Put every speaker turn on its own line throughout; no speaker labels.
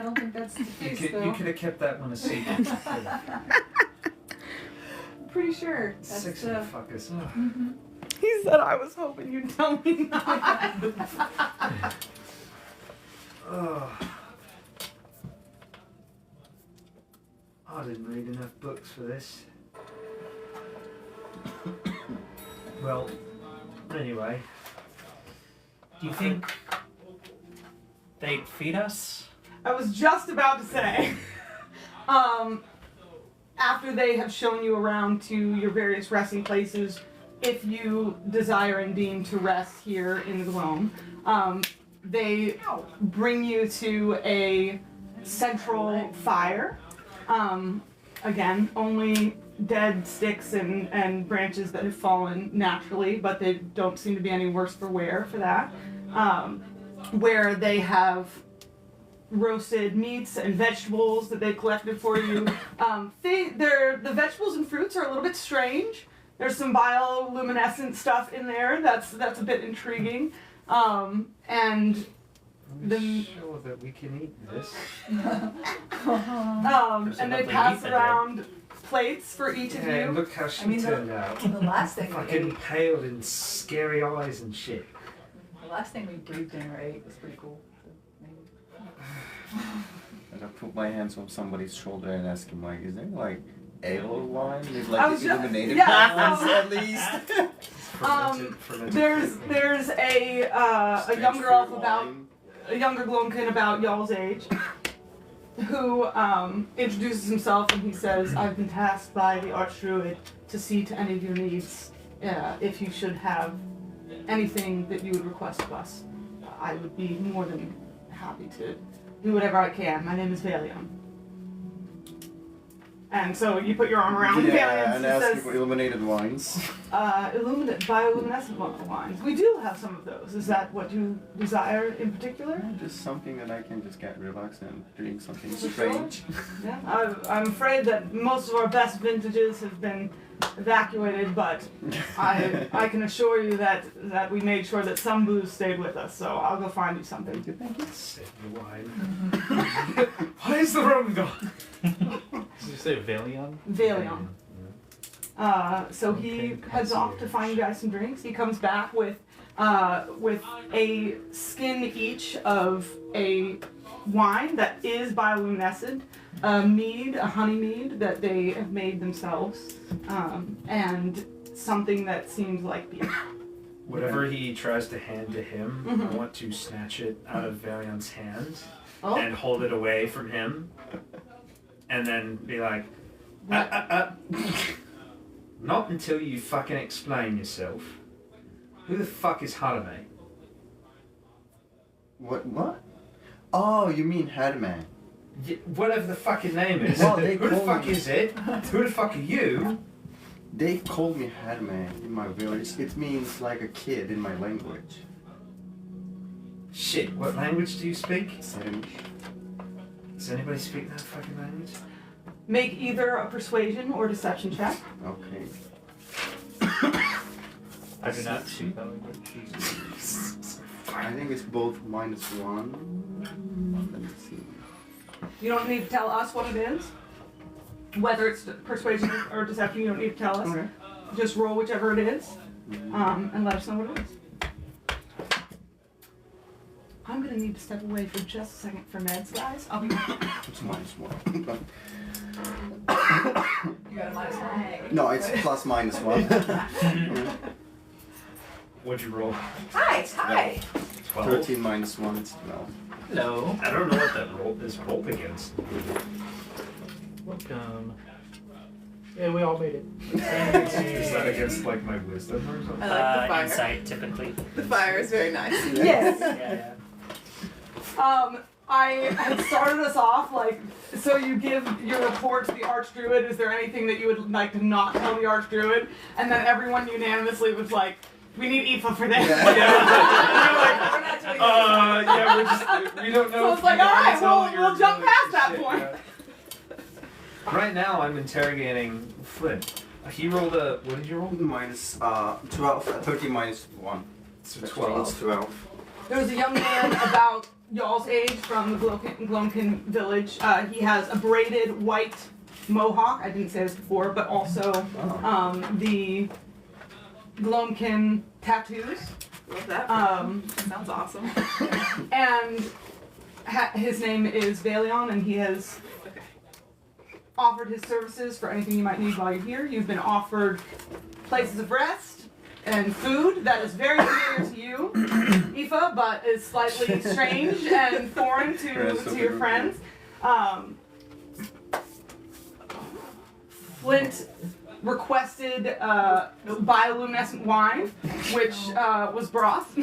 don't think that's the case, though.
You could have kept that one a secret.
Pretty sure. That's
Six of the fuckers. Oh.
Mm-hmm.
He said I was hoping you'd tell me not.
Oh. I didn't read enough books for this. Well, anyway.
Do you think they'd feed us?
I was just about to say, after they have shown you around to your various resting places, if you desire and deem to rest here in the gloam, they bring you to a central fire. Again, only dead sticks and branches that have fallen naturally, but they don't seem to be any worse for wear for that. Where they have roasted meats and vegetables that they've collected for you. The vegetables and fruits are a little bit strange. There's some bioluminescent stuff in there that's a bit intriguing. And
sure that we can eat this.
And they pass around plates for each of
Yeah,
you.
look how she turned out.
The last thing we
Fucking
ate,
pale and scary eyes and shit.
the last thing we breathed in or ate was pretty cool. So maybe.
And I put my hands on somebody's shoulder and ask him, like, is there like ale wine? There's
I
like
was
the
just-
illuminated
yeah,
wines at least.
Fermented
There's a younger elf a younger Glomkin about y'all's age, who introduces himself and he says, I've been tasked by the Archdruid to see to any of your needs. If you should have anything that you would request of us, I would be more than happy to do whatever I can. My name is Valion. And so you put your arm around Valion
and
and
ask him
says,
for illuminated wines.
bioluminescent wines. We do have some of those. Is that what you desire in particular?
Just something that I can just get relaxed and drink something
For
strange.
Yeah, I'm afraid that most of our best vintages have been evacuated, but I can assure you that we made sure that some booze stayed with us, so I'll go find you something.
Sip the wine. Why is the rum gone?
Did you say Valion?
Valion. So he heads off to find you guys some drinks. He comes back with a skin each of a wine that is bioluminescent, a honey mead that they have made themselves, and something that seems like beer.
Whatever he tries to hand to him,
Mhm.
I want to snatch it out of Valion's hand
Oh.
and hold it away from him, and then be like, not until you fucking explain yourself. Who the fuck is Harame?
What? Oh, you mean Headman.
Whatever the fucking name is.
Well, they
Who the
call
fuck
me-
is it? Who the fuck are you?
They called me Headman in my village. It means like a kid in my language.
Shit, what language do you speak?
Spanish.
Does anybody speak that fucking language?
Make either a persuasion or deception check.
Okay.
I do not speak that language.
I think it's both -1. Let me see.
You don't need to tell us what it is. Whether it's persuasion or deception, you don't need to tell us.
Okay.
Just roll whichever it is, and let us know what it is. I'm gonna need to step away for just a second for meds, guys. I'll be back.
It's -1.
You got a -1.
No, it's +-1.
What'd you roll?
Hi.
12.
13 -1, it's 12.
Hello.
I don't know what that roll is rolled against.
Welcome. Yeah, we all made it.
Is that against like my wisdom or something?
I like the fire.
Insight, typically.
The fire is very nice.
Yes.
Yeah.
I had started us off like, so you give your report to the Archdruid. Is there anything that you would like to not tell the Archdruid? And then everyone unanimously was like, we need Aoife for this.
Yeah.
We're not doing
We don't know.
So
if
it's like,
you
all right,
wanna tell your
we'll jump
village
past that
shit,
point.
yeah. Right now, I'm interrogating Flynn. He rolled a. What did you roll?
-12, 13 -1.
So
That's
12.
12.
There was a young man about y'all's age from the Glomkin village. He has a braided white mohawk. I didn't say this before, but also the Glomkin tattoos.
Love that. Sounds awesome.
And his name is Valion, and he has offered his services for anything you might need while you're here. You've been offered places of rest and food that is very familiar to you, Aoife, but is slightly strange and foreign to your friends. Flint requested bioluminescent wine, which was broth,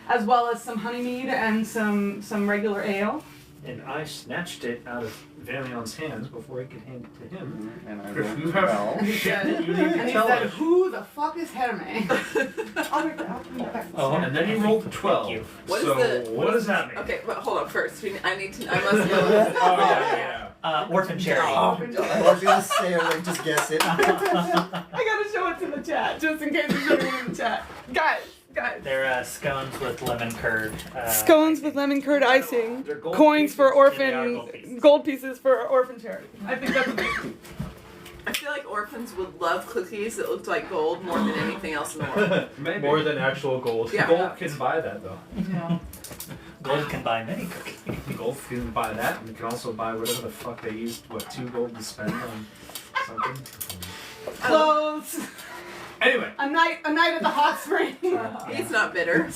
as well as some honey mead and some regular ale.
And I snatched it out of Valion's hands before I could hand it to him.
And I
If
rolled
you have
12.
shit you need
And
to
he
tell
said,
us.
"Who the fuck is Herme?" I'll make that.
Oh,
And then he rolled 12.
Thank you.
What is
so
the-
what does that mean?
Okay, but hold on first. I must know this.
Oh, yeah.
Orphan charity.
I was gonna say, like, just guess it.
I gotta show it to the chat, just in case there's anyone in the chat. Guys.
They're scones with lemon curd.
Scones with lemon curd icing.
They're gold
Coins for
pieces.
They are
orphan,
gold pieces.
gold pieces for orphan charity. I think that's amazing.
I feel like orphans would love cookies that looked like gold more than anything else in the world.
Maybe.
More than actual gold.
Yeah.
Gold can buy that, though.
Yeah.
Gold can buy many cookies.
Gold can buy that, and you can also buy whatever the fuck they used, 2 gold to spend on something?
Clothes.
Anyway.
A night at the hot spring.
He's not bitter.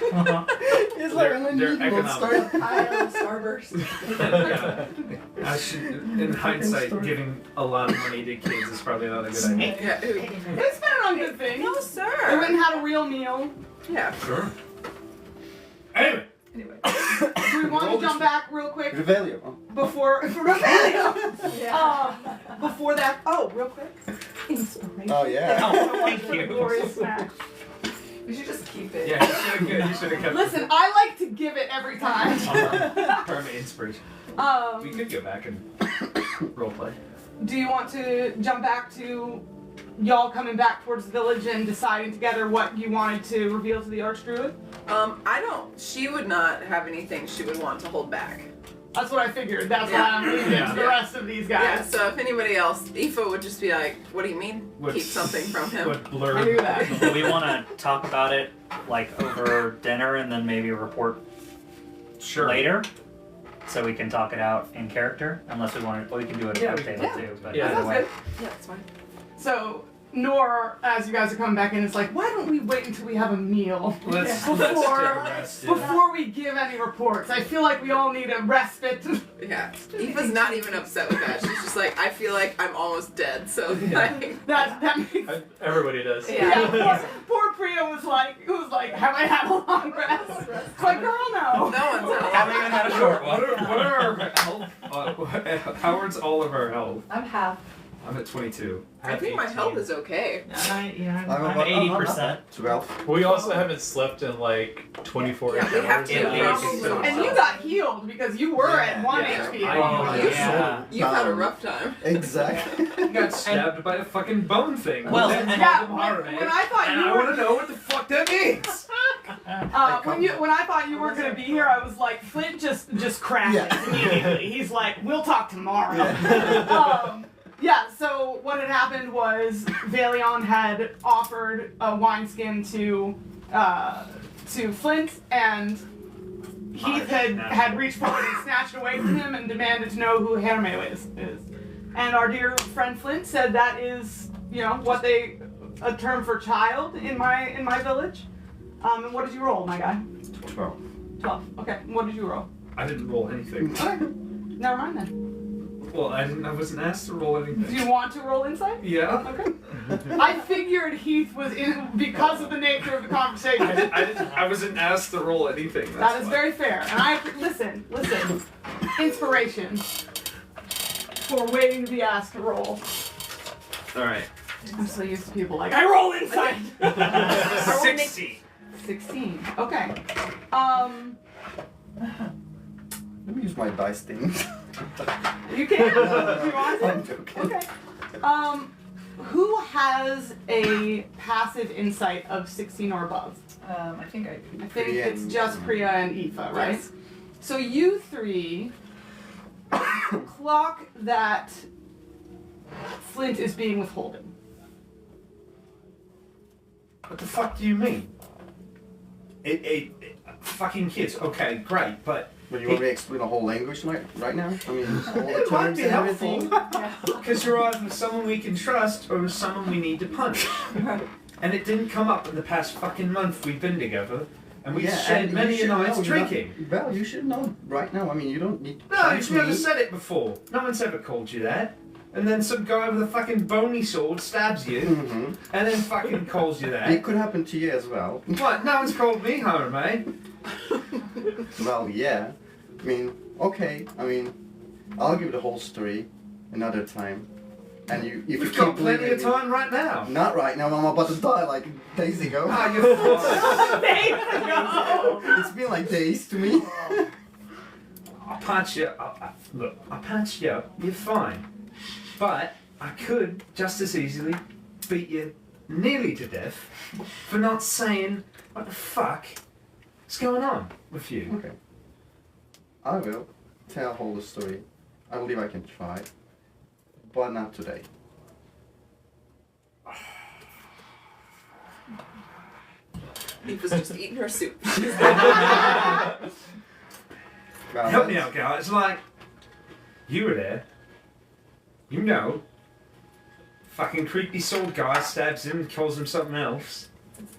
It's like when
They're
meatballs
economic.
start.
I am Starburst.
Yeah. I should, in hindsight, giving a lot of money to kids is probably not a good idea.
Yeah.
They spent it on good things.
No,
They
sir.
went and had a real meal.
Yeah.
Sure. Anyway.
Anyway.
Do we want to jump back real quick
Revelio. Oh.
before before that? Oh, real quick. Inspiration.
Oh, yeah.
Oh, thank you.
Glorious snack.
We should just keep it.
Yeah, you should have kept
Listen, I like to give it every time.
permanent inspiration. We could go back and roleplay.
Do you want to jump back to y'all coming back towards the village and deciding together what you wanted to reveal to the Archdruid?
She would not have anything she would want to hold back.
That's what I figured. That's
Yeah.
why I'm leaving it to the
Yeah.
rest of these guys.
Yeah, so if anybody else, Aoife would just be like, what do you mean? Keep something from him.
What blurb?
I knew that.
Do we want to talk about it like over dinner and then maybe report
Sure.
later? So we can talk it out in character? Unless we want to, we can do it
Yeah,
at
we
the
can.
table too. But
Yeah.
either
That's
way.
good.
Yeah, that's fine.
So, Nor, as you guys are coming back in, it's like, why don't we wait until we have a meal
Let's
Before-
get rested.
before we give any reports? I feel like we all need a respite.
Yeah. Aoife's not even upset with that. She's just like, I feel like I'm almost dead, so like
that makes
Everybody does.
yeah. Poor Priya was like, have I had a long rest? It's like, girl, no.
no one's
Haven't even had a short one.
What are our health? Howard's all of our health.
I'm half.
I'm at 22.
I think my health is okay.
I'm
about-
80%.
12.
We also haven't slept in like 24
Yeah,
hours.
we have to
Yeah.
probably.
And you got healed because you were at 1
Yeah.
HP.
Oh,
You-
yeah.
You've had a rough time.
Exactly.
I got stabbed by a fucking bone thing.
Well,
Then
and-
Yeah,
called them Harvey,
when I thought
and
you
I
were-
want to know what the fuck that means.
When I thought you weren't gonna be here, I was like, Flint just cracked
Yeah.
it immediately. He's like, we'll talk tomorrow.
Yeah.
Yeah, so what had happened was Valion had offered a wineskin to Flint, and Heath had reached forward and snatched it away from him and demanded to know who Herme is. And our dear friend Flint said that is, what a term for child in my village. And what did you roll, my guy?
12.
12. Okay, what did you roll?
I didn't roll anything.
Okay, never mind then.
Well, I wasn't asked to roll
Do
anything.
you want to roll insight?
Yeah.
Okay. I figured Heath was in because of the nature of the conversation.
I wasn't asked to roll anything.
That is very fair. And listen. Inspiration for waiting to be asked to roll.
Alright.
I'm so used to people like, I roll insight!
60.
16. Okay.
Let me use my dice thing.
You can if you want
I'm
to.
joking.
Okay. Who has a passive insight of 16 or above?
I think I do.
I think
Priya
it's
and-
just Priya and Aoife, right?
Yes.
So you three clock that Flint is being withholden.
What the fuck do you mean? It fucking kids. Okay, great, but
But you want me to explain the whole language right now? I mean, all the
it might
terms
be
and
helpful.
everything?
Because you're either someone we can trust or someone we need to punish. And it didn't come up in the past fucking month we've been together, and we've shared
and
many
you should
nights
know,
drinking.
Well, you should know right now. I mean, you don't need to
No,
punish
you've never
me.
said it before. No one's ever called you that. And then some guy with a fucking bony sword stabs you,
Mhm.
and then fucking calls you
It
that.
could happen to you as well.
What? No one's called me Homer, mate.
Well, yeah. I mean, okay. I mean, I'll give the whole story another time. And you, if you
We've
keep
got plenty
believing
of
me-
time right now.
Not right now. I'm about to die like days ago.
Ah, you're fine.
It's been like days to me.
I'll punch you. Look, I'll punch you. You're fine. But I could just as easily beat you nearly to death for not saying what the fuck is going on with you.
Okay. I will tell whole the story. I believe I can try. But not today.
Aoife's just eating her soup.
Well,
Help me
that's-
out, guys. It's like, you were there. You know. Fucking creepy sword guy stabs him and calls him something else.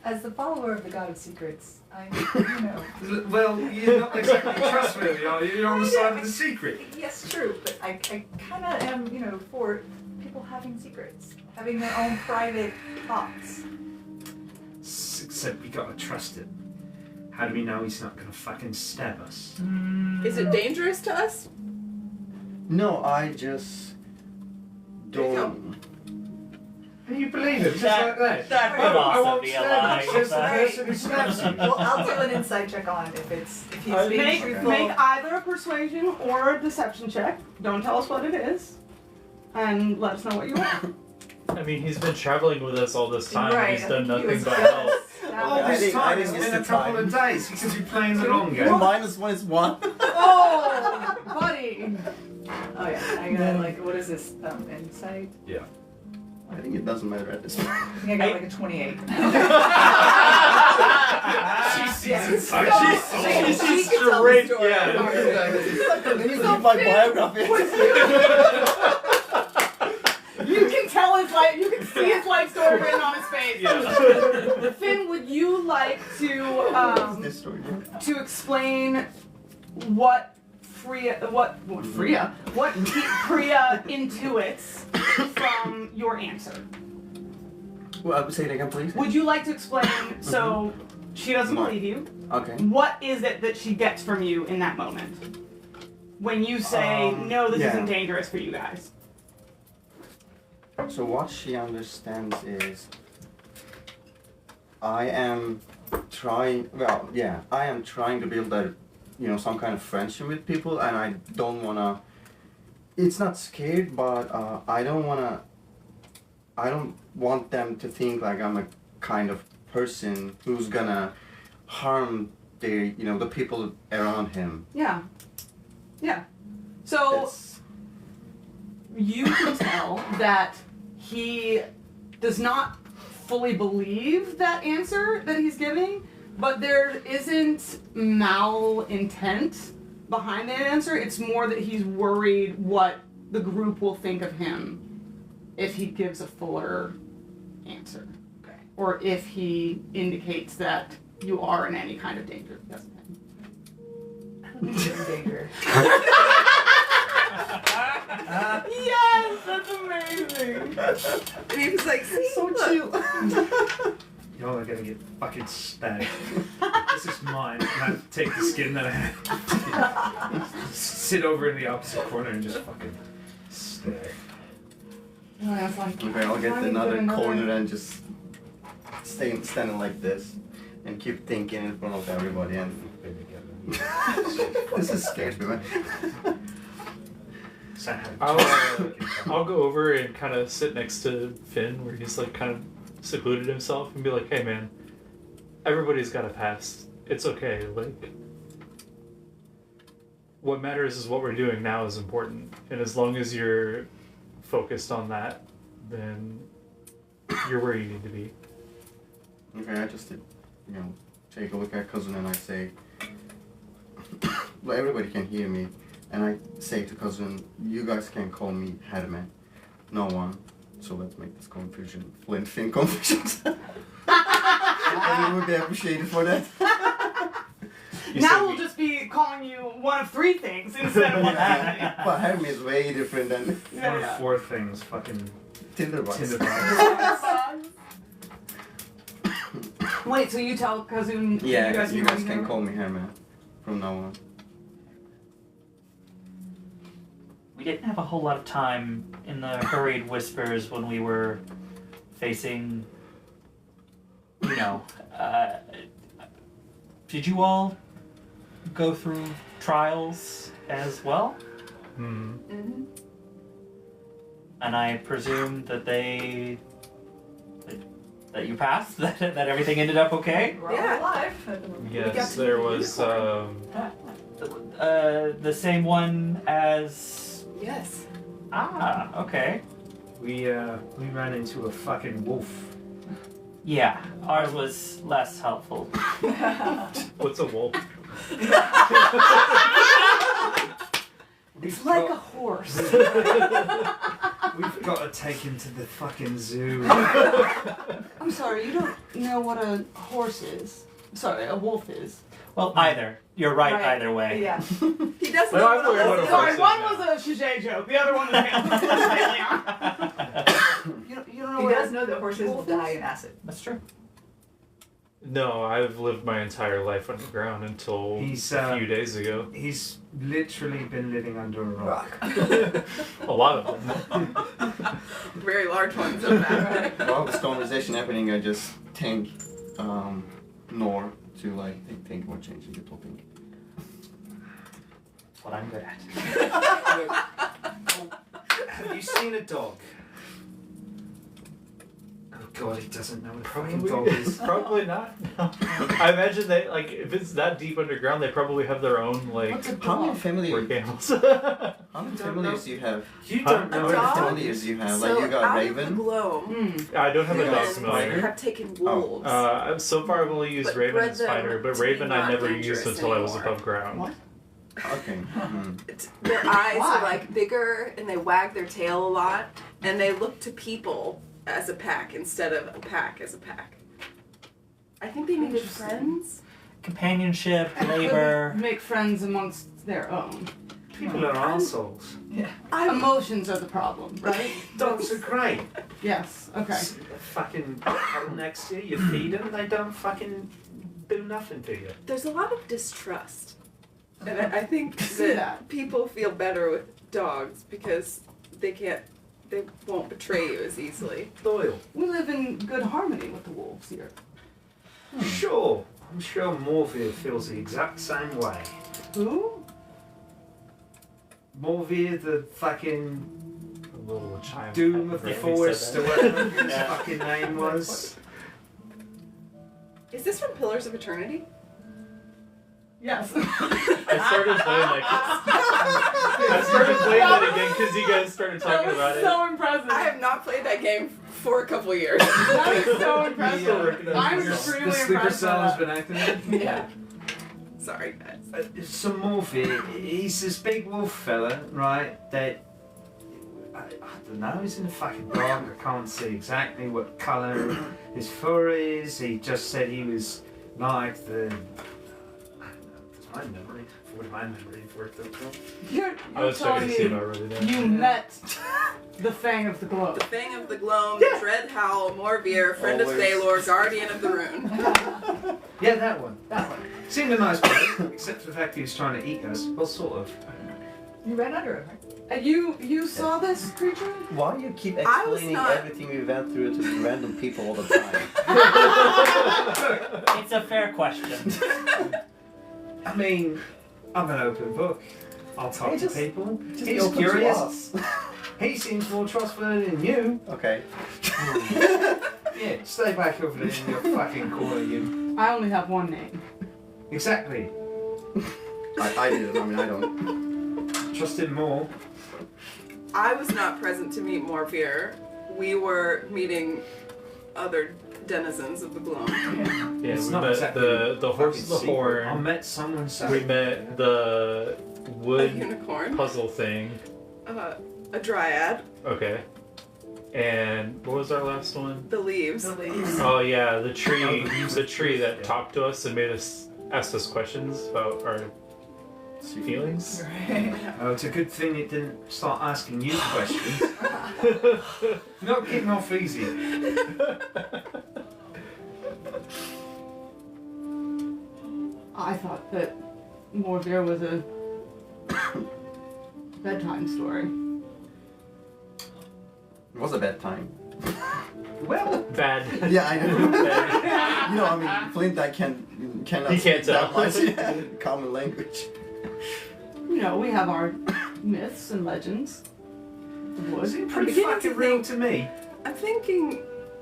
As the follower of the God of Secrets, I, you know.
Well, you're not exactly trustworthy, are you? You're on the side of the secret.
Yes, true, but I kind of am, you know, for people having secrets, having their own private thoughts.
Except we gotta trust it. How do we know he's not gonna fucking stab us?
Is it dangerous to us?
No, I just
There you
don't.
And you believe it, just
That-
like that.
that could
I
also
won't
be a
stab
lie,
you, it's just the
but-
person who stabs you.
Well, I'll do an insight check on if he's being
Make,
truthful.
make either a persuasion or a deception check. Don't tell us what it is. And let us know what you want.
I mean, he's been traveling with us all this time.
Right,
And he's
I
done
think he
nothing
was
but
jealous.
help.
All
That
I
this
think-
time,
I
it's
think
been a
it's the
couple
time.
of days because you're playing the long
The
game.
minus one is 1.
Oh, buddy.
Oh yeah, I got like, what is this, insight?
I think it doesn't matter at this point.
I think I got like a 28.
She sees
Yeah.
it.
She's
She can tell
straight,
the story.
yeah.
Let me read my biography.
You can tell his life. You can see his life story written on his face.
Yeah.
Finn, would you like to
This story, bro.
to explain what Priya intuits from your answer?
Well, say it again, please.
Would you like to explain? So she doesn't
No.
believe you.
Okay.
What is it that she gets from you in that moment? When you say, no, this
yeah.
isn't dangerous for you guys.
So what she understands is I am trying to build a, some kind of friendship with people, and I don't wanna, it's not scared, but I don't want them to think like I'm a kind of person who's gonna harm the people around him.
Yeah. Yeah. So
That's,
you can tell that he does not fully believe that answer that he's giving, but there isn't malintent behind that answer. It's more that he's worried what the group will think of him if he gives a fuller answer.
Okay.
Or if he indicates that you are in any kind of danger. Yes.
Danger.
Yes, that's amazing.
And he was like, see,
So
look.
cute.
Y'all are gonna get fucking stabbed. This is mine. And I take the skin that I have. Sit over in the opposite corner and just fucking stare.
Oh, that's like,
okay, I'll get
why don't you
another
put
corner and just standing like this and keep thinking in front of everybody, and this is scared me, man.
I'll go over and kind of sit next to Finn, where he's like kind of secluded himself, and be like, "Hey, man, everybody's got a past. It's okay. Like, what matters is what we're doing now is important. And as long as you're focused on that, then you're where you need to be.
Okay, I just take a look at Kazun and I say, well, everybody can hear me, and I say to Kazun, you guys can call me Herman, no one. So let's make this confusion Flint Fin Confessions. Everyone would be appreciated for that.
Now we'll just be calling you one of 3 things instead of one thing.
But Herman is way different than
One of 4 things, fucking
Tinderbox.
Tinderbox.
Wait, so you tell Kazun
Yeah,
you guys,
you
can
guys can call me Herman from now on.
We didn't have a whole lot of time in the hurried whispers when we were facing, did you all go through trials as well?
Hmm.
Mm-hmm.
And I presume that that you passed, that everything ended up okay?
We're all
Yeah.
alive.
Yes, there was.
The same one as...
Yes.
Okay.
We ran into a fucking wolf.
Yeah, ours was less helpful.
What's a wolf?
It's like a horse.
We've got to take him to the fucking zoo.
I'm sorry, you don't know what a horse is. Sorry, a wolf is.
Well, either. You're right either way.
Yeah.
He doesn't
Well,
know
I've
what
learned
a
what a
wolf
Sorry,
horse
one
is
was a Shige joke, the other one was You don't know
He
what
does know that horses will die in acid.
That's true.
No, I've lived my entire life underground until
He's,
a few days ago.
He's literally been living under a rock.
A lot of them.
Very large ones of that.
While this conversation happening, I just thank Nor to think about changing the topic.
That's what I'm good at.
Have you seen a dog? Oh god, he doesn't know what a fucking dog is.
Probably not. No. I imagine they if it's that deep underground, they probably have their own
What's a
How many
dog?
families?
work animals.
How many
Don't
families do you have?
You don't know
How
what a
many
dog
families
is.
do you have?
So
You got
out of the
Raven.
globe,
I don't have a dog
humans
familiar.
have taken wolves.
So far, I've only used
But
Raven
bred
and Spider,
them
but
to be
Raven I
not
never used
dangerous
until I was
anymore.
above ground.
What?
Okay.
Their eyes
Why?
are bigger and they wag their tail a lot, and they look to people as a pack instead of a pack as a pack. I think they needed friends.
Companionship, labor.
Make friends amongst their own.
People are assholes.
Emotions are the problem, right?
Dogs are great.
Yes, okay.
Fucking come next to you, you feed them, they don't fucking do nothing to you.
There's a lot of distrust, and I think
See
that people feel better with dogs because they won't betray you as easily.
Loyal.
We live in good harmony with the wolves here.
Sure. I'm sure Morvir feels the exact same way.
Who?
Morvir, the fucking
A little chime.
Doom of the
Yeah, we
Forest,
said
or
that.
whatever his
Yeah.
fucking name was.
Is this from Pillars of Eternity?
Yes.
I started playing that again because you guys started
That
talking
was
about it.
so impressive.
I have not played that game for a couple years.
That is so
Still
impressive.
working on
I'm
it.
extremely
The Slipper
impressed by
Cell's
that.
been acting.
Yeah. Sorry, guys.
Some Morvir, he's this big wolf fella, right, that I don't know, he's in the fucking dark, I can't see exactly what colour his fur is. He just said he was like the my memory, for my memory worked out well.
You're
I was
telling
checking to see if I
me
really did.
you met the Fang of the Globe.
The Fang of the Gloam, the Dread Howl, Morvir, Friend of
Always.
Thalor, Guardian of the Rune.
Yeah, that one. Seemed a nice guy, except for the fact he was trying to eat us. Well, sort of.
You ran under him, right?
You saw this creature?
Why do you keep
I was
explaining
not-
everything we went through to random people all the time?
It's a fair question.
I mean, I'm an open book. I'll talk
Hey,
to
just-
people.
Just
He's
open to
curious.
us.
He seems more trustworthy than you.
Okay.
Yeah, stay back over there in your fucking corner, you.
I only have one name.
Exactly.
I didn't. I mean, I don't.
Trust him more.
I was not present to meet Morpheer. We were meeting other denizens of the gloam.
Yeah,
It's
we
not
met
exactly
the horse,
fucking
the
secret. I
horn.
met someone
We
saying
met the
A
wood
unicorn,
puzzle thing.
a dryad,
Okay. And what was our last one?
the leaves.
The leaves.
Oh yeah, the tree.
Oh,
The tree that
yeah.
talked to us and made us ask us questions about our feelings.
Right.
Oh, it's a good thing it didn't start asking you questions. Not getting off easy.
I thought that Morvir was a bedtime story.
It was a bad time.
Well,
Bad.
Yeah, I know.
Bad.
You know, I mean, Flint, I cannot
He can't
speak that
tell.
much. Yeah, common language.
You know, we have our myths and legends. The
was
wood.
it pretty
beginning
fucking
to
real
think-
to me?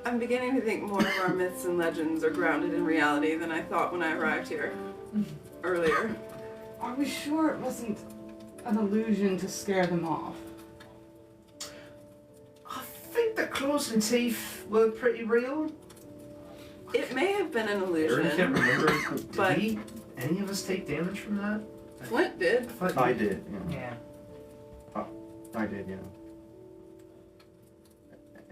I'm beginning to think more of our myths and legends are grounded in reality than I thought when I arrived here earlier.
Are we sure it wasn't an illusion to scare them off?
I think the claws and teeth were pretty real.
It may have been an
I can't
illusion.
remember. Did
But-
any of us take damage from that?
Flint did.
thought
I
you-
did, yeah.
Yeah.
I did, yeah.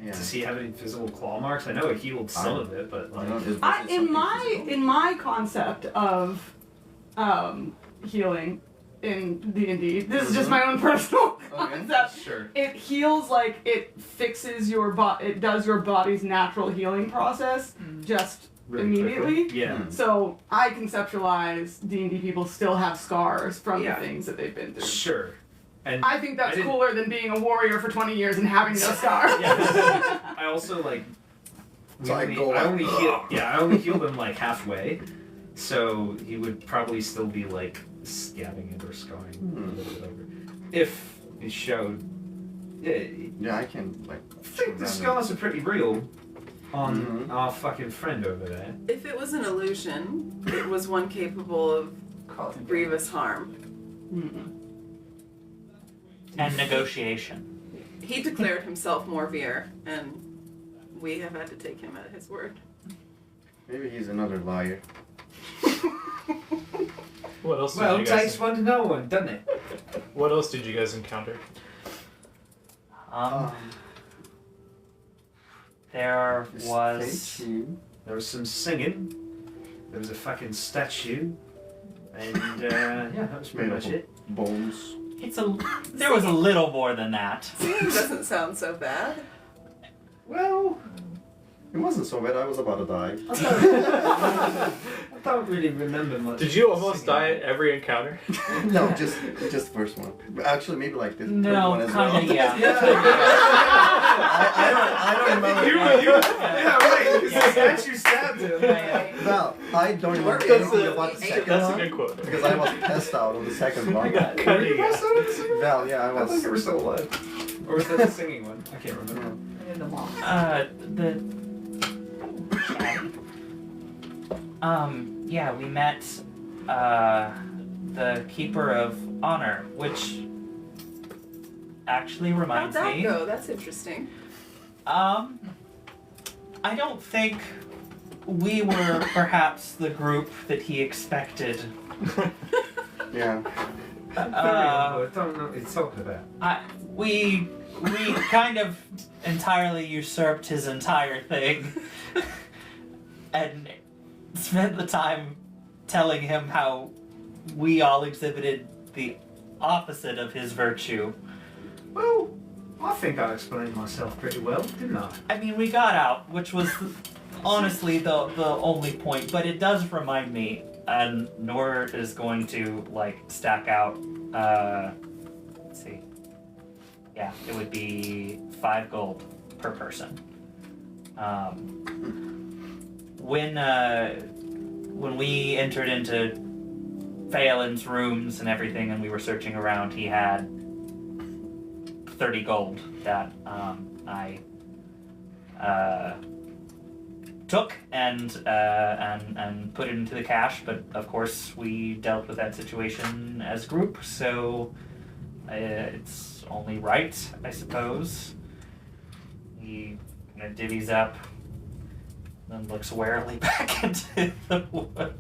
Yeah.
Does he have any physical claw marks? I know it healed some of it, but
I
like,
don't know, is
I,
this
in
something
my
physical?
in my concept of healing in D&D, this is just my own personal concept.
sure.
It heals like it fixes your it does your body's natural healing process just
Really
immediately.
quickly. Yeah.
Hmm.
So I conceptualize D&D people still have scars from
Yeah.
the things that they've been through.
Sure. And
I think that's
I didn't-
cooler than being a warrior for 20 years and having no scars.
yeah. I also like.
So I go
I
like,
only heal. Yeah, I only healed him like halfway, so he would probably still be like scabbing it or scarring a little bit over. If it showed. Yeah.
Yeah, I can, like...
I think the scars are pretty real on
Mhm.
our fucking friend over there.
If it was an illusion, it was one capable of
Causing
grievous harm.
Mm-mm.
And negotiation.
He declared himself Morvier, and we have had to take him at his word.
Maybe he's another liar.
What else?
Well,
did
it
you
takes
guys?
one to know one, doesn't it?
What else did you guys encounter?
There
This
was.
statue.
There was some singing. There was a fucking statue. And yeah, that was pretty
Made
much
up
it.
of bones.
There was a little more than that.
Singing doesn't sound so bad.
Well,
It wasn't so bad, I was about to die.
I don't really remember much.
Did you almost
singing.
die at every encounter?
No, just the first one. But actually, maybe like the third
No,
one as
kinda,
well.
yeah.
I don't remember.
Yeah, right, because the statue stabbed him.
Well, I don't remember
That's
anything
a-
about the second
That's a
one
good quote.
because I was passed out on the second one.
got
Were you passed out on the second one?
Well, yeah, I
I thought
was.
you were still alive. Or was that the singing one? I can't remember.
in the mall.
Yeah, we met the Keeper of Honor, which actually
How'd
reminds
that
me.
go? That's interesting.
I don't think we were perhaps the group that he expected.
Yeah.
I don't know what it's talking about.
We kind of entirely usurped his entire thing and spent the time telling him how we all exhibited the opposite of his virtue.
Well, I think I explained myself pretty well, didn't I?
I mean, we got out, which was honestly the only point, but it does remind me, and Nor is going to, like, stack out, let's see. Yeah, it would be 5 gold per person. When we entered into Phelan's rooms and everything and we were searching around, he had 30 gold that I took and put it into the cache. But of course, we dealt with that situation as a group, so it's only right, I suppose. He kind of divvies up, then looks warily back into the woods.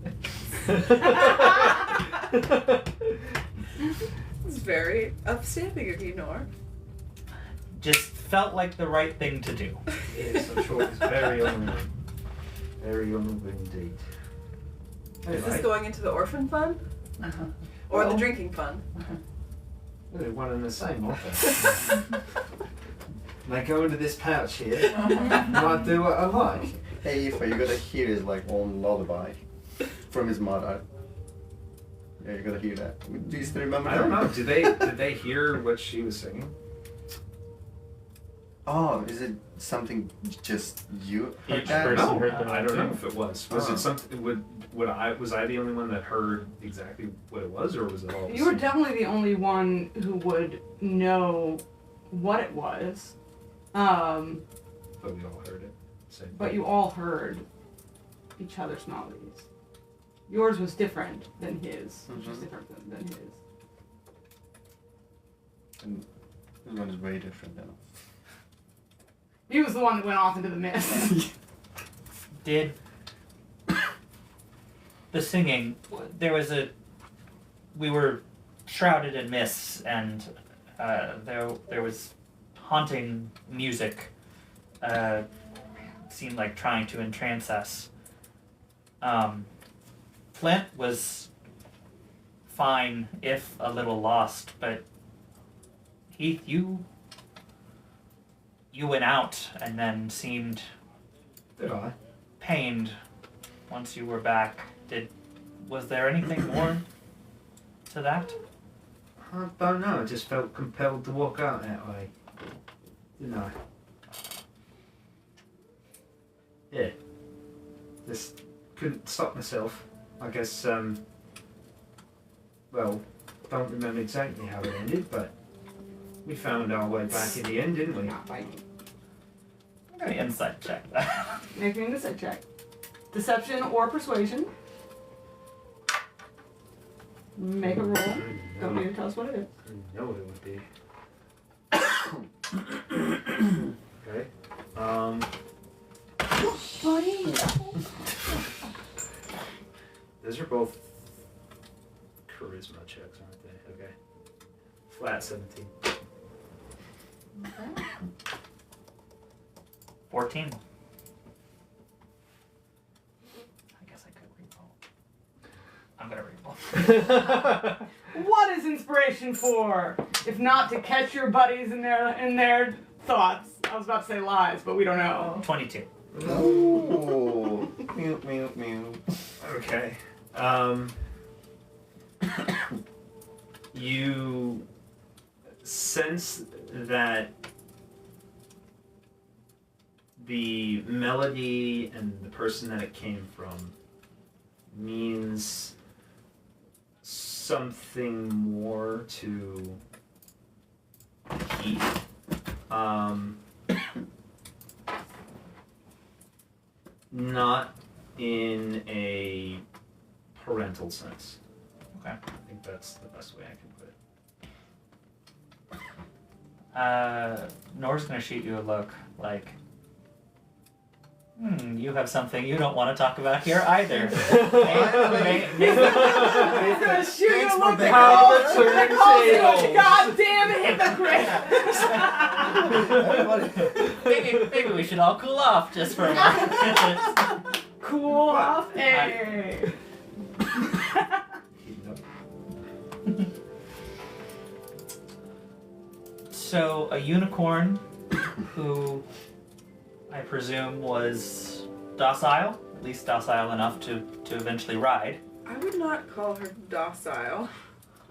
It's very upstanding of you, Nor.
Just felt like the right thing to do.
Yes, I'm sure it's very honourable. Very honourable indeed.
Is this going into the orphan fund? Or the drinking fund?
Well, they're one and the same, aren't they? They go into this pouch here, and I do what I like.
Hey, Aoife, you gotta hear his like own lullaby from his mother. Yeah, you gotta hear that. Do you still remember
I
that?
don't know. Did they hear what she was singing?
Oh, is it something just you heard
Each
that?
person
No,
heard the
I don't know
note.
if it was. Was
Oh.
it something? Was I the only one that heard exactly what it was, or was it all?
You were definitely the only one who would know what it was.
But we all heard it. Same.
But you all heard each other's melodies. Yours was different than his, which was
Mhm.
different than his.
And this one is way different than
He was the one that went off into the mist.
Did the singing? We were shrouded in mists, and there was haunting music. Seemed like trying to entrance us. Flint was fine, if a little lost, but Heath, you went out and then seemed
Did I?
pained once you were back. Was there anything more to that?
I don't know. I just felt compelled to walk out that way. Didn't I? Yeah. Just couldn't stop myself. I guess, well, don't remember exactly how it ended, but we found our way back in the end, didn't we?
Not biting.
I'm gonna insight check that.
Make an insight check. Deception or persuasion. Make a roll. Don't need to tell us what it is.
I know what it would be. Okay.
Buddy.
Those are both charisma checks, aren't they? Okay. Flat 17.
14. I guess I could re-roll. I'm gonna re-roll.
What is inspiration for? If not to catch your buddies in their thoughts. I was about to say lies, but we don't know.
22.
Ooh. Mew, mew, mew.
Okay. You sense that the melody and the person that it came from means something more to Keith. Not in a parental sense.
Okay.
I think that's the best way I can put it.
Nor's gonna shoot you a look like, you have something you don't want to talk about here either. Maybe
He's gonna shoot you
Thanks
a
for
look
the
that
help.
calls you a
Tables.
goddamn hypocrite.
maybe we should all cool off just for a moment.
Cool off. Hey.
Heating up.
So, a unicorn who I presume was docile, at least docile enough to eventually ride.
I would not call her docile.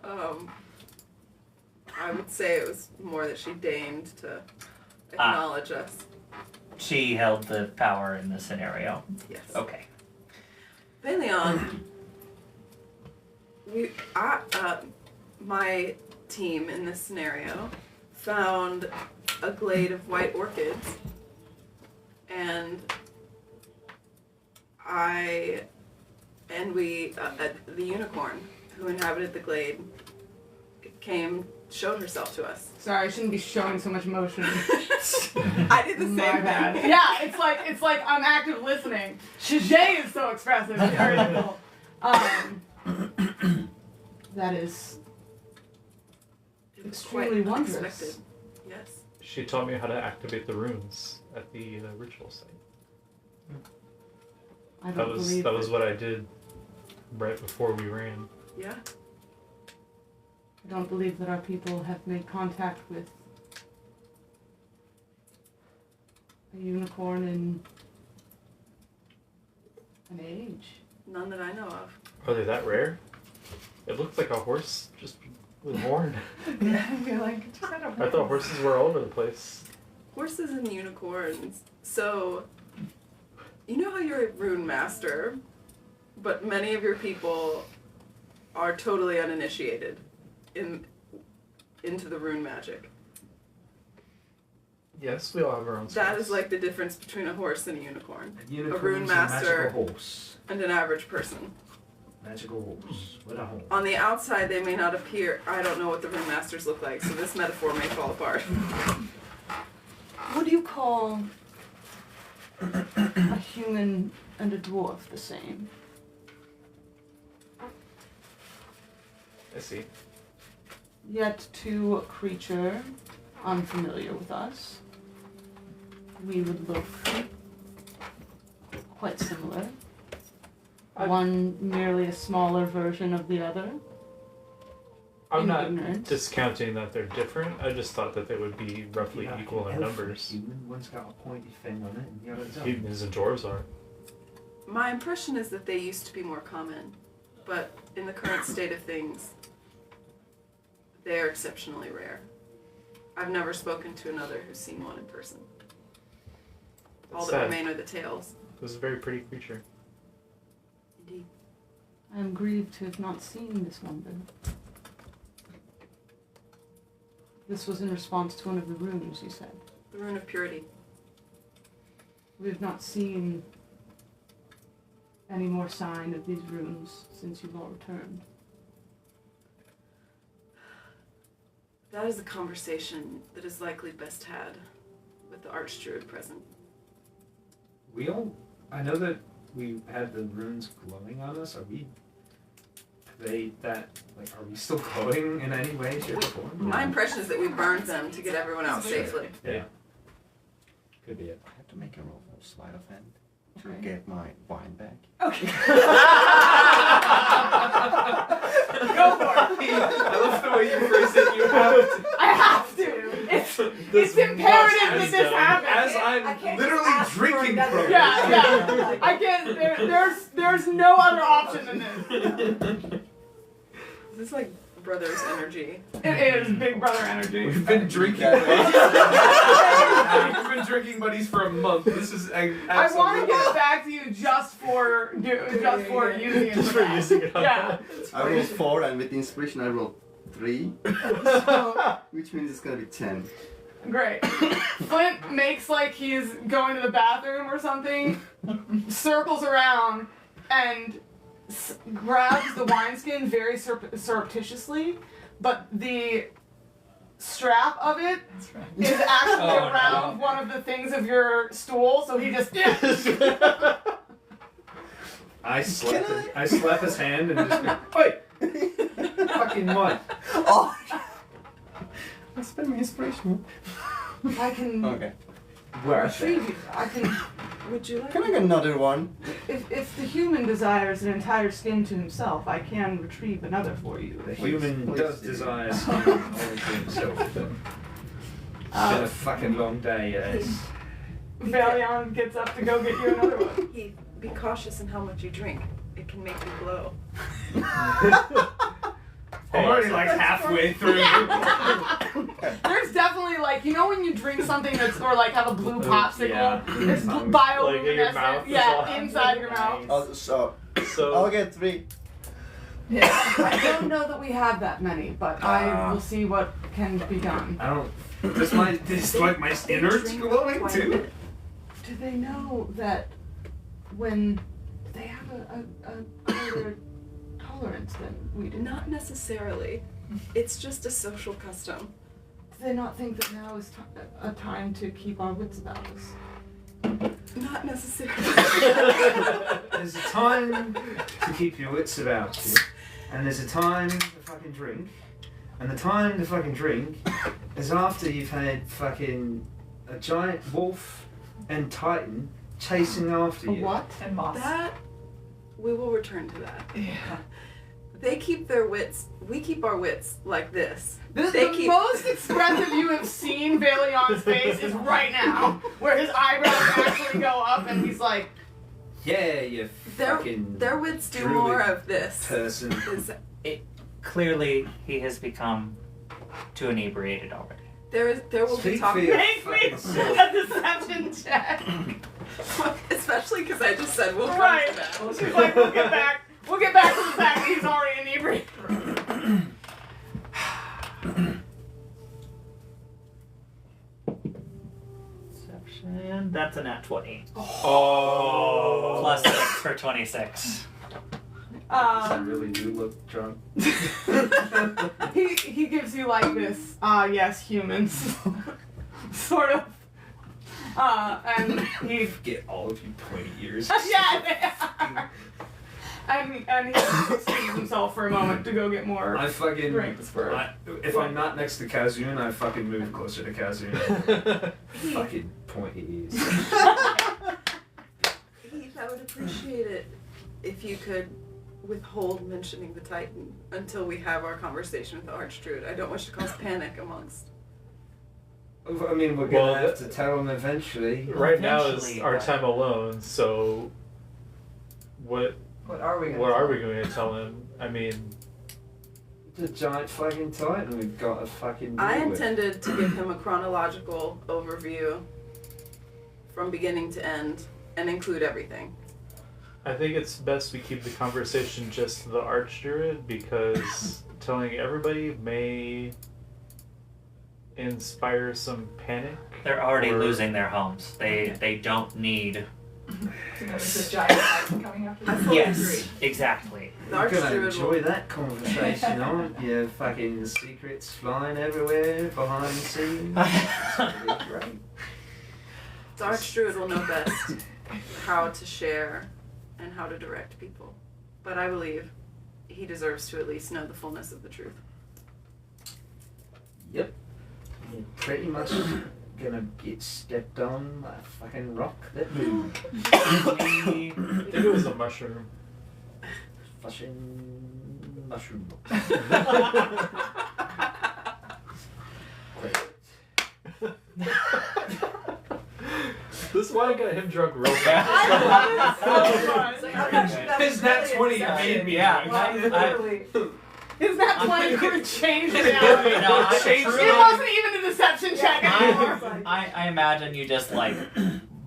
I would say it was more that she deigned to acknowledge us.
She held the power in the scenario.
Yes.
Okay.
Paleon, my team in this scenario found a glade of white orchids, and The unicorn who inhabited the glade showed herself to us.
Sorry, I shouldn't be showing so much emotion.
I did the same
My bad.
thing.
Yeah, it's like I'm active listening. Shajay is so expressive. It's very difficult. That is
It was
extremely
quite
wondrous.
unexpected. Yes.
She taught me how to activate the runes at the ritual site.
I don't believe
That was what I did right before we ran.
Yeah.
I don't believe that our people have made contact with a unicorn in an age.
None that I know of.
Are they that rare? It looked like a horse just with a horn.
Yeah, you're like, just I don't know.
I thought horses were all over the place.
Horses and unicorns. So, you know how you're a rune master, but many of your people are totally uninitiated into the rune magic.
Yes, we all have our own
That
skills.
is like the difference between a horse and a unicorn.
A unicorn's
rune
a
master.
magical horse.
And an average person.
Magical horse with a horn.
On the outside, they may not appear. I don't know what the rune masters look like, so this metaphor may fall apart.
Would you call a human and a dwarf the same?
I see.
Yet to a creature unfamiliar with us, we would look quite similar. One merely a smaller version of the other.
I'm not
Ignorant.
discounting that they're different. I just thought that they would be roughly
Yeah,
equal in
elf
numbers.
Human, one's got a pointy thing on it, and the other doesn't.
Humans and dwarves are.
My impression is that they used to be more common, but in the current state of things, they are exceptionally rare. I've never spoken to another who's seen one in person. All that
Sad.
remain are the tales.
It was a very pretty creature.
Indeed.
I am grieved to have not seen this one then. This was in response to one of the runes, you said.
The rune of purity.
We have not seen any more sign of these runes since you've all returned.
That is a conversation that is likely best had with the archdruid present.
I know that we had the runes glowing on us. Are we still glowing in any way, shape, or form?
My impression is that we burned them to get everyone out safely.
Yeah. Could be it.
I have to make a roll for sleight of hand to
Okay.
get my wine back.
Okay.
Go for it! I love the way you phrase it. You have to.
I have to! It's imperative that this happens!
As
I
I'm
can't
literally
just ask for
drinking
another-
from it.
Yeah. I can't, there's no other option than this.
This is like brothers energy.
It is Big Brother energy.
We've been drinking. We've been drinking buddies for a month. This is
I
absolutely.
want to get it back to you just for using it.
Just for using it on
Yeah.
I rolled 4 and with the inspiration I rolled 3, which means it's gonna be 10.
Great. Flint makes like he's going to the bathroom or something, circles around, and grabs the wineskin very surreptitiously, but the strap of it is actually
Oh,
around one of the things of your stool, so he just
I slap his hand and just go, wait! Fucking what?
Oh! I spent my inspiration.
I can
Okay.
retrieve you. I can.
Would you like?
Can I get another one?
If the human desires an entire skin to himself, I can retrieve another for you.
The human
Please
does
do.
desire skin only to himself. It's been a fucking long day, yes.
Valion gets up to go get you another one.
Be cautious in how much you drink. It can make you glow.
I'm already like halfway through.
There's definitely like, you know when you drink something that's, or like have a blue popsicle,
Yeah.
there's
Like in your
bioluminescent,
mouth as
yeah,
well.
inside your mouth.
Oh, so
So
I'll get 3.
I don't know that we have that many, but I will see what can be done.
I don't. Does my innards glowing too?
Do they know that when a greater tolerance than we do.
Not necessarily. It's just a social custom.
Do they not think that now is a time to keep our wits about us?
Not necessarily.
There's a time to keep your wits about you, and there's a time to fucking drink, and the time to fucking drink is after you've had fucking a giant wolf and titan chasing after
A
you.
what?
And moss.
That, we will return to that.
Yeah.
They keep their wits, we keep our wits like this.
The
They keep-
most expressive you have seen Vailion's face is right now, where his eyebrows actually go up and he's like,
Yeah, you fucking
Their wits do
druid
more of this.
person.
Is
Clearly, he has become too inebriated already.
there will be
Speak
talk,
for you.
make me
Fucking self.
a deception check.
especially because I just said we'll come
Right.
to that.
She's like, we'll get back to the fact that he's already inebriated.
Deception. That's a nat 20.
Oh.
Plus 6 for 26.
I really do look drunk.
He gives you like this, yes, humans, sort of, and he,
Forget all of you pointy ears.
yeah, they are. And he excuses himself for a moment to go get more.
I fucking.
Drinks for-
If I'm not next to Kazun, I fucking move closer to Kazun. Fucking pointy ears.
Heath, I would appreciate it if you could withhold mentioning the Titan until we have our conversation with the Archdruid. I don't wish to cause panic amongst.
I mean, we're gonna
Well,
have to tell him eventually.
Right now is
Eventually,
our
but-
time alone, so what
What are we gonna
what
tell
are we
him?
going to tell him? I mean,
The giant fucking titan we've got to fucking deal
I
with.
intended to give him a chronological overview from beginning to end and include everything.
I think it's best we keep the conversation just to the Archdruid because telling everybody may inspire some panic.
They're already
Or-
losing their homes. They don't need.
You know, there's a giant titan coming after
I
them.
fully
Yes,
agree.
exactly.
The
You're gonna
Archdruid
enjoy
will.
that conversation, aren't you? Fucking secrets flying everywhere behind the scenes. It's gonna be great.
The Archdruid will know best how to share and how to direct people. But I believe he deserves to at least know the fullness of the truth.
Yep. You're pretty much gonna get stepped on by a fucking rock that moved.
I think it was a mushroom.
Fucking mushroom.
This is why I got him drunk real
I
fast.
love it so much.
It's like, I bet you that was
His nat
really
20
exception.
made me
Yeah,
drink.
Like, literally.
His nat 20
I'm-
could change
You
reality.
know, I
Changed
truly-
It wasn't even a deception check anymore.
I imagine you just like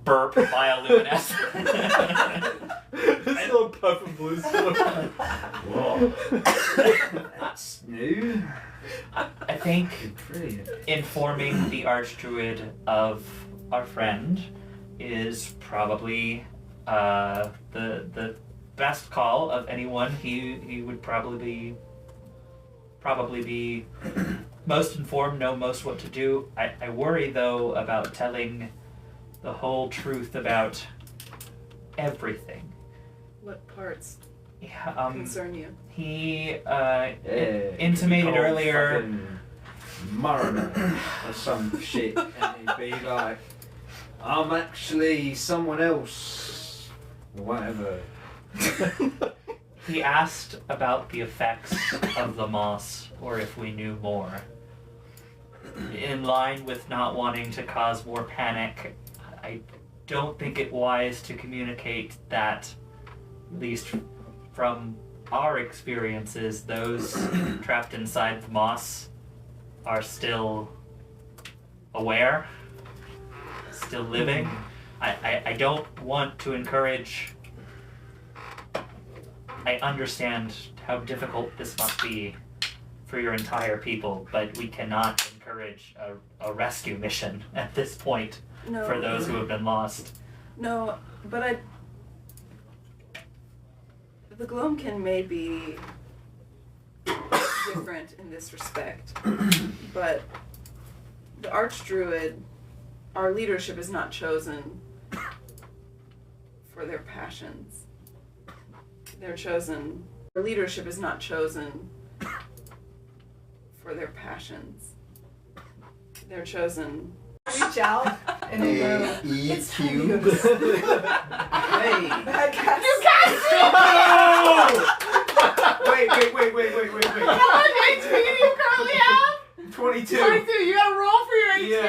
burp bioluminescent.
This little puff of blue smoke.
Whoa. That's new.
I think
Brilliant.
informing the Archdruid of our friend is probably the best call of anyone. He would probably be most informed, know most what to do. I worry though about telling the whole truth about everything.
What parts
Yeah,
concern you?
he
Yeah,
intimated
could be called
earlier.
fucking Mariner or some shit, and he'd be like, "I'm actually someone else," or whatever.
He asked about the effects of the moss, or if we knew more. In line with not wanting to cause more panic, I don't think it wise to communicate that, at least from our experiences, those trapped inside the moss are still aware, still living. I don't want to encourage. I understand how difficult this must be for your entire people, but we cannot encourage a rescue mission at this point
No.
for those who have been lost.
No, but The Gloamkin may be different in this respect, but the Archdruid, our leadership is not chosen for their passions. They're chosen. Our leadership is not chosen for their passions. They're chosen.
Reach out and then go. It's time to go to sleep.
Hey!
Bad cast.
Wait.
How much HP do you currently have?
22.
22. You gotta roll for your HP.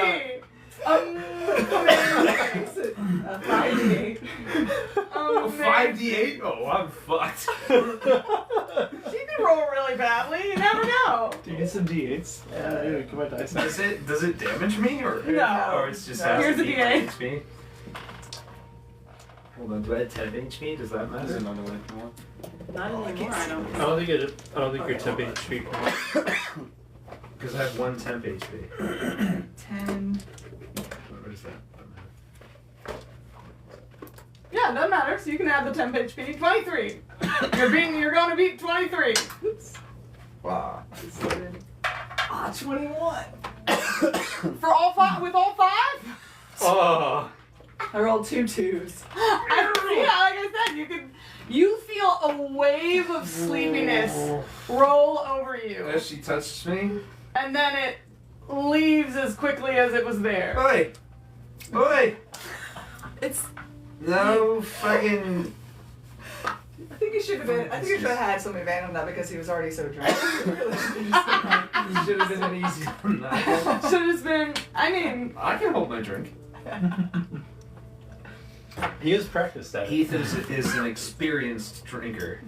A 5d8.
Oh, 5d8? Oh, I'm fucked.
She can roll really badly. You never know.
Do you get some d8s? Yeah, come on, dice.
Does it damage me or
No.
Or it's just
No.
has
Here's
to
a
be
D8.
HP? Hold on, do I have 10 HP? Does that
There's
matter?
another one if you want.
Not anymore, I don't.
I don't think you're temp HP.
Because I have 1 temp HP.
10.
What is that?
Yeah, it doesn't matter. So you can add the temp HP. 23. You're going to beat 23.
Wow.
21.
For all five, with all five?
Oh.
I rolled 2 2s.
Yeah, like I said, you feel a wave of sleepiness roll over you,
As she touches me.
and then it leaves as quickly as it was there.
Oi! Oi!
It's
No fucking.
I think you should have been. I think you should have had some advantage on that because he was already so drunk.
It should have been an easy one.
Should have been. I mean,
I can hold my drink.
He is practiced at it.
Heath is an experienced drinker.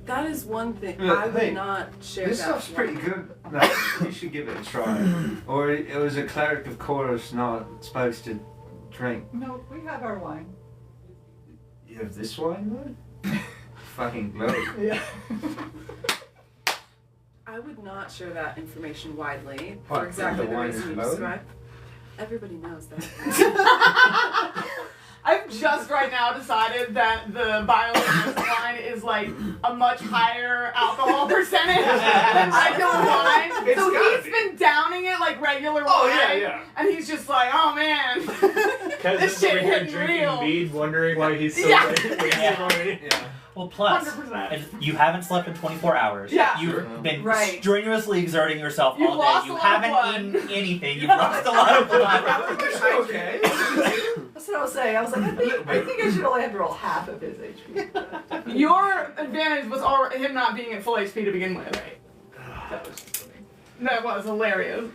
that is one thing
Yeah,
I would
hey,
not share.
This
that
stuff's
with
pretty
one.
good. No, you should give it a try. Or it was a cleric of Chorus not supposed to drink.
No, we have our wine.
You have this wine though? Fucking glow.
Yeah.
I would not share that information widely
What,
for exactly
the
the
wine
reason
is
you
low?
described. Everybody knows that.
I've just right now decided that the biolinguist wine is like a much higher alcohol percentage than regular wine.
It's
So
gotta
he's
be.
been downing it like regular wine.
Oh, yeah.
And he's just like, oh man,
Kazun's
this shit
over here
hitting
drinking
real.
mead, wondering why he's so
Yeah.
wasted
Yeah.
already.
Yeah.
Well, plus,
100%.
and you haven't slept in 24 hours.
Yeah.
You've
Sure.
been
Right.
strenuously exerting yourself
You've
all
lost
day.
a
You
lot of
haven't
blood.
eaten anything. You've lost a lot of blood.
Okay.
That's what I was saying. I was like, I think I should only have to roll half of his HP.
Your advantage was him not being at full HP to begin with. That was hilarious.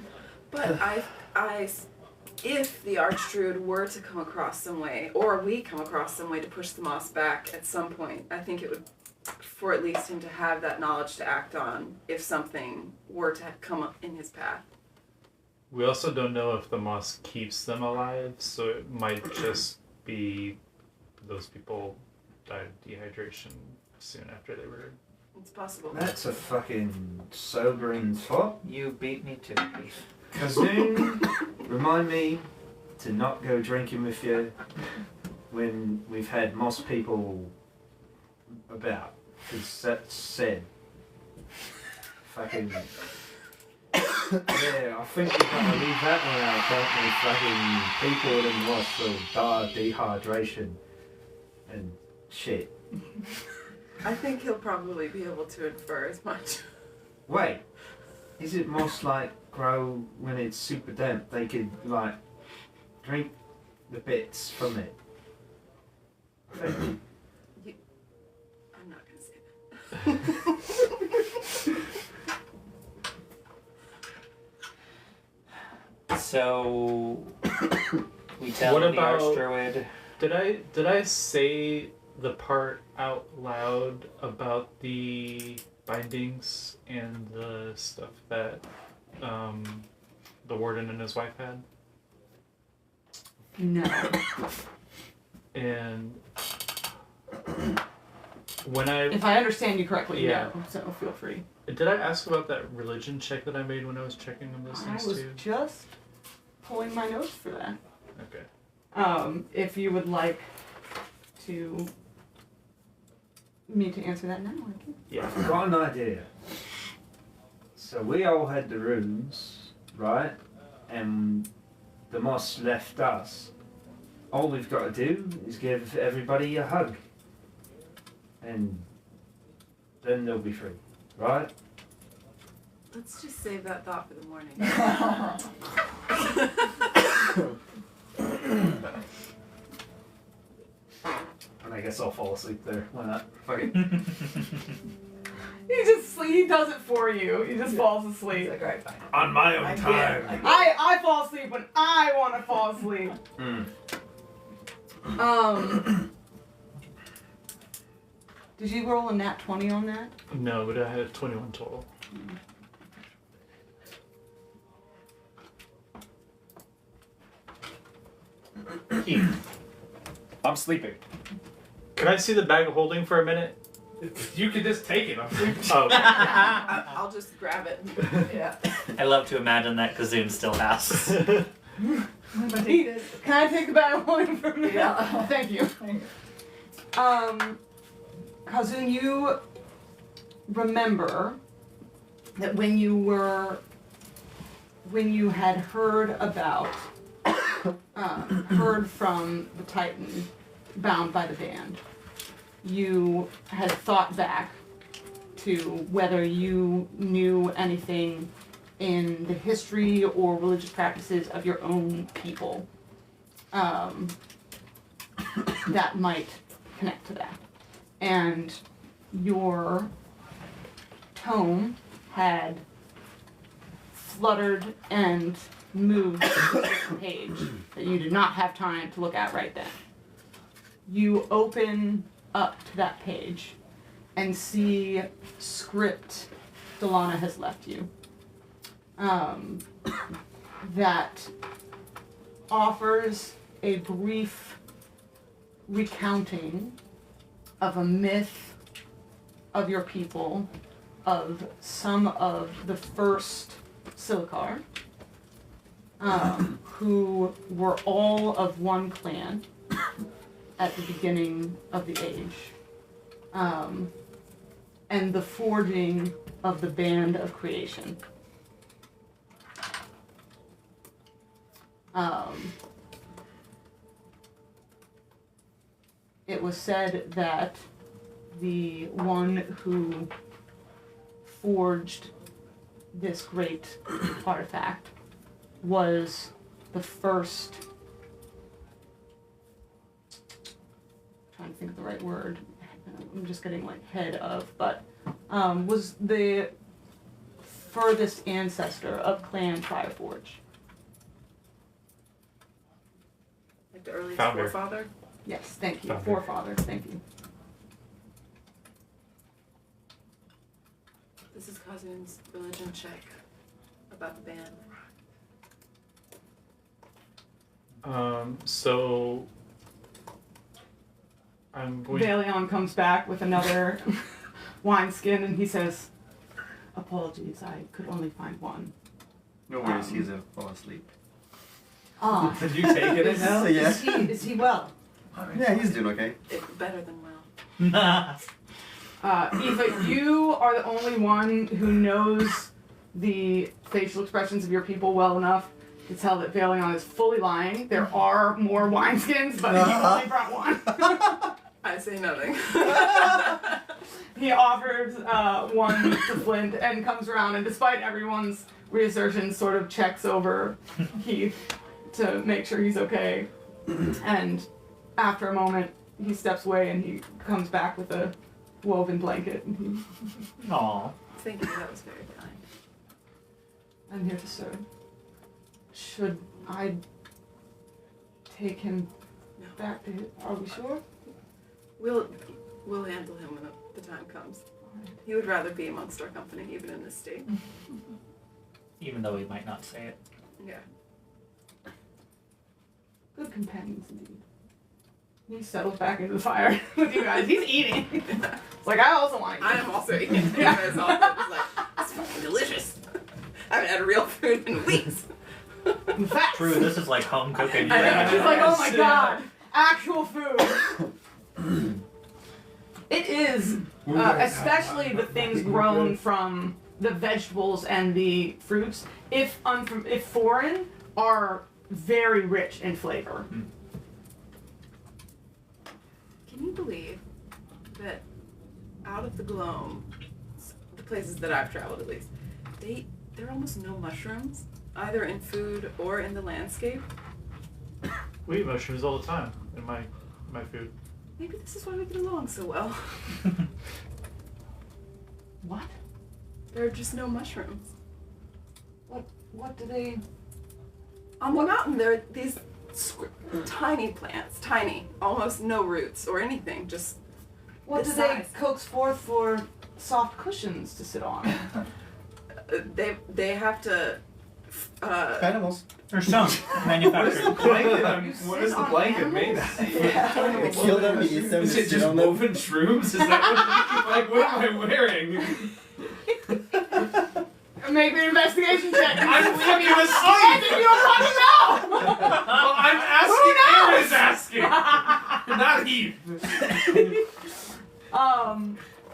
But if the Archdruid were to come across some way, or we come across some way to push the moss back at some point, I think it would, for at least him to have that knowledge to act on if something were to come up in his path.
We also don't know if the moss keeps them alive, so it might just be those people died of dehydration soon after they were.
It's possible.
That's a fucking sobering thought.
You beat me to it.
Kazun, remind me to not go drinking with you when we've had moss people about. Because that's said. Fucking. Yeah, I think we've got to leave that one out, don't we? Fucking people in moss will die of dehydration and shit.
I think he'll probably be able to infer as much.
Wait, is it moss like grow when it's super damp? They could like drink the bits from it.
I'm not gonna say that.
So we tell
What
the
about-
Archdruid.
Did I say the part out loud about the bindings and the stuff that the warden and his wife had?
No.
And when I
If I understand you correctly,
Yeah.
no. So feel free.
did I ask about that religion check that I made when I was checking on those
I
things
was
too?
just pulling my notes for that.
Okay.
If you would like to me to answer that now? I can.
Yeah.
I've got an idea. So we all had the runes, right? And the moss left us. All we've got to do is give everybody a hug. And then they'll be free, right?
Let's just save that thought for the morning.
And I guess I'll fall asleep there. Why not? Fuck it.
He just he does it for you. He just falls
He's
asleep.
like, alright, fine.
On my own
I get
time.
it, I get it.
I fall asleep when I want to fall asleep. Did you roll a nat 20 on that?
No, but I had 21 total.
I'm sleeping.
Can I see the bag of holding for a minute?
You could just take it. I'm sleeping.
Oh.
I'll just grab it.
Yeah.
I love to imagine that Kazun still has.
Can I take the bag of holding for a minute?
Yeah.
Thank you. Kazun, you remember that when you had heard about, heard from the Titan bound by the band, you had thought back to whether you knew anything in the history or religious practices of your own people that might connect to that. And your tome had fluttered and moved to a page that you did not have time to look at right then. You open up to that page and see script Delana has left you that offers a brief recounting of a myth of your people, of some of the first Silikar, who were all of one clan at the beginning of the age, and the forging of the band of creation. It was said that the one who forged this great artifact was the first, trying to think of the right word, I'm just getting like head of, but was the furthest ancestor of Clan Triforge.
Like the earliest
Founder.
forefather.
Yes, thank you.
Founder.
Forefather, thank you.
This is Kazun's religion check about the band.
So I'm going.
Valion comes back with another wineskin and he says, "Apologies, I could only find one."
No worries, he's a fall asleep.
Ah,
Did you take it in now?
Yeah.
is he well?
Yeah, he's doing okay.
Better than well.
Aoife, you are the only one who knows the facial expressions of your people well enough to tell that Valion is fully lying. There are more wineskins, but he only brought one.
I say nothing.
He offers one to Flint and comes around, and despite everyone's reassertions, sort of checks over Keith to make sure he's okay. And after a moment, he steps away and he comes back with a woven blanket. And he,
Aww.
Thank you, that was very kind.
I'm here to serve. Should I take him
No.
back to his... Are we sure?
We'll handle him when the time comes. He would rather be amongst our company, even in this state.
Even though he might not say it.
Yeah.
Good companions indeed. He settles back into the fire with you guys. He's eating. It's like, I also want to eat.
I am also eating. It's like, it's fucking delicious. I haven't had real food in weeks.
In fact,
True, this is like home cooking.
I know.
He's like, oh my god, actual food. It is, especially the things grown from the vegetables and the fruits, if foreign, are very rich in flavor.
Can you believe that out of the gloam, the places that I've traveled at least, there are almost no mushrooms, either in food or in the landscape?
We eat mushrooms all the time in my food.
Maybe this is why we get along so well.
What?
There are just no mushrooms.
What do they...
On the mountain, there are these tiny plants, tiny, almost no roots or anything, just
What
this
do they
size.
coax forth for soft cushions to sit on?
They have to.
Animals.
Or some manufactured.
What is the blanket made of?
We kill them, we eat them,
Is
we
it
sit
just
on them.
woven shrooms? Is that what am I wearing?
Make an investigation check.
I'm fucking
I
asleep!
think you fucking know!
Well, I'm asking, Aaron is asking! Not he!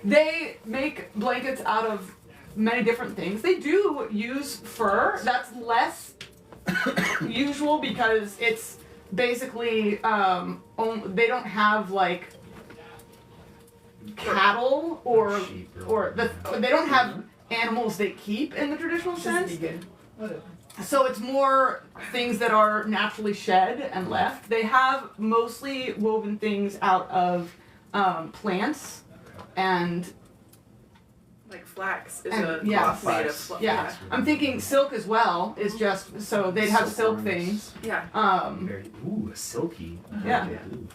They make blankets out of many different things. They do use fur. That's less usual because it's basically they don't have like cattle or they don't have animals they keep in the traditional sense. So it's more things that are naturally shed and left. They have mostly woven things out of plants and
Like flax is
And-
a
yeah,
cloth made of
flax.
yeah. I'm thinking silk as well is just so they'd have silk things.
Yeah.
Very, a silky.
Yeah.
Ooh,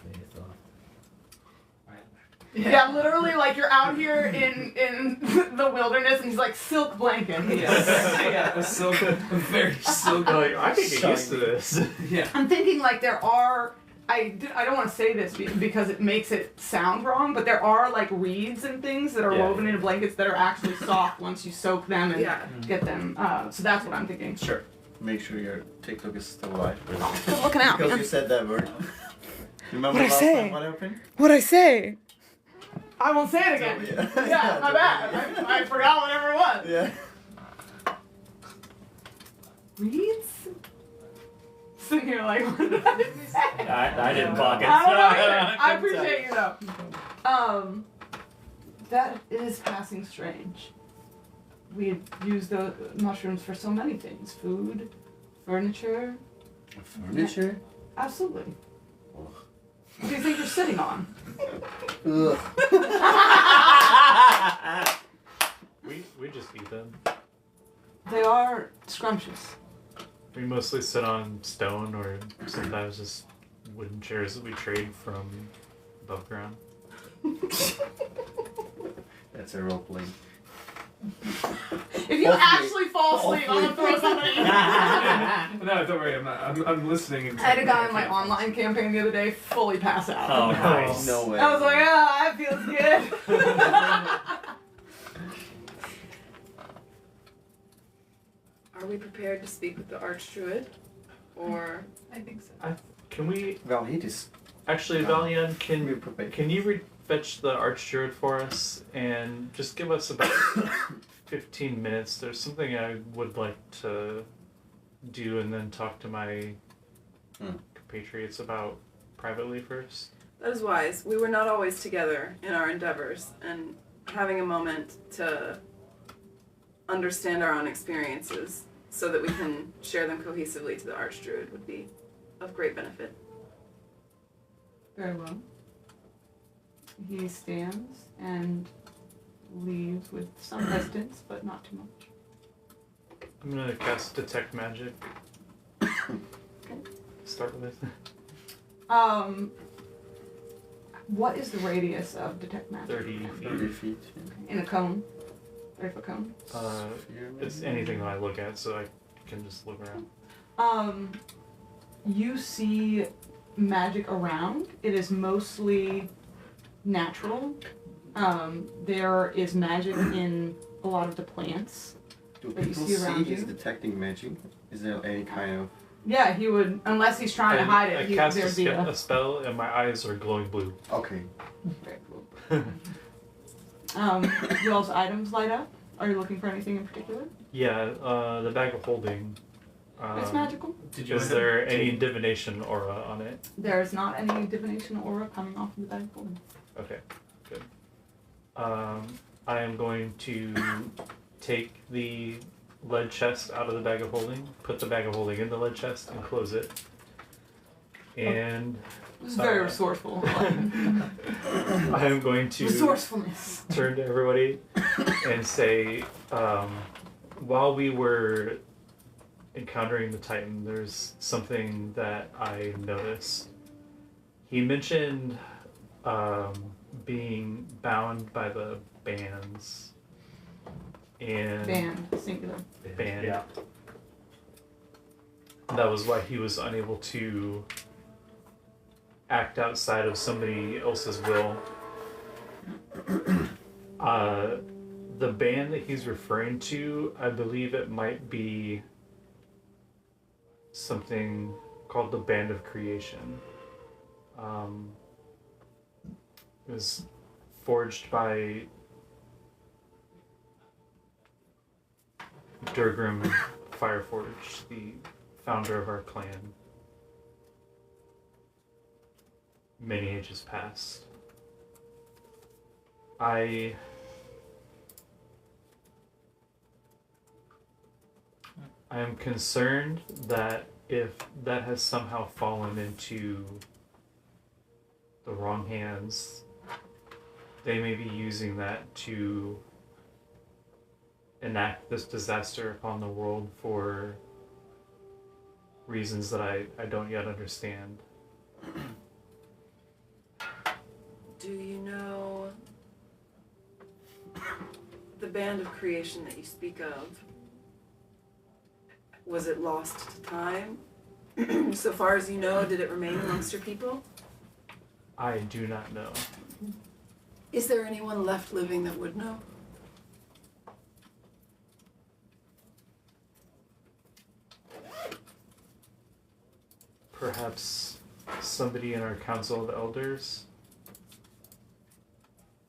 Yeah, literally like you're out here in the wilderness and he's like silk blanket.
yeah, a silk, a very silky.
Like, I can get used to this.
Yeah.
I'm thinking like there are I don't want to say this because it makes it sound wrong, but there are like reeds and things that are
Yeah.
woven into blankets that are actually soft once you soak them and
Yeah.
get them. So that's what I'm thinking.
Sure.
Make sure your TikTok is still alive.
Good looking out.
Because you said that word. Remember
What'd I
last
say?
time what happened?
What'd I say? I won't say it again.
Yeah,
Yeah, my bad. I forgot whatever it was.
Yeah.
Reeds? Sitting here like, what did I say?
I didn't block it.
I don't know either. I
Couldn't
appreciate you though. That is passing strange. We use the mushrooms for so many things. Food, furniture.
Furniture?
Absolutely. What do you think you're sitting on?
Ugh.
We just eat them.
They are scrumptious.
We mostly sit on stone or sometimes just wooden chairs that we trade from above ground.
That's a role play.
If you actually fall asleep, I'm gonna throw somebody.
No, don't worry. I'm listening. And
I had a guy in my online campaign the other day fully pass out.
Oh, nice.
No way.
I was like, that feels good.
Are we prepared to speak with the Archdruid? Or
I think so.
Can we
Well, he just
actually, Valian?
be prepared.
Can you fetch the Archdruid for us and just give us about 15 minutes? There's something I would like to do and then talk to my compatriots about privately first.
that is wise. We were not always together in our endeavors, and having a moment to understand our own experiences so that we can share them cohesively to the Archdruid would be of great benefit.
Very well. He stands and leaves with some distance, but not too much.
I'm gonna cast Detect Magic. Start with.
What is the radius of detect magic?
30 feet.
30 feet.
In a cone? 30-foot cone?
It's anything that I look at, so I can just look around.
You see magic around. It is mostly natural. There is magic in a lot of the plants.
Do
That you
people
see
see
around
he's
you?
detecting magic? Is there any kind of...
Yeah, he would, unless he's trying to hide it,
I cast
there'd be
a spell and my eyes are glowing blue.
Okay.
Very cool. You all's items light up? Are you looking for anything in particular?
Yeah, the bag of holding.
It's magical.
Did you
Is there any divination aura on it?
There is not any divination aura coming off of the bag of holding.
Okay, good. I am going to take the lead chest out of the bag of holding, put the bag of holding in the lead chest, and close it. And
This is very resourceful.
I am going to
Resourcefulness.
turn to everybody and say, while we were encountering the Titan, there's something that I noticed. He mentioned being bound by the bands. And
Band, singular.
band.
Yeah.
That was why he was unable to act outside of somebody else's will. The band that he's referring to, I believe it might be something called the Band of Creation. It was forged by Durgrim Fireforge, the founder of our clan, many ages past. I am concerned that if that has somehow fallen into the wrong hands, they may be using that to enact this disaster upon the world for reasons that I don't yet understand.
Do you know the band of creation that you speak of? Was it lost to time? So far as you know, did it remain amongst your people?
I do not know.
Is there anyone left living that would know?
Perhaps somebody in our council of elders.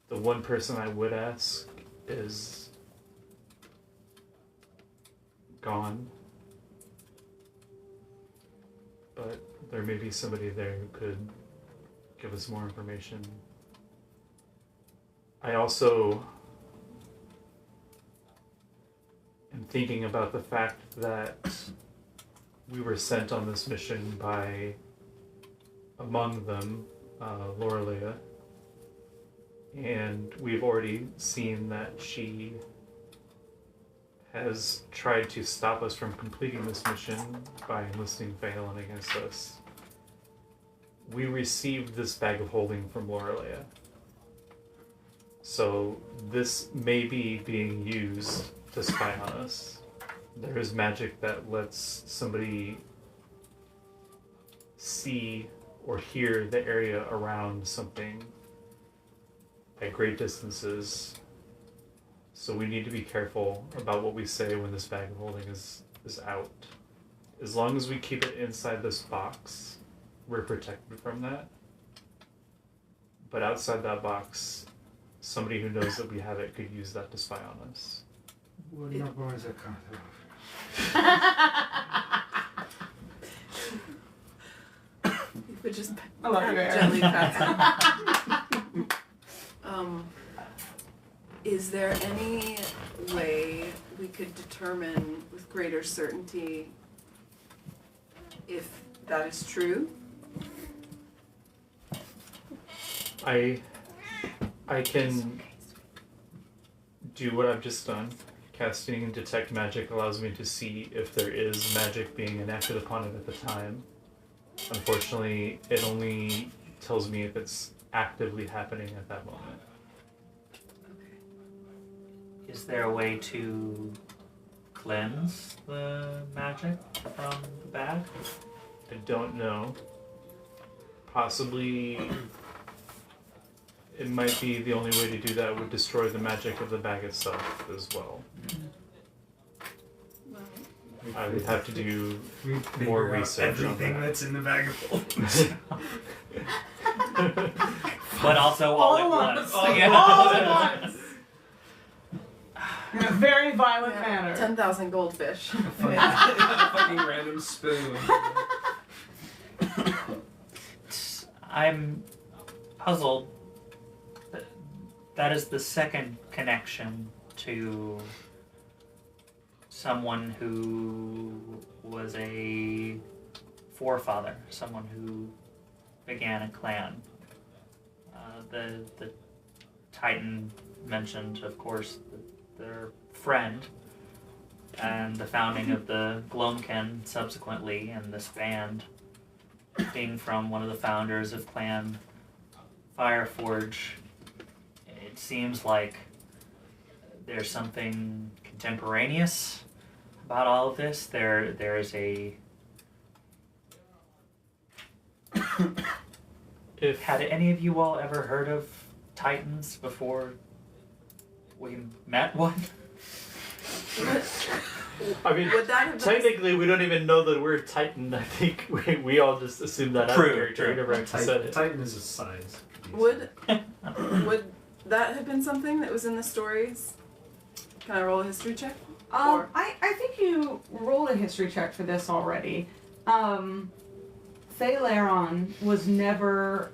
The one person I would ask is gone. But there may be somebody there who could give us more information. I also am thinking about the fact that we were sent on this mission by, among them, Lorelea. And we've already seen that she has tried to stop us from completing this mission by enlisting Phelan against us. We received this bag of holding from Lorelea. So this may be being used to spy on us. There is magic that lets somebody see or hear the area around something at great distances. So we need to be careful about what we say when this bag of holding is out. As long as we keep it inside this box, we're protected from that. But outside that box, somebody who knows that we have it could use that to spy on us.
You could just
I love you, Aaron.
gently pat him. Is there any way we could determine with greater certainty if that is true?
I can do what I've just done. Casting Detect Magic allows me to see if there is magic being enacted upon it at the time. Unfortunately, it only tells me if it's actively happening at that moment.
Is there a way to cleanse the magic from the bag?
I don't know. Possibly it might be the only way to do that would destroy the magic of the bag itself as well.
Well,
I would have to do
We
more
figure out
research on
everything
that.
that's in the bag of holding.
But also all at
All at
once.
once.
Yeah.
All at once. In a very violent manner.
10,000 goldfish.
Fucking random spoon.
I'm puzzled. That is the second connection to someone who was a forefather, someone who began a clan. The Titan mentioned, of course, their friend and the founding of the Glomken subsequently, and this band being from one of the founders of Clan Fireforge. It seems like there's something contemporaneous about all of this. There's a... Had any of you all ever heard of Titans before we met one?
I mean,
Would that have been
technically, we don't even know the word Titan. I think we all just assumed that
True,
out there.
true.
We never actually said it.
Titan is a size.
would that have been something that was in the stories? Can I roll a history check? Or-
I think you rolled a history check for this already. Thalaron was never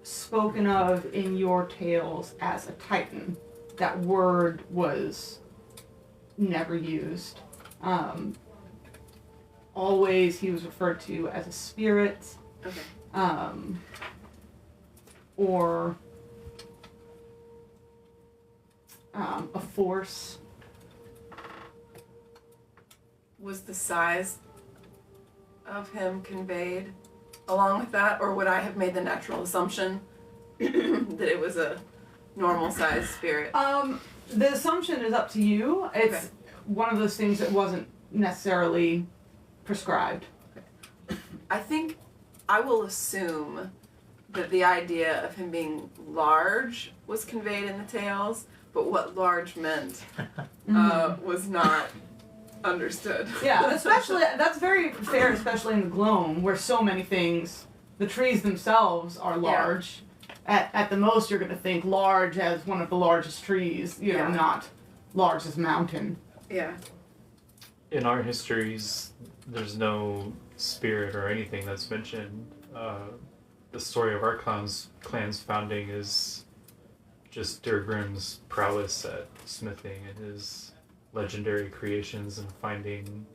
spoken of in your tales as a Titan. That word was never used. Always he was referred to as a spirit,
Okay.
or a force.
Was the size of him conveyed along with that, or would I have made the natural assumption that it was a normal sized spirit?
The assumption is up to you. It's
Okay.
one of those things that wasn't necessarily prescribed.
I think I will assume that the idea of him being large was conveyed in the tales, but what large meant was not understood.
Yeah, especially that's very fair, especially in the Gloam, where so many things, the trees themselves are large. At the most, you're going to think large as one of the largest trees, you know,
Yeah.
not large as mountain.
Yeah.
In our histories, there's no spirit or anything that's mentioned. The story of our clan's founding is just Durgrim's prowess at smithing and his legendary creations and finding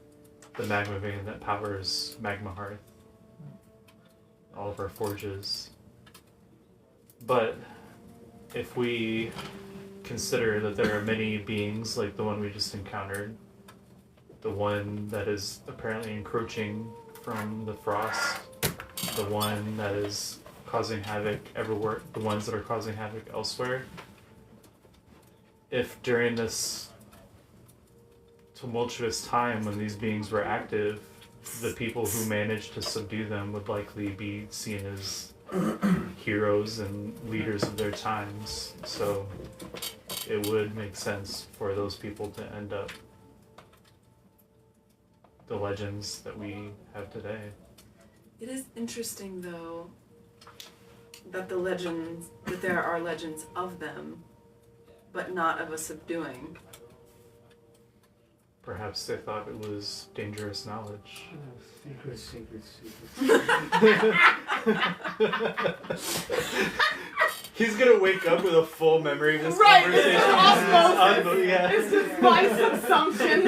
the magma vein that powers Magma Hearth. All of our forges. But if we consider that there are many beings like the one we just encountered, the one that is apparently encroaching from the frost, the one that is causing havoc everywhere, the ones that are causing havoc elsewhere, if during this tumultuous time when these beings were active, the people who managed to subdue them would likely be seen as heroes and leaders of their times, so it would make sense for those people to end up the legends that we have today.
It is interesting, though, that there are legends of them, but not of a subduing.
Perhaps they thought it was dangerous knowledge.
Secret.
He's gonna wake up with a full memory of this
Right,
conversation.
it's osmosis.
Yeah.
It's just by assumption.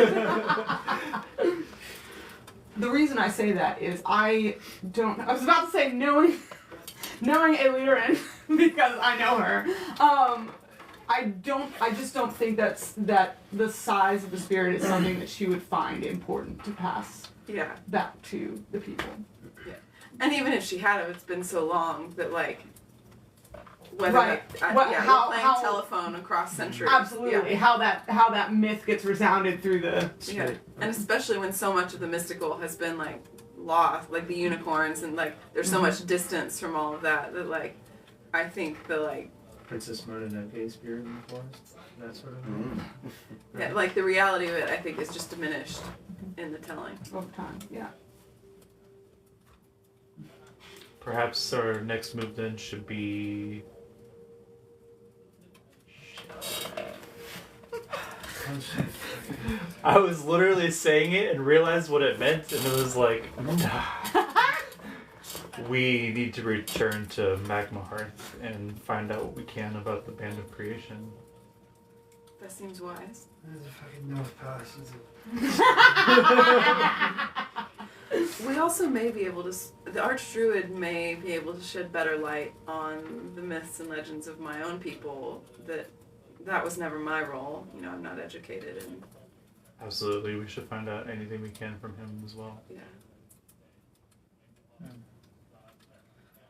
The reason I say that is I was about to say knowing Aoife because I know her. I just don't think that the size of the spirit is something that she would find important to pass
Yeah.
back to the people.
And even if she had him, it's been so long that, like, whether
Right.
we're playing telephone across centuries.
Absolutely.
Yeah.
How that myth gets resounded through the
Yeah. And especially when so much of the mystical has been, like, lost, like the unicorns, and, like, there's so much distance from all of that, like, I think the, like,
Princess Mononoke spirit in the forest. That sort of thing.
Mm.
yeah, like, the reality of it, I think, is just diminished in the telling.
Over time, yeah.
Perhaps our next move then should be I was literally saying it and realized what it meant, and it was like, we need to return to Magma Hearth and find out what we can about the Band of Creation.
That seems wise.
There's a fucking North Pass,
We also may be able to, the Archdruid may be able to shed better light on the myths and legends of my own people. That was never my role. You know, I'm not educated in.
Absolutely, we should find out anything we can from him as well.
Yeah.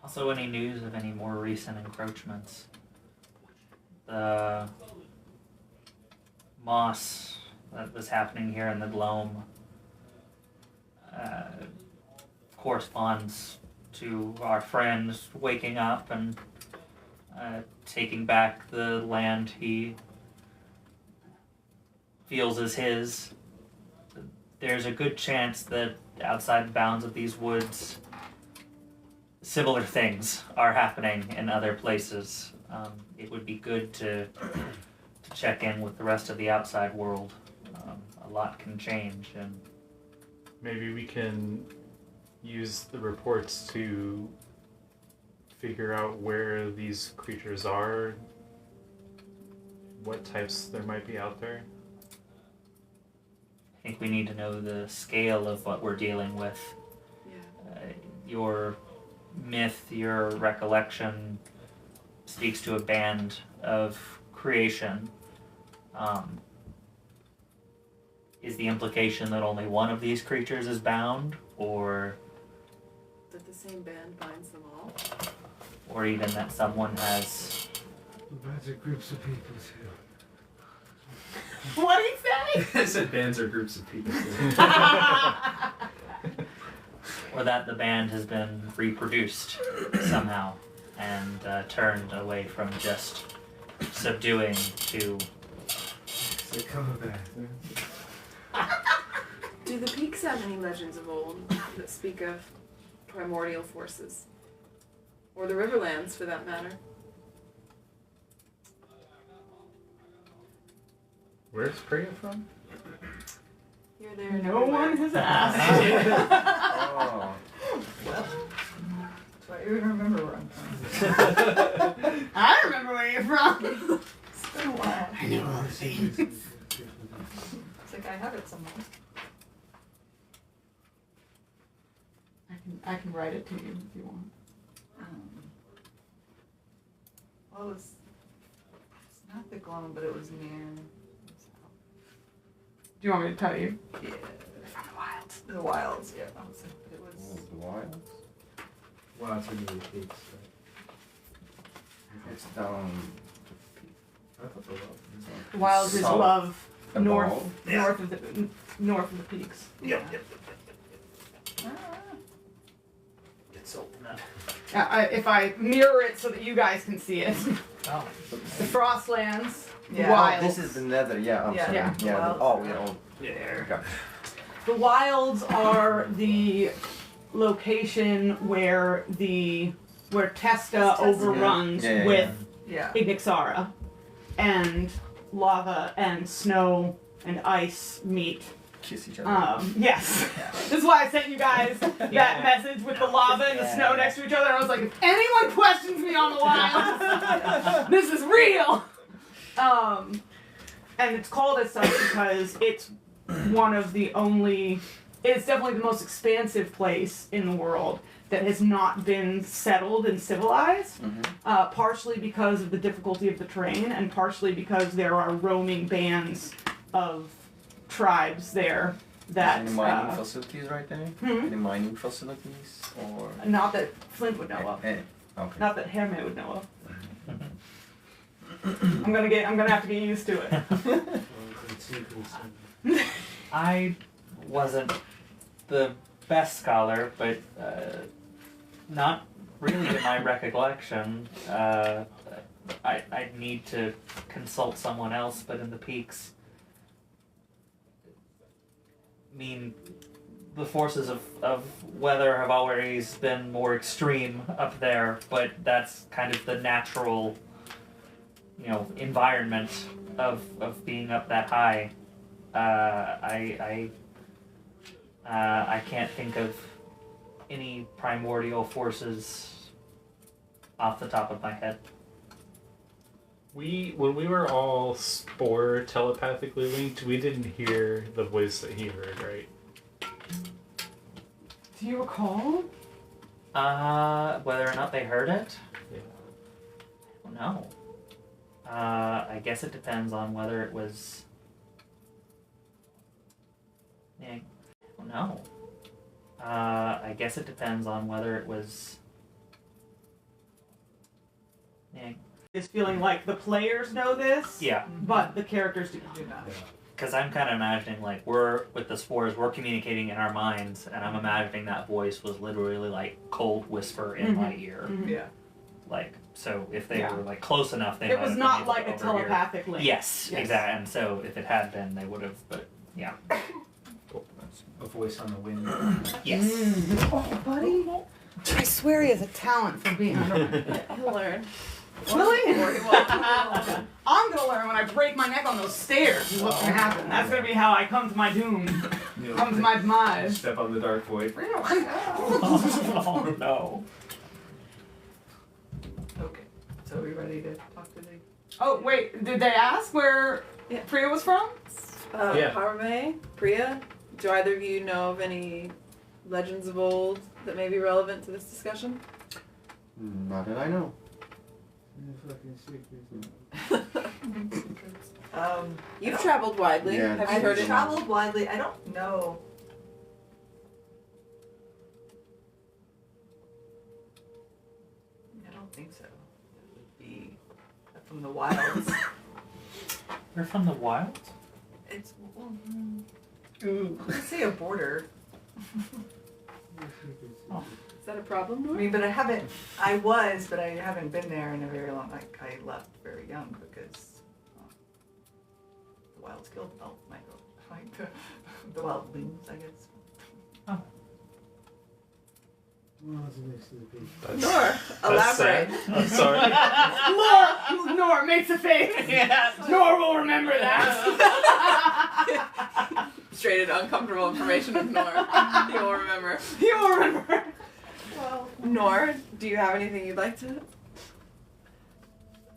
Also, any news of any more recent encroachments? The moss that was happening here in the Gloam corresponds to our friends waking up and taking back the land he feels is his. There's a good chance that outside the bounds of these woods, similar things are happening in other places. It would be good to check in with the rest of the outside world. A lot can change, and
Maybe we can use the reports to figure out where these creatures are, what types there might be out there.
I think we need to know the scale of what we're dealing with.
Yeah.
Your myth, your recollection speaks to a band of creation. Is the implication that only one of these creatures is bound, or
That the same band binds them all.
or even that someone has
Bands are groups of people too.
What'd he say?
I said bands are groups of people too.
or that the band has been reproduced somehow and turned away from just subduing to
So come back.
Do the peaks have any legends of old that speak of primordial forces? Or the Riverlands, for that matter?
Where's Priya from?
Here, there, and
No
everywhere.
one has asked.
Oh.
So I even remember where I'm from.
I remember where you're from.
It's been a while.
I know all the things.
It's like I have it somewhere.
I can write it to you if you want.
Well, it's not the Gloam, but it was near.
Do you want me to tell you?
Yeah. From the wilds. The wilds, yeah. It was.
The wild.
Wow, it's really peaks.
It's down.
I thought the love.
Wilds is
South.
love north,
Above.
north of the peaks.
Yep.
Ah.
It's open up.
If I mirror it so that you guys can see it,
oh,
the Frostlands,
Yeah.
Wilds.
Oh, this is the nether, yeah, I'm
Yeah.
sorry.
Yeah.
Yeah,
Wilds.
oh, yeah, oh,
Yeah.
okay.
The Wilds are the location where Testa overruns
Yeah, yeah,
with
Yeah.
Ignixara, and lava and snow and ice meet.
Kiss each other.
Yes. This is why I sent you guys that message with the lava and the snow next to each other. I was like, if anyone questions me on the Wilds, this is real. And it's called as such because it's one of the only. It's definitely the most expansive place in the world that has not been settled and civilized. Partially because of the difficulty of the terrain, and partially because there are roaming bands of tribes there that
Any mining facilities right there?
Hmm?
Any mining facilities or?
not that Flint would know of,
Eh, okay.
not that Hermit would know of. I'm gonna have to get used to it.
I wasn't the best scholar, but not really in my recollection. I'd need to consult someone else, but in the peaks, mean, the forces of weather have always been more extreme up there, but that's kind of the natural, environment of being up that high. I can't think of any primordial forces off the top of my head.
When we were all spore telepathically linked, we didn't hear the voice that he heard, right?
Do you recall?
Whether or not they heard it?
Yeah.
I don't know. I guess it depends on whether it was... Yeah, I don't know. I guess it depends on whether it was... Yeah.
Is feeling like the players know this,
Yeah,
but the characters do not.
Do not.
because I'm kind of imagining, like, we're, with the spores, we're communicating in our minds, and I'm imagining that voice was literally, like, cold whisper in my ear.
Mhm.
Yeah.
Like, so if they
Yeah.
were, like, close enough, they
It
might
was
have
not
been
like
able
a
to overhear.
telepathic link.
Yes,
Yes.
exactly. And so if it had been, they would have, but yeah.
A voice on the wind.
Yes.
Oh, buddy. I swear he has a talent for being under.
He'll learn.
Really?
Or he won't.
I'm gonna learn when I break my neck on those stairs. Is what's gonna happen. That's gonna be how I come to my doom. Come to my demise.
Step on the dark void.
Oh no.
Okay. So are we ready to talk to the...
Oh wait, did they ask where
Yeah.
Priya was from?
Yeah.
Parme, Priya, do either of you know of any legends of old that may be relevant to this discussion?
Not that I know.
You've traveled widely.
Yeah.
Have you
I've
heard it?
traveled widely. I don't know. I don't think so. That would be from the wilds.
We're from the wild?
It's well, let's say a border.
Is that a problem,
I
Nora?
mean, but I haven't. I was, but I haven't been there in a very long. Like I left very young because the wilds killed the wildlings, I guess. Nora, elaborate.
I'm sorry.
Nor makes a face.
Yeah.
Nor will remember that.
Traded uncomfortable information with Nora. You'll remember.
You'll remember.
Well,
Nora, do you have anything you'd like to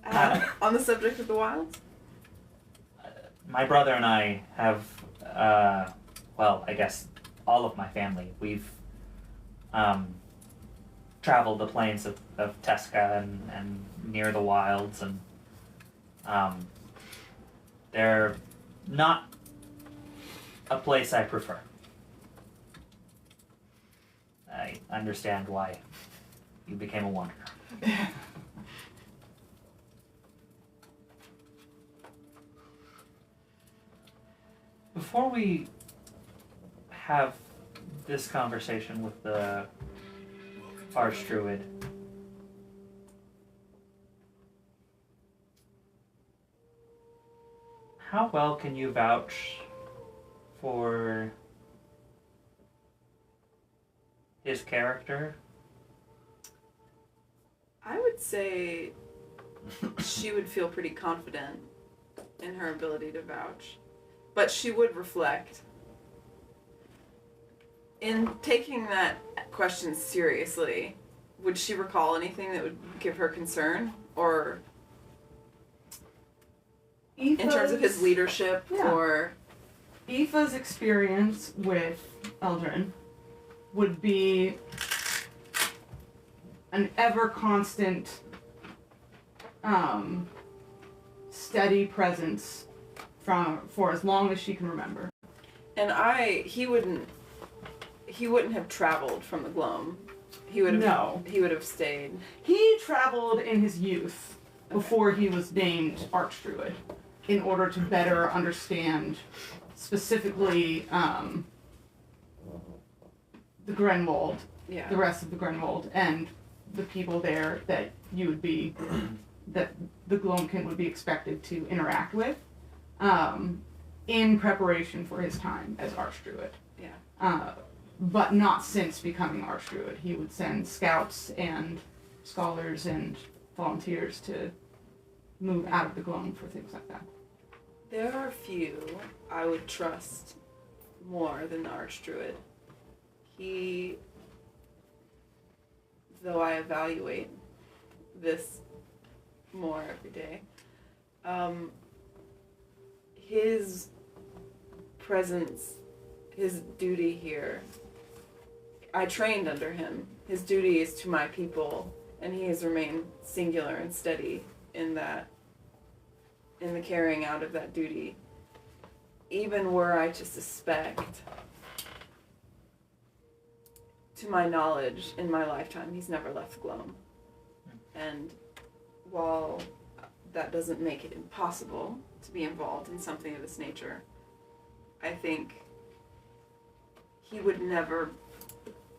add on the subject of the wilds?
My brother and I have, well, I guess all of my family, we've traveled the plains of Tesca and near the wilds, and they're not a place I prefer. I understand why you became a wanderer. Before we have this conversation with the Archdruid, how well can you vouch for his character?
I would say she would feel pretty confident in her ability to vouch, but she would reflect. In taking that question seriously, would she recall anything that would give her concern, or in terms of his leadership,
Yeah.
or
Aoife's experience with Eldrin would be an ever constant, steady presence for as long as she can remember.
and he wouldn't have traveled from the Gloam. He would have
No.
He would have stayed.
He traveled in his youth before he was named Archdruid in order to better understand specifically the Grenwald,
Yeah.
the rest of the Grenwald, and the people there that you would be, that the Gloamkin would be expected to interact with in preparation for his time as Archdruid. but not since becoming Archdruid. He would send scouts and scholars and volunteers to move out of the Gloam for things like that.
There are few I would trust more than the Archdruid. He, though I evaluate this more every day, his presence, his duty here, I trained under him. His duty is to my people, and he has remained singular and steady in that, in the carrying out of that duty. Even were I to suspect, to my knowledge, in my lifetime, he's never left the Gloam. And while that doesn't make it impossible to be involved in something of this nature, I think he would never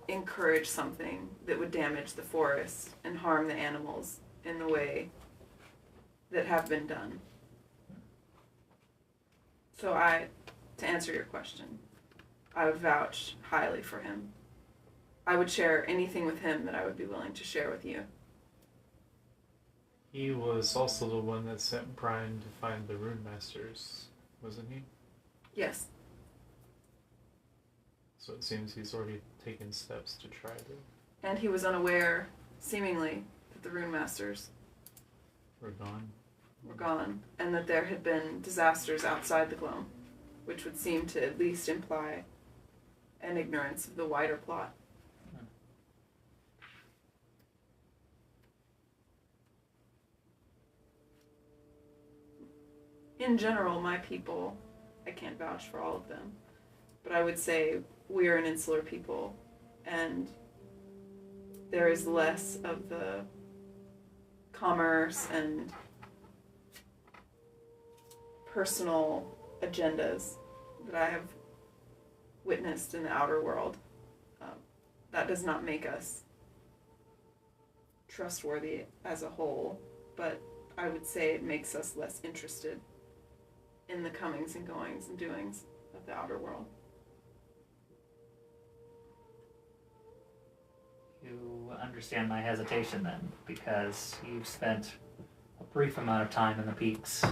encourage something that would damage the forest and harm the animals in the way that have been done. So to answer your question, I would vouch highly for him. I would share anything with him that I would be willing to share with you.
He was also the one that sent Brine to find the rune masters, wasn't he?
Yes.
So it seems he's already taken steps to try to.
And he was unaware, seemingly, that the rune masters
We're gone.
were gone, and that there had been disasters outside the Gloam, which would seem to at least imply an ignorance of the wider plot. In general, my people, I can't vouch for all of them, but I would say we are an insular people, and there is less of the commerce and personal agendas that I have witnessed in the outer world. That does not make us trustworthy as a whole, but I would say it makes us less interested in the comings and goings and doings of the outer world.
You understand my hesitation then, because you've spent a brief amount of time in the peaks.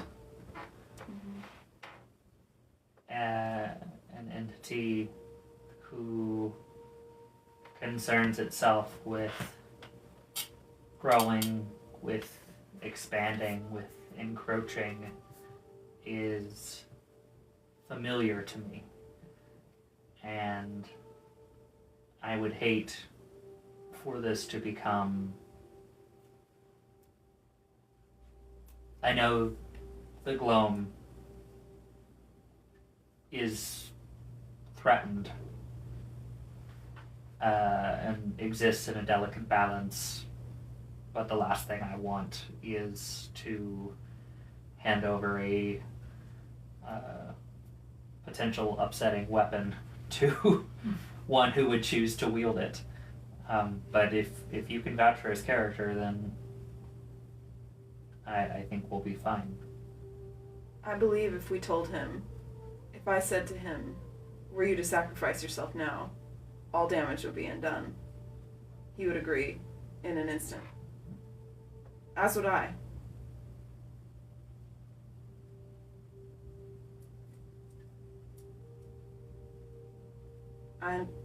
An entity who concerns itself with growing, with expanding, with encroaching is familiar to me. And I would hate for this to become... I know the Gloam is threatened and exists in a delicate balance, but the last thing I want is to hand over a potential upsetting weapon to one who would choose to wield it. But if you can vouch for his character, then I think we'll be fine.
I believe if we told him, if I said to him, were you to sacrifice yourself now, all damage would be undone, he would agree in an instant. As would I.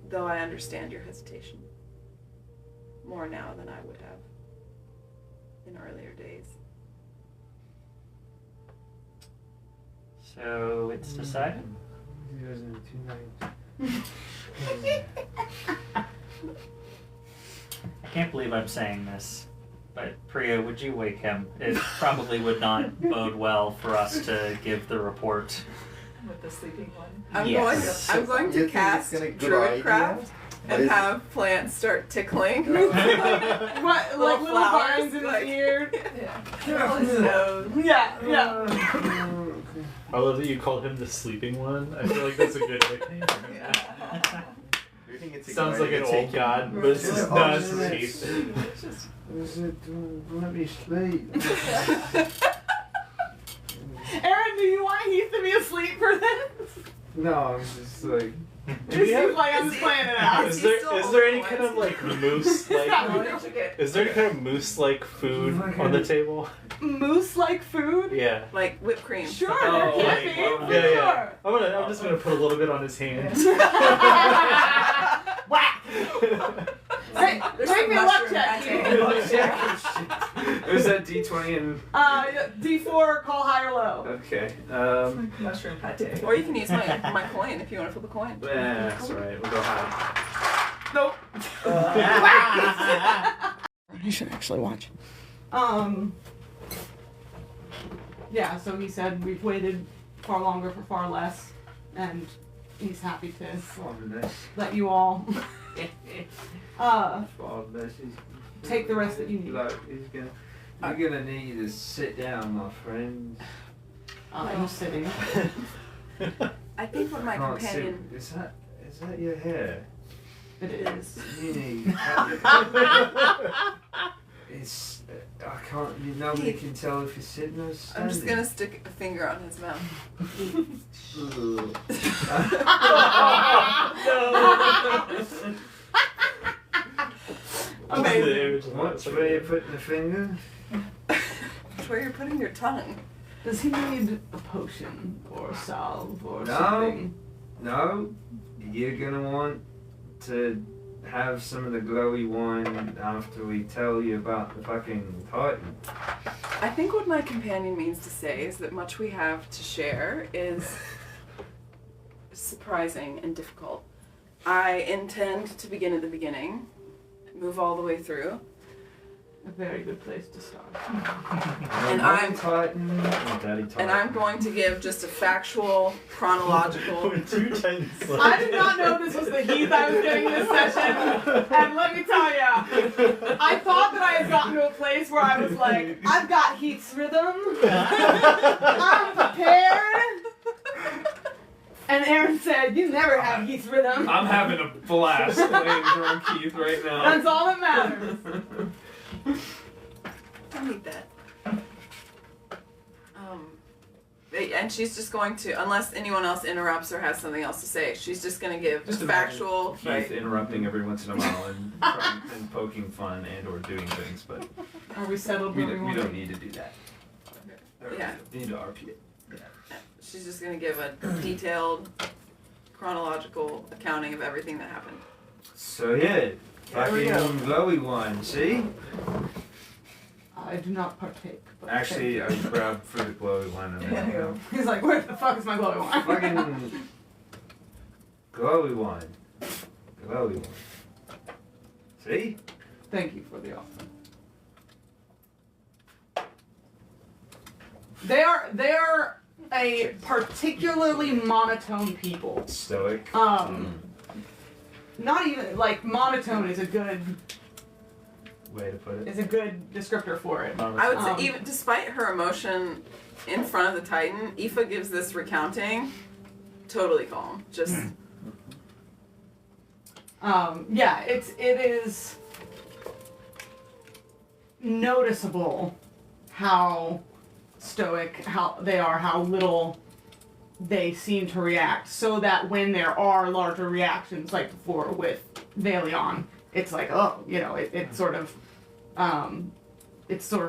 Though I understand your hesitation more now than I would have in earlier days.
So it's decided? I can't believe I'm saying this, but Priya, would you wake him? It probably would not bode well for us to give the report.
With the sleeping one.
I'm going
You
to
think
cast
it's gonna good
Druidcraft
idea?
and
Is-
have plants start tickling.
What, like little
flowers,
vines in
like-
his ear?
Yeah. All his nose.
Yeah.
I love that you called him the sleeping one. I feel like that's a good nickname for him.
Yeah.
Do you think it's a
Sounds
good
like an
idea to
old
take
god, but it's just
Yeah,
not
oh,
his
yeah,
teeth.
It's just
Let me sleep.
Aaron, do you want Heath to be asleep for this?
No, I'm just like,
Do
It
we have?
seems like I'm
Is he-
playing it out.
Is
Is
he
there
still
is there any
overweight?
kind of like moose like? Is there any kind of moose-like food on the table?
Moose-like food?
Yeah.
Like whipped cream.
Sure,
Oh,
there
like,
can be, for
yeah.
sure.
I'm just gonna put a little bit on his hand.
Whack! Hey,
There's
make
some
me a luck
mushroom
check.
pate.
It was that D20 and
D4, call high or low.
okay.
Mushroom pate.
Or you can use my coin if you want to flip a coin.
Yeah, that's right. We'll go high.
Nope.
You should actually watch.
Yeah, so he said we've waited far longer for far less, and he's happy to
Fondness.
let you all
Fondness.
take the rest that you need.
Look, you're gonna need to sit down, my friend.
I'm sitting.
I think what my
Can't
companion.
sit. Is that your hair?
It is.
You need. It's. I can't. Nobody can tell if you're sitting or standing.
I'm just gonna stick a finger on his mouth.
Amazing.
What's where you're putting the finger?
That's where you're putting your tongue.
Does he need a potion or a salve or
No.
something?
No, you're gonna want to have some of the glowy wine after we tell you about the fucking Titan.
I think what my companion means to say is that much we have to share is surprising and difficult. I intend to begin at the beginning, move all the way through.
A very good place to start.
And I'm-
Titan and Daddy Titan.
And I'm going to give just a factual, chronological.
Two tens.
I did not know this was the Heath I was getting this session, and let me tell ya, I thought that I had gotten to a place where I was like, I've got Heath's rhythm, I'm prepared, and Aaron said, you never have Heath's rhythm.
I'm having a blast playing Drunk Keith right now.
That's all that matters.
I need that. And she's just going to, unless anyone else interrupts or has something else to say, she's just going to give
Just
factual.
Keith interrupting every once in a while and trying and poking fun and or doing things, but
Are we settled
we
where we
don't, we
want
don't need to do that.
Yeah.
We need to RP it.
She's just going to give a detailed, chronological accounting of everything that happened.
So yeah, fucking glowy wine, see?
I do not partake. But
Actually, I
thank you.
grabbed for the glowy wine and
Yeah, yeah.
He's like, where the fuck is my glowing wine?
fucking glowy wine. Glowy wine. See?
Thank you for the offer. They are a particularly monotone people.
Stoic.
Not even like monotone is a good
Way to put it.
descriptor for it.
I would say, even despite her emotion in front of the Titan, Aoife gives this recounting totally calm. Just
Yeah, it is noticeable how stoic how little they seem to react, so that when there are larger reactions like before with Valion, it's like, oh, it's sort of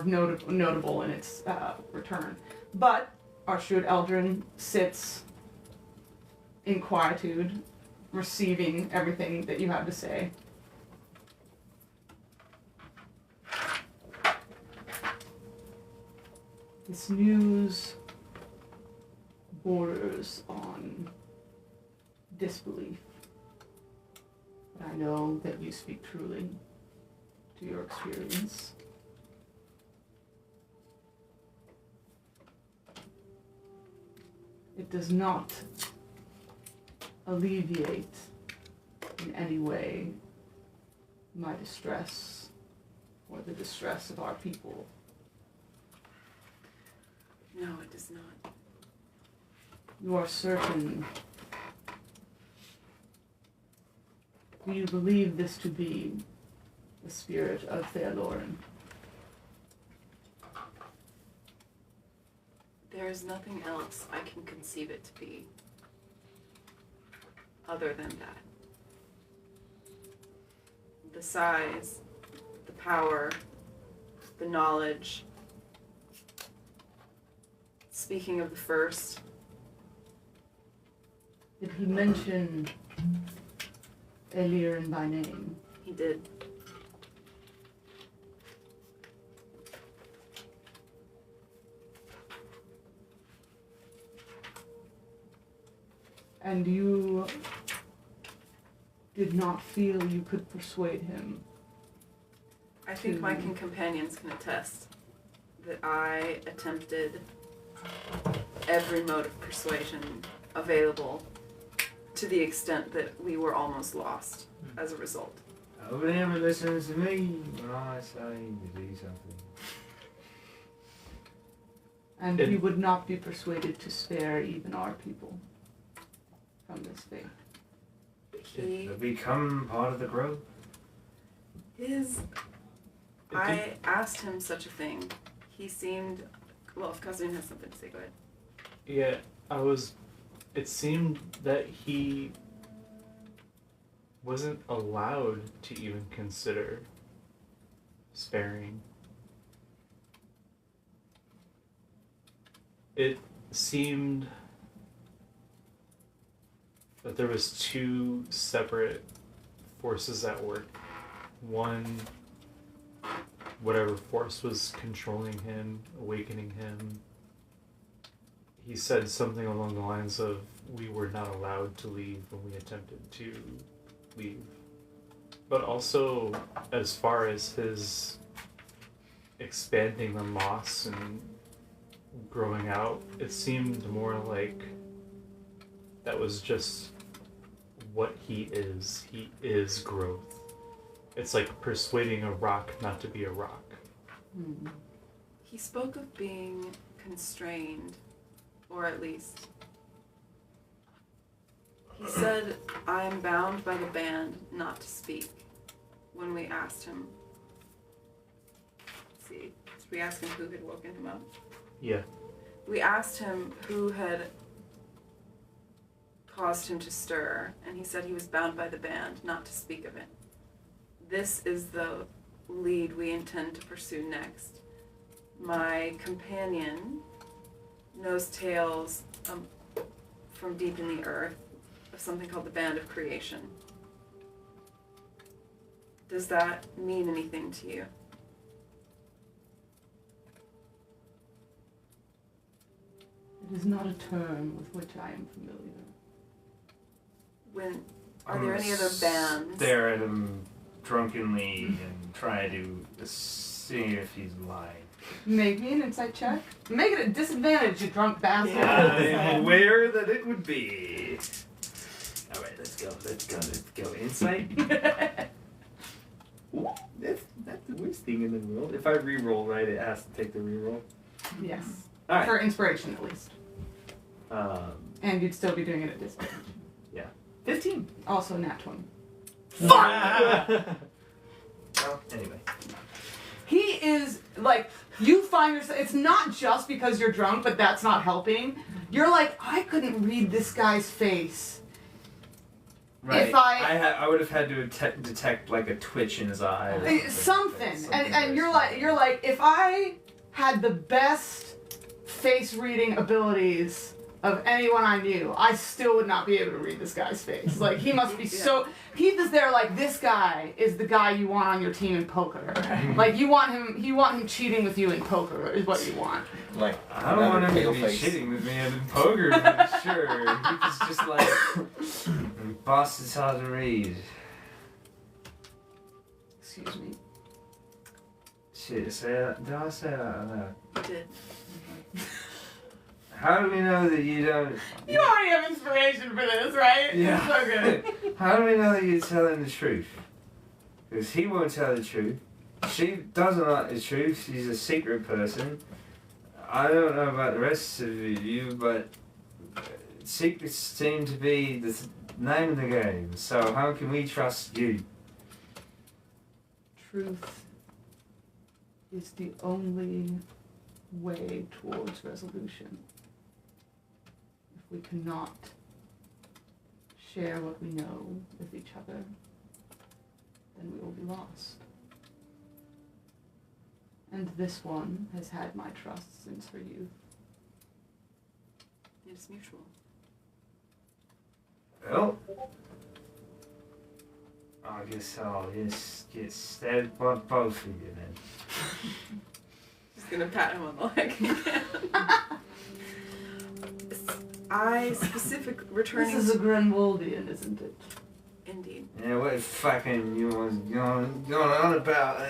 notable in its return. But Arshud Eldrin sits in quietude, receiving everything that you have to say. This news borders on disbelief. But I know that you speak truly to your experience. It does not alleviate in any way my distress or the distress of our people.
no, it does not.
You are certain. Do you believe this to be the spirit of Theodorin?
There is nothing else I can conceive it to be. other than that. The size, the power, the knowledge. Speaking of the first,
Did he mention Eliran by name?
he did.
And you did not feel you could persuade him?
I think my companions can attest that I attempted every mode of persuasion available to the extent that we were almost lost as a result.
Nobody ever listens to me when I say to do something.
And you would not be persuaded to spare even our people from this fate?
He
Become part of the growth.
I asked him such a thing. He seemed, well, if Kazun has something to say, go ahead.
Yeah, it seemed that he wasn't allowed to even consider sparing. It seemed that there was two separate forces at work. One, whatever force was controlling him, awakening him. He said something along the lines of, we were not allowed to leave when we attempted to leave. But also, as far as his expanding the moss and growing out, it seemed more like that was just what he is. He is growth. It's like persuading a rock not to be a rock.
He spoke of being constrained, or at least he said, I am bound by the band not to speak, when we asked him. Let's see, did we ask him who had woken him up?
Yeah.
We asked him who had caused him to stir, and he said he was bound by the band not to speak of it. This is the lead we intend to pursue next. My companion knows tales from deep in the earth of something called the Band of Creation. Does that mean anything to you?
It is not a term with which I am familiar.
Are there any other bands?
Stare at him drunkenly and try to see if he's lying.
Make me an insight check. Make it a disadvantage, you drunk bastard.
I am aware that it would be. Alright, let's go. Insight? That's the worst thing in the world. If I re-roll, right, it has to take the re-roll.
Yes.
Alright.
For inspiration, at least. And you'd still be doing it at disadvantage.
15.
Also nat 20.
Well, anyway.
He is, like, you find yourself, it's not just because you're drunk, but that's not helping. You're like, I couldn't read this guy's face.
Right.
If
I would have had to detect like a twitch in his eye.
Something. And you're like, if I had the best face reading abilities of anyone I knew, I still would not be able to read this guy's face. Like, he must be so... He is there like, this guy is the guy you want on your team in poker. Like, you want him cheating with you in poker, is what you want.
Like,
I don't want him to be cheating with me in poker, for sure. He's just like... Boss is hard to read.
Excuse me.
Shit, did I say that out loud?
You did.
How do we know that you don't...
You already have inspiration for this, right?
Yeah.
It's so good.
How do we know that you're telling the truth? Because he won't tell the truth. She doesn't like the truth. She's a secret person. I don't know about the rest of you, but secrets seem to be the name of the game. So how can we trust you?
Truth is the only way towards resolution. If we cannot share what we know with each other, then we will be lost. And this one has had my trust since her youth.
It is mutual.
Well, I guess I'll just get stabbed by both of you then.
Just gonna pat him on the leg again. I specific returning.
This is a Grenwaldian, isn't it?
Indeed.
Yeah, what fucking you was going on about?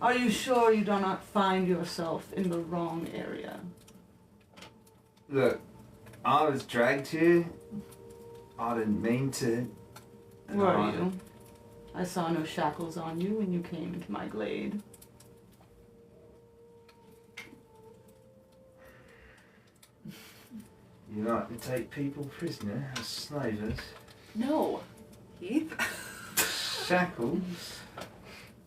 Are you sure you do not find yourself in the wrong area?
Look, I was dragged here. I didn't mean to. and
Were
I-
you? I saw no shackles on you when you came into my glade.
You like to take people prisoner as slavers?
No. Heath?
Shackles?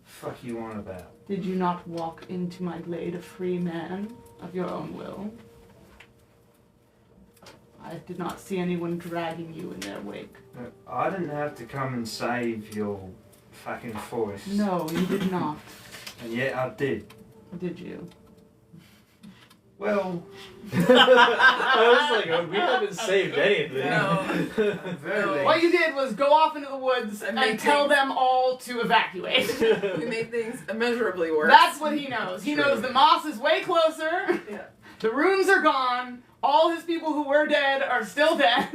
Fuck you on about?
Did you not walk into my glade a free man of your own will? I did not see anyone dragging you in their wake.
Look, I didn't have to come and save your fucking forest.
No, you did not.
And yet I did.
Did you?
Well,
I was like, we haven't saved anything.
No.
very.
What you did was go off into the woods
And
and
make
tell
things-
them all to evacuate.
We made things immeasurably worse.
That's what he knows. He knows the moss is way closer.
Yeah.
The runes are gone. All his people who were dead are still dead.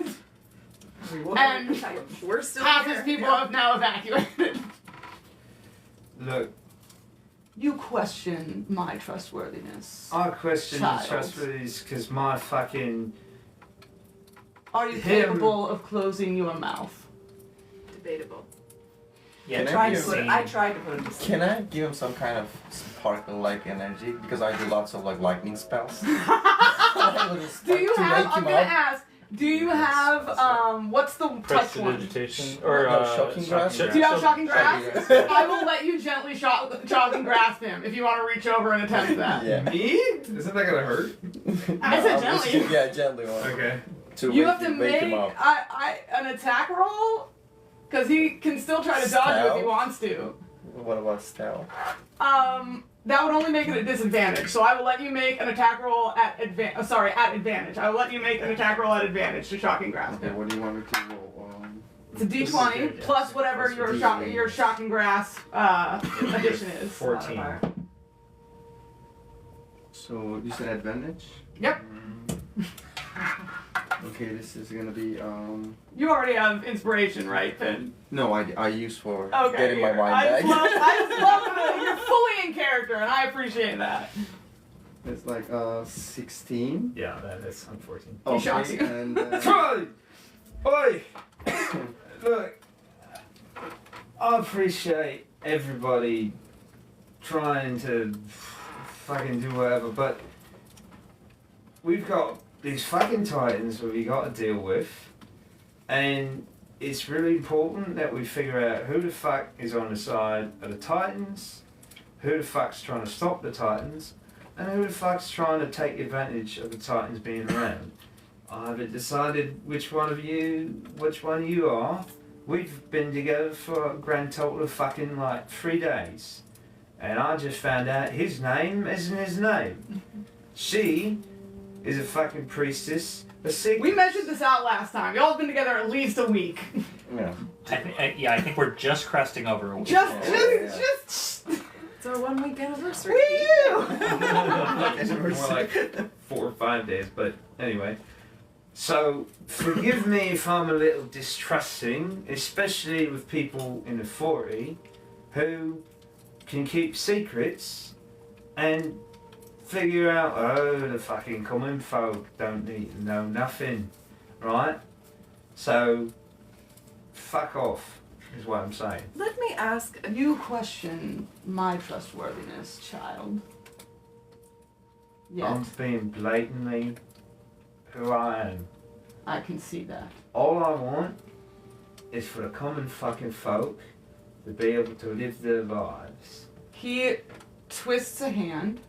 And
We're still
half
here.
his people
Yeah.
have now evacuated.
Look,
You question my trustworthiness.
I question the
Child.
trustworthiness because my fucking.
Are you
him-
capable of closing your mouth?
Debatable.
Yeah,
Can I
Tried
be
to
a-
put it, I tried to put it to sleep.
Can I give him some kind of sparkle-like energy? Because I do lots of like lightning spells.
Do you have? I'm gonna ask. Do you have what's the touch one?
Prestidigitation or
No, shocking grasp.
Do you have shocking grasp?
Shocking grasp.
I will let you gently shocking grasp him if you want to reach over and attempt that.
Yeah.
Me? Isn't that gonna hurt?
I said
No, just-
gently.
Yeah, gently one.
Okay.
To
You
wake
have to
wake
make
him up.
an attack roll, because he can still try to dodge you if he
Stealth?
wants to.
What about stealth?
That would only make it a disadvantage. So I will let you make an attack roll at advantage. I will let you make an attack roll at advantage to shocking grasp
Okay,
him.
what do you want me to roll?
It's a D20 plus whatever
Plus
your
D8.
shocking grasp addition is.
14.
Modifier.
So you said advantage?
Yep.
Okay, this is gonna be
You already have inspiration, right? Then.
no, I use for
Okay.
getting my
here.
mind
I
back.
just love that you're fully in character, and I appreciate that.
It's like 16.
Yeah, that's unfortunate.
He shocks you.
And
Oi! Oi! Look, I appreciate everybody trying to fucking do whatever, but we've got these fucking titans that we got to deal with, and it's really important that we figure out who the fuck is on the side of the titans, who the fuck's trying to stop the titans, and who the fuck's trying to take advantage of the titans being around. I haven't decided which one you are. We've been together for a grand total of fucking like 3 days. And I just found out his name isn't his name. She is a fucking priestess. A secret.
We measured this out last time. Y'all have been together at least a week.
yeah.
I think we're just cresting over a week.
Just.
It's our 1 week anniversary.
Woo!
More like 4 or 5 days, but anyway. So, forgive me if I'm a little distrusting, especially with people in authority who can keep secrets and figure out, oh, the fucking common folk don't need to know nothing, right? So, fuck off, is what I'm saying.
Let me ask.
You question my trustworthiness, child. Yet,
I'm being blatantly who I am.
I can see that.
All I want is for the common fucking folk to be able to live their lives.
He twists a hand,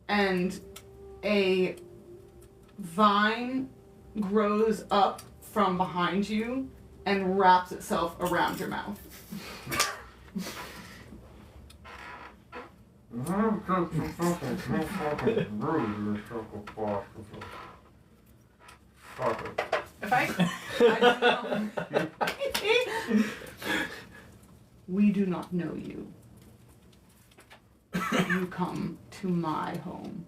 and a vine grows up from behind you and wraps itself around your mouth.
If I
We do not know you. You come to my home.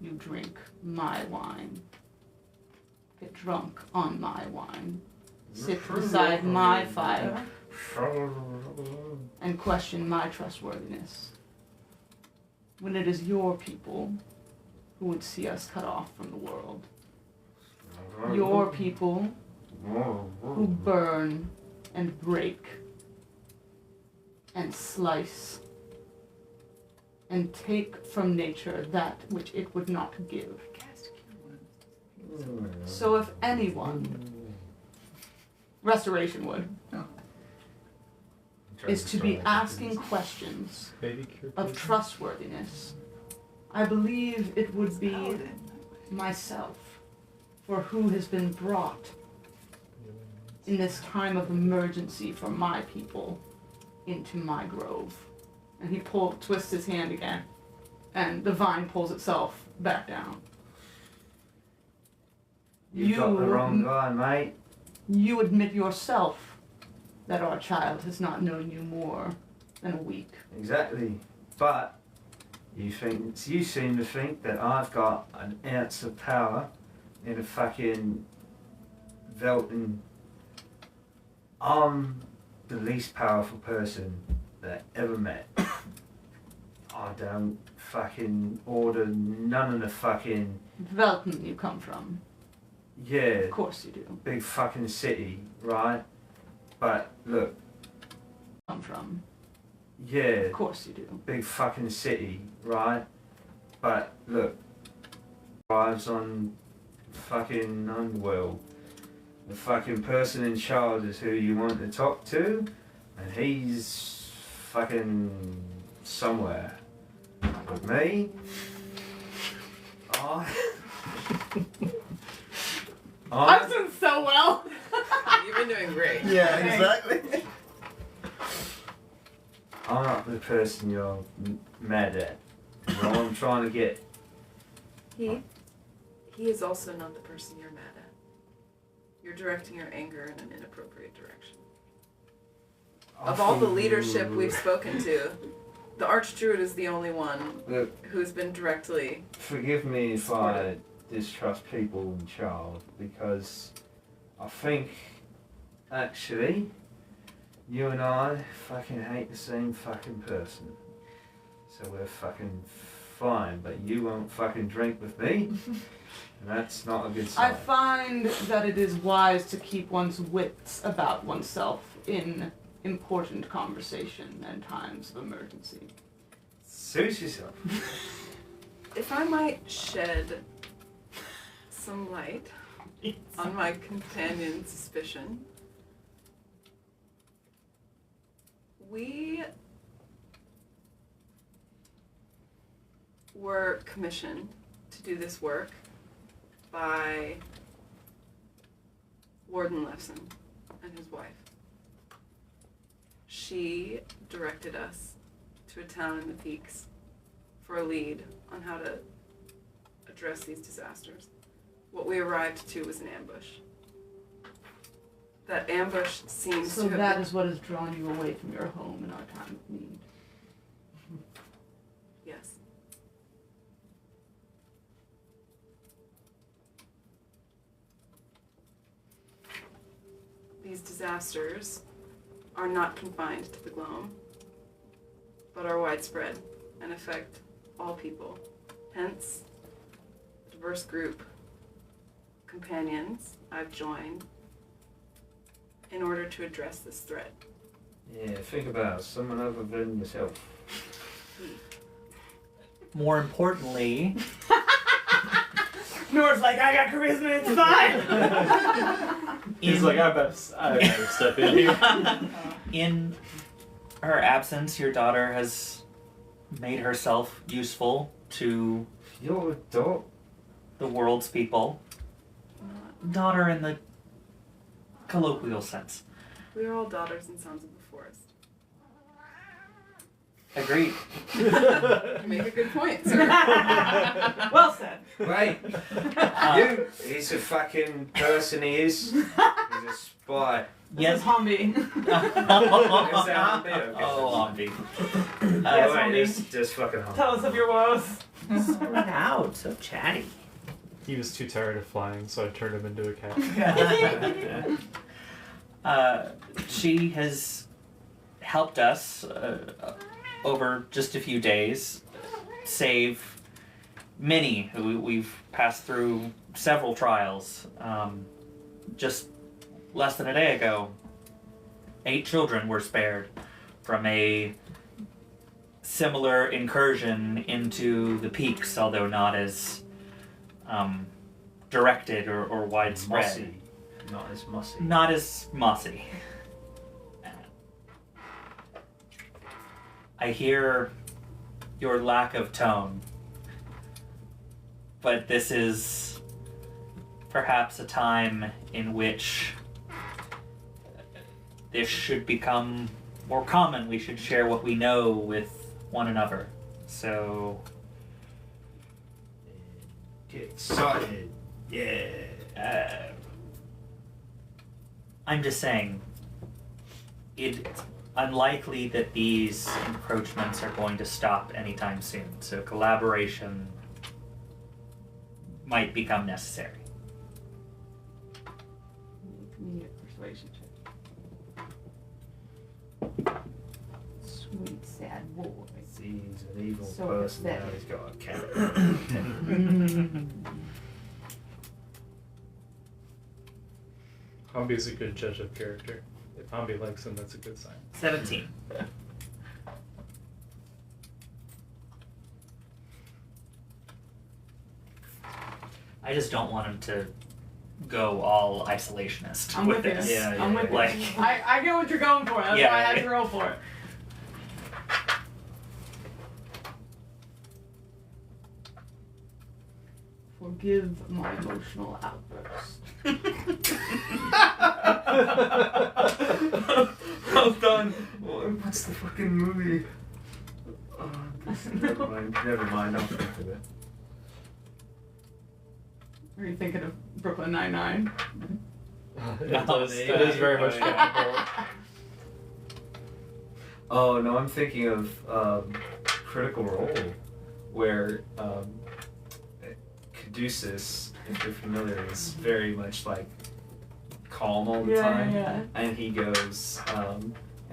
You drink my wine. Get drunk on my wine. Sit beside my fire and question my trustworthiness. When it is your people who would see us cut off from the world. Your people who burn and break and slice and take from nature that which it would not give. So if anyone, restoration would, is to be asking questions of trustworthiness, I believe it would be myself, for who has been brought in this time of emergency for my people into my grove. And he twists his hand again, and the vine pulls itself back down.
You got the wrong guy, mate.
You admit yourself that our child has not known you more than a week.
Exactly. But you seem to think that I've got an ounce of power in a fucking Velton. I'm the least powerful person that I ever met. I don't fucking order none of the fucking...
Velton you come from.
Yeah.
Of course you do.
Big fucking city, right? But look.
Come from.
Yeah.
Of course you do.
Big fucking city, right? But look. Drives on fucking underworld. The fucking person in charge is who you want to talk to, and he's fucking somewhere. With me,
I've done so well.
You've been doing great.
Yeah, exactly.
I'm not the person you're mad at. You know, I'm trying to get.
He is also not the person you're mad at. You're directing your anger in an inappropriate direction. Of all the leadership we've spoken to, the Archdruid is the only one
Look,
who's been directly...
forgive me if I distrust people in child, because I think, actually, you and I fucking hate the same fucking person. So we're fucking fine, but you won't fucking drink with me, and that's not a good sign.
I find that it is wise to keep one's wits about oneself in important conversation and times of emergency.
Suit yourself.
If I might shed some light on my companion's suspicion, we were commissioned to do this work by Warden Lefson and his wife. She directed us to a town in the peaks for a lead on how to address these disasters. What we arrived to was an ambush. That ambush seems
So
to have
that
been...
is what has drawn you away from your home in our time of need.
Yes. These disasters are not confined to the Gloam, but are widespread and affect all people. Hence, the diverse group companions I've joined in order to address this threat.
Yeah, think about it. Someone other than yourself.
More importantly,
Nora's like, I got charisma, it's fine!
He's like, I better step in here.
in her absence, your daughter has made herself useful to
You're a dog.
the world's people. Daughter in the colloquial sense.
We are all daughters and sons of the forest.
Agreed.
You make a good point, sir.
Well said.
Right. You, he's a fucking person, he is. He's a spy.
This
Yes.
is Humby.
Is that Humby? Okay.
Oh, Humby.
Yes,
Right,
Humby.
it's just fucking Humby.
Tell us of your woes.
Out, so chatty.
He was too tired of flying, so I turned him into a cat.
She has helped us over just a few days save many who we've passed through several trials. Just less than a day ago, 8 children were spared from a similar incursion into the peaks, although not as directed or widespread.
Mossy. Not as mossy.
Not as mossy. I hear your lack of tone, but this is perhaps a time in which this should become more common. We should share what we know with one another. So,
Get excited. Yeah.
I'm just saying, it's unlikely that these encroachments are going to stop anytime soon. So collaboration might become necessary.
Make me a persuasion check. Sweet, sad boy.
He's an evil
So
person. Now
pathetic.
he's got a cat.
Humby's a good judge of character. If Humby likes him, that's a good sign.
17. I just don't want him to go all isolationist
I'm with you.
this.
Yeah,
I'm with
like-
you. I get what you're going for. That's
Yeah,
why I had
yeah.
to roll for it. Forgive my emotional outburst.
Well done. What's the fucking movie? Oh, never mind. Never mind. I'll think of it.
Are you thinking of Brooklyn Nine-Nine?
It is very much cat.
Oh no, I'm thinking of Critical Role, where Caduceus, if you're familiar, is very much like calm all the time,
Yeah.
and he goes,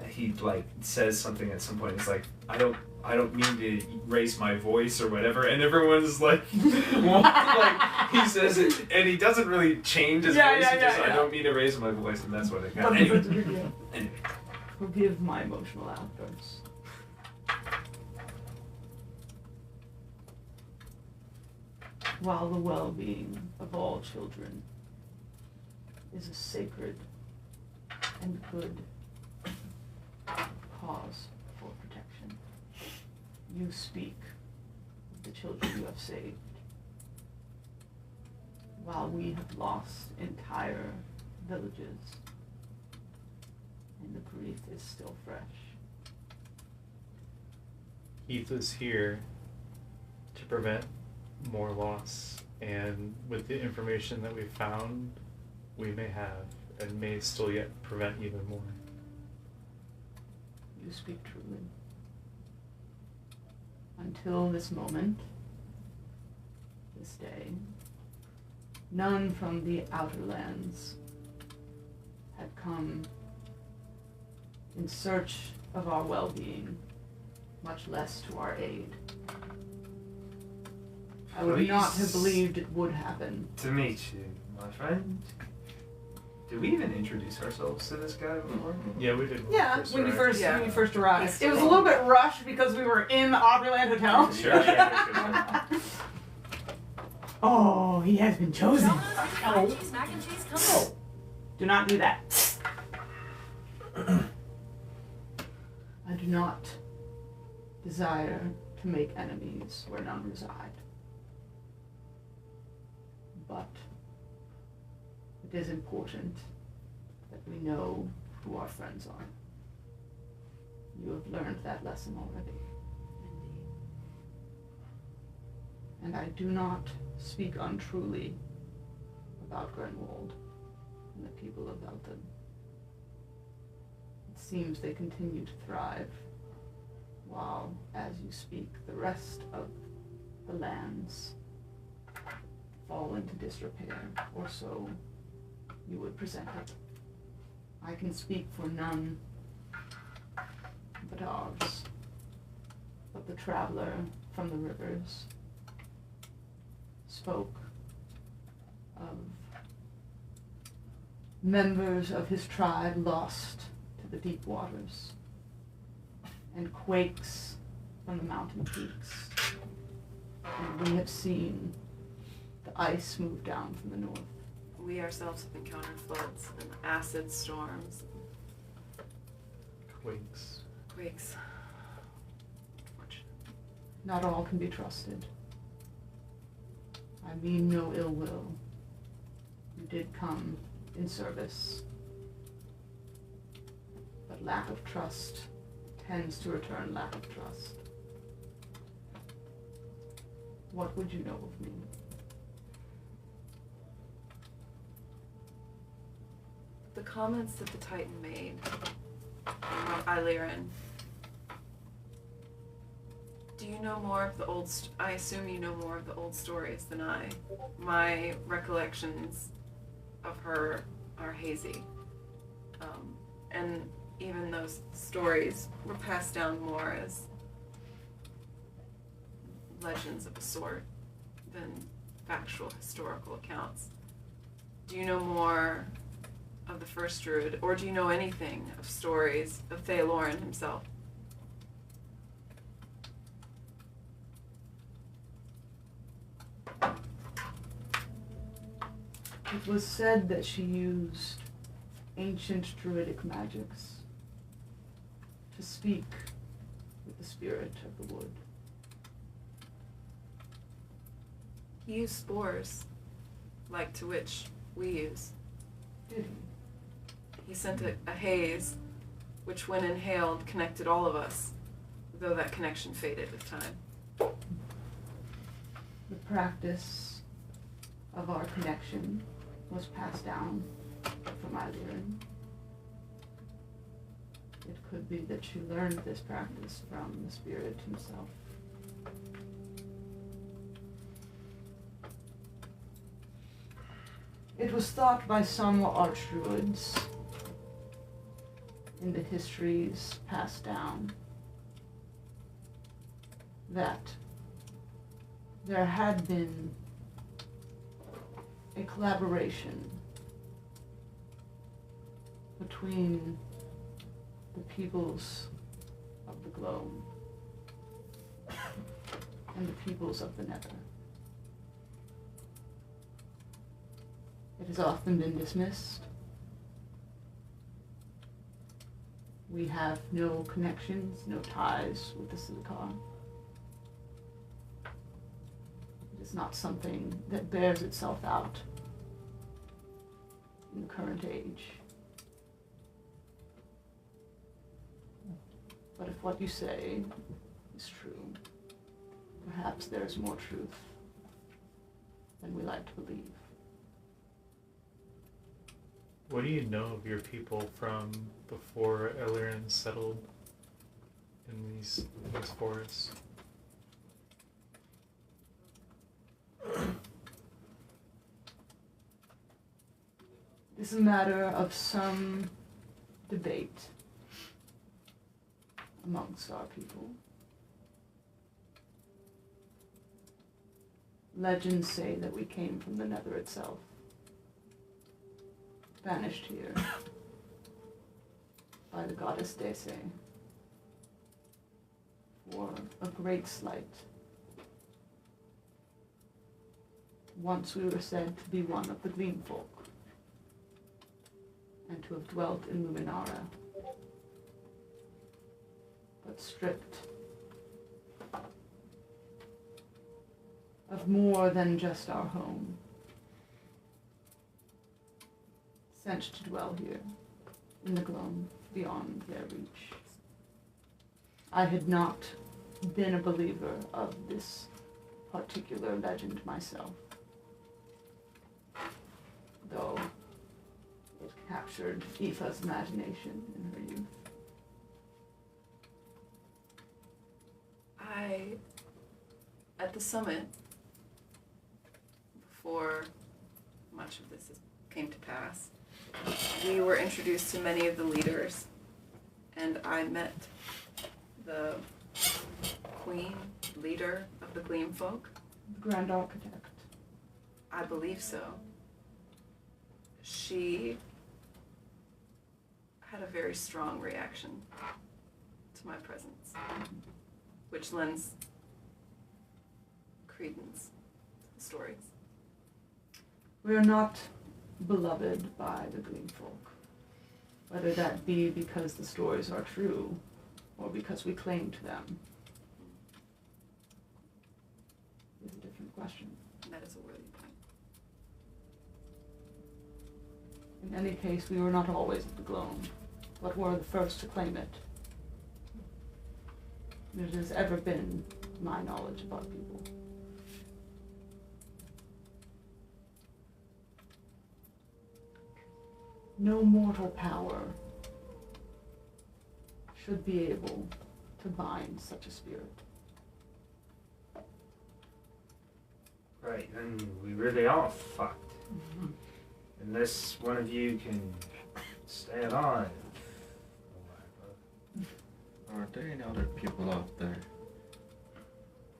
he like says something at some point. It's like, I don't mean to raise my voice or whatever, and everyone's like, well, like he says it, and he doesn't really change his
Yeah,
voice.
yeah,
He just,
yeah,
I
yeah.
don't mean to raise my voice, and that's what it got.
That's
Anyway,
such a big deal.
Anyway.
Forgive my emotional outbursts. While the well-being of all children is a sacred and good cause for protection, you speak of the children you have saved, while we have lost entire villages and the grief is still fresh.
Heath is here to prevent more loss, and with the information that we've found, we may have and may still yet prevent even more.
You speak truly. Until this moment, this day, none from the outer lands had come in search of our well-being, much less to our aid. I would not have believed it would happen.
To meet you, my friend. Did we even introduce ourselves to this guy before?
Yeah, we did.
Yeah, when you first arrived.
Yeah.
It was a little bit rushed because we were in the Opryland Hotel.
Sure.
Oh, he has been chosen.
Mac and cheese, come on.
Do not do that. I do not desire to make enemies where none reside. But it is important that that we know who our friends are. You have learned that lesson already.
Indeed.
And I do not speak untruly about Grenwald and the people of Elton. It seems they continue to thrive, while, as you speak, the rest of the lands fall into disrepair, or so you would present it. I can speak for none but ours, but the traveler from the rivers spoke of members of his tribe lost to the deep waters, and quakes from the mountain peaks. And we have seen the ice move down from the north.
We ourselves have encountered floods and acid storms,
Quakes.
quakes. Unfortunate.
Not all can be trusted. I mean no ill will. You did come in service. But lack of trust tends to return lack of trust. What would you know of me?
The comments that the Titan made about Illyrian. Do you know more of the old? I assume you know more of the old stories than I. My recollections of her are hazy, and even those stories were passed down more as legends of a sort than factual historical accounts. Do you know more of the first druid, or do you know anything of stories of Theolorin himself?
It was said that she used ancient druidic magics to speak with the spirit of the wood.
He used spores, like to which we use.
Did he?
He sent a haze, which when inhaled connected all of us, though that connection faded with time.
The practice of our connection was passed down from Illyrian. It could be that she learned this practice from the spirit himself. It was thought by some archdruids in the histories passed down that there had been a collaboration between the peoples of the globe and the peoples of the nether. It has often been dismissed. We have no connections, no ties with the Silikar. It is not something that bears itself out in the current age. But if what you say is true, perhaps there is more truth than we like to believe.
What do you know of your people from before Illyrian settled in these forests?
It is a matter of some debate amongst our people. Legends say that we came from the nether itself, banished here by the goddess Dese for a great slight. Once we were said to be one of the Gleam folk and to have dwelt in Luminara, but stripped of more than just our home, sent to dwell here in the gloom beyond their reach. I had not been a believer of this particular legend myself, though it captured Aoife's imagination in her youth.
At the summit, before much of this came to pass, we were introduced to many of the leaders, and I met the queen leader of the Gleam folk.
The Grand Architect.
I believe so. She had a very strong reaction to my presence, which lends credence to the stories.
We are not beloved by the Gleam folk, whether that be because the stories are true or because we cling to them is a different question.
That is a worthy point.
In any case, we were not always at the Gloam, but were the first to claim it. It has ever been my knowledge about people. No mortal power should be able to bind such a spirit.
Right, then we really are fucked. Unless one of you can stay alive.
Are there any other people out there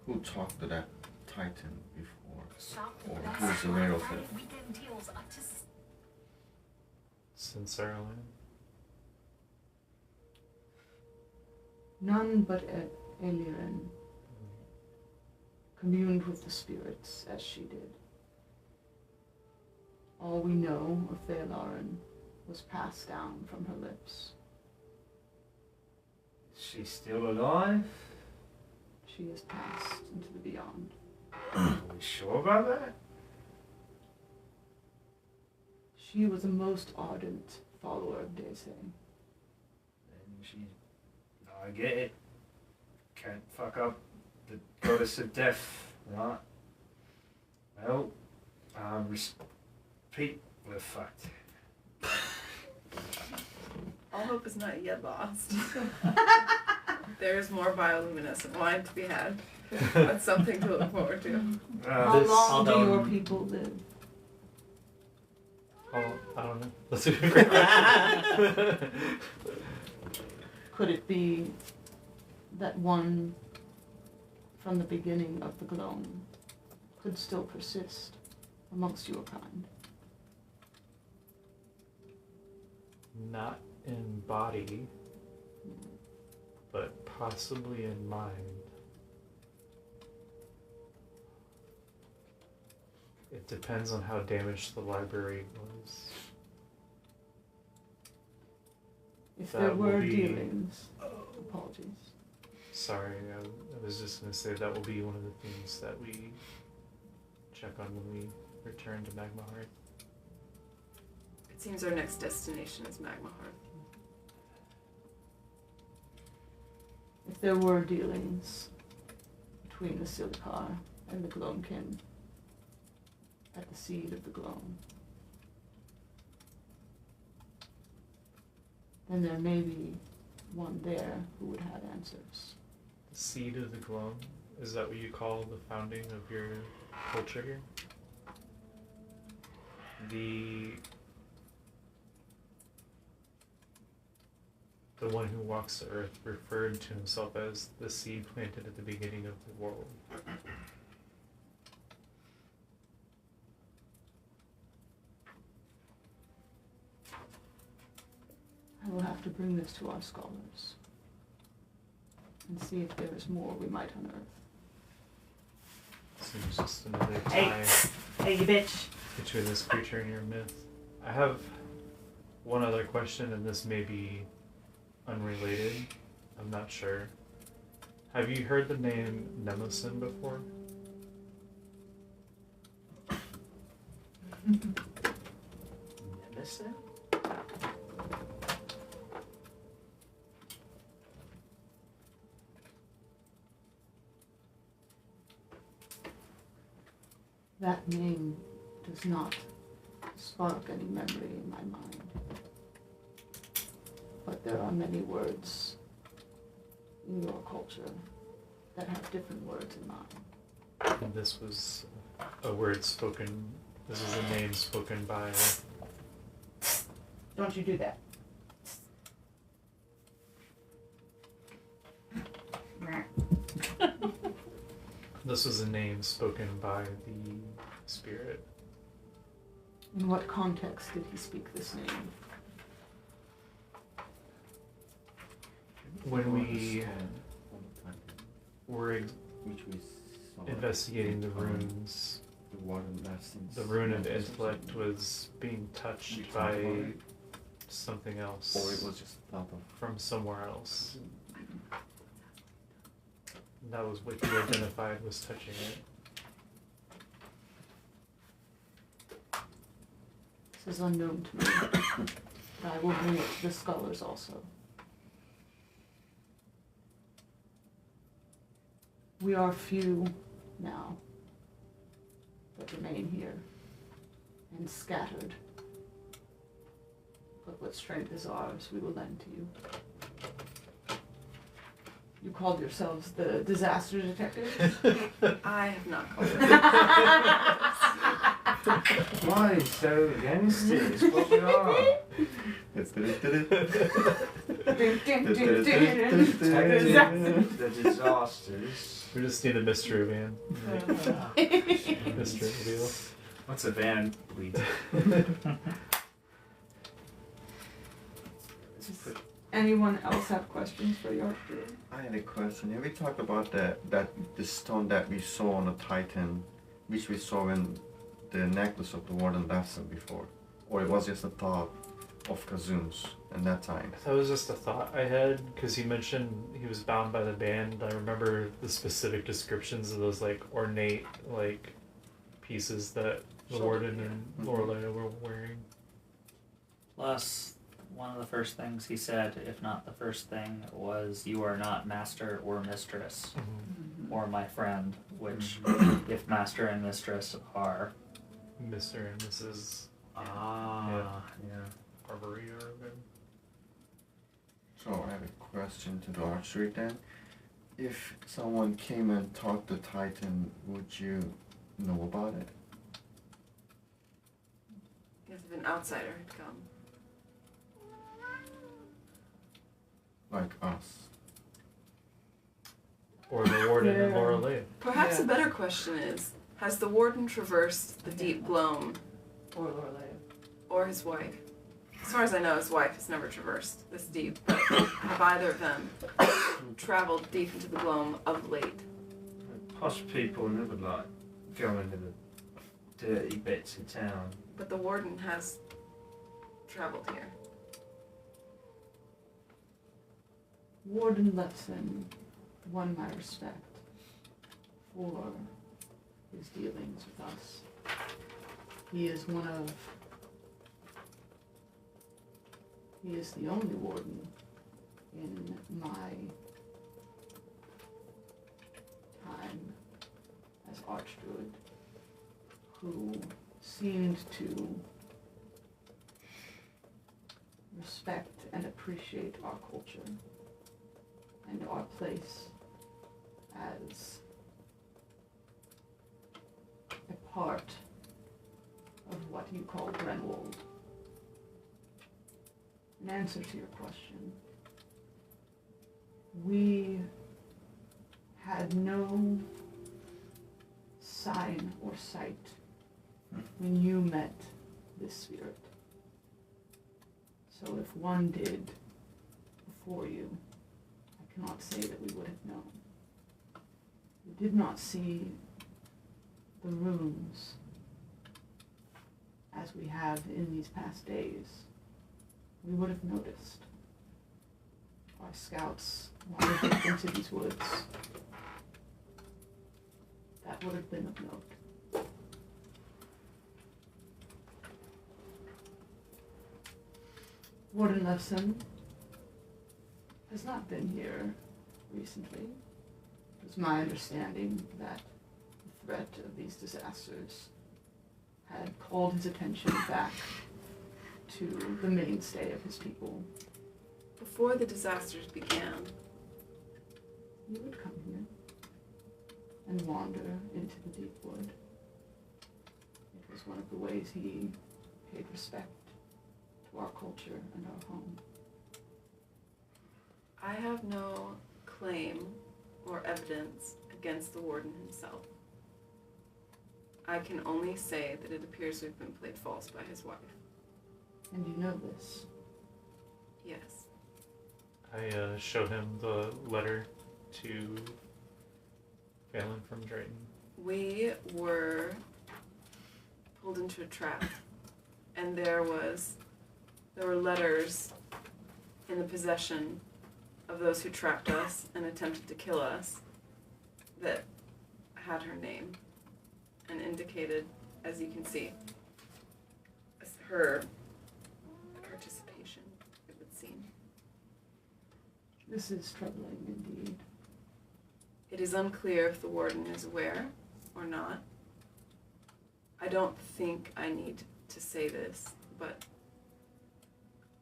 who talked to that Titan before?
Shop the
Or
best
who's aware of
Friday
it?
weekend deals up to
Sincerely.
None but Eliren communed with the spirits as she did. All we know of Theolaren was passed down from her lips.
Is she still alive?
She has passed into the beyond.
Are we sure about that?
She was a most ardent follower of Daisy.
Then she... I get it. Can't fuck up the goddess of death, right? Well, repeat, we're fucked.
All hope is not yet lost. There's more bioluminescent wine to be had. That's something to look forward to.
How
This-
long do
although-
your people live?
Oh, I don't know. That's a good question.
Could it be that one from the beginning of the Gloam could still persist amongst your kind?
Not in body, but possibly in mind. It depends on how damaged the library was.
If
That
there
will
were
be-
dealings, apologies.
Sorry, I was just going to say that will be one of the things that we check on when we return to Magma Heart.
It seems our next destination is Magma Heart.
If there were dealings between the Silkar and the Gloamkin at the seed of the Gloam, then there may be one there who would have answers.
The seed of the gloam, is that what you call the founding of your pull trigger? The one who walks the earth referred to himself as the seed planted at the beginning of the world.
I will have to bring this to our scholars and see if there is more we might unearth.
Seems just another
Hey.
tie
Hey, you bitch.
between this creature and your myth. I have one other question, and this may be unrelated. I'm not sure. Have you heard the name Nemesin before?
Nemesis?
That name does not spark any memory in my mind. But there are many words in your culture that have different words in mine.
And this was a word spoken. This is a name spoken by.
Don't you do that.
This was a name spoken by the spirit.
In what context did he speak this name?
When we were
which we saw
investigating the runes,
the warden lessons.
the rune of intellect was being touched by something else
Or it was just thought of.
from somewhere else. That was what you identified was touching it.
This is unknown to me, but I will bring it to the scholars also. We are few now that remain here and scattered. But what strength is ours, we will lend to you. You called yourselves the disaster detectives?
I have not called it.
Why so against it? It's what we are. The disasters.
We just need a mystery van. Mystery reveal.
What's a van we do?
Anyone else have questions for your Artemian?
I had a question. Have we talked about the stone that we saw on the Titan, which we saw in the necklace of the warden lesson before? Or it was just a thought of Kazun's in that time?
That was just a thought I had because he mentioned he was bound by the band. I remember the specific descriptions of those like ornate like pieces that the warden and Lorelei were wearing.
Plus, one of the first things he said, if not the first thing, was you are not master or mistress, or my friend, which, if master and mistress are...
Mr. and Mrs.
Yeah.
Arbory or whatever.
So I have a question to the archery then. If someone came and talked to Titan, would you know about it?
Because if an outsider had come.
Like us?
Or the warden and
Yeah.
Lorelei.
Perhaps
Yeah.
a better question is, has the warden traversed the deep gloam,
Or Lorelei?
or his wife? As far as I know, his wife has never traversed this deep, but have either of them traveled deep into the gloam of late?
Posh people never like go into the dirty bits of town.
But the warden has traveled here.
Warden Lutson won my respect for his dealings with us. He is the only warden in my time as Archdruid who seemed to respect and appreciate our culture and our place as a part of what you call Grenwold. In answer to your question, we had no sign or sight when you met this spirit. So if one did before you, I cannot say that we would have known. We did not see the runes as we have in these past days. We would have noticed. Our scouts wandered deep into these woods. That would have been of note. Warden Levson has not been here recently. It was my understanding that the threat of these disasters had called his attention back to the mainstay of his people.
Before the disasters began,
He would come here and wander into the deep wood. It was one of the ways he paid respect to our culture and our home.
I have no claim or evidence against the warden himself. I can only say that it appears we've been played false by his wife.
And you know this.
Yes.
I show him the letter to Phelan from Drayton.
We were pulled into a trap, and there were letters in the possession of those who trapped us and attempted to kill us that had her name and indicated, as you can see, her participation, it would seem.
This is troubling indeed.
It is unclear if the warden is aware or not. I don't think I need to say this, but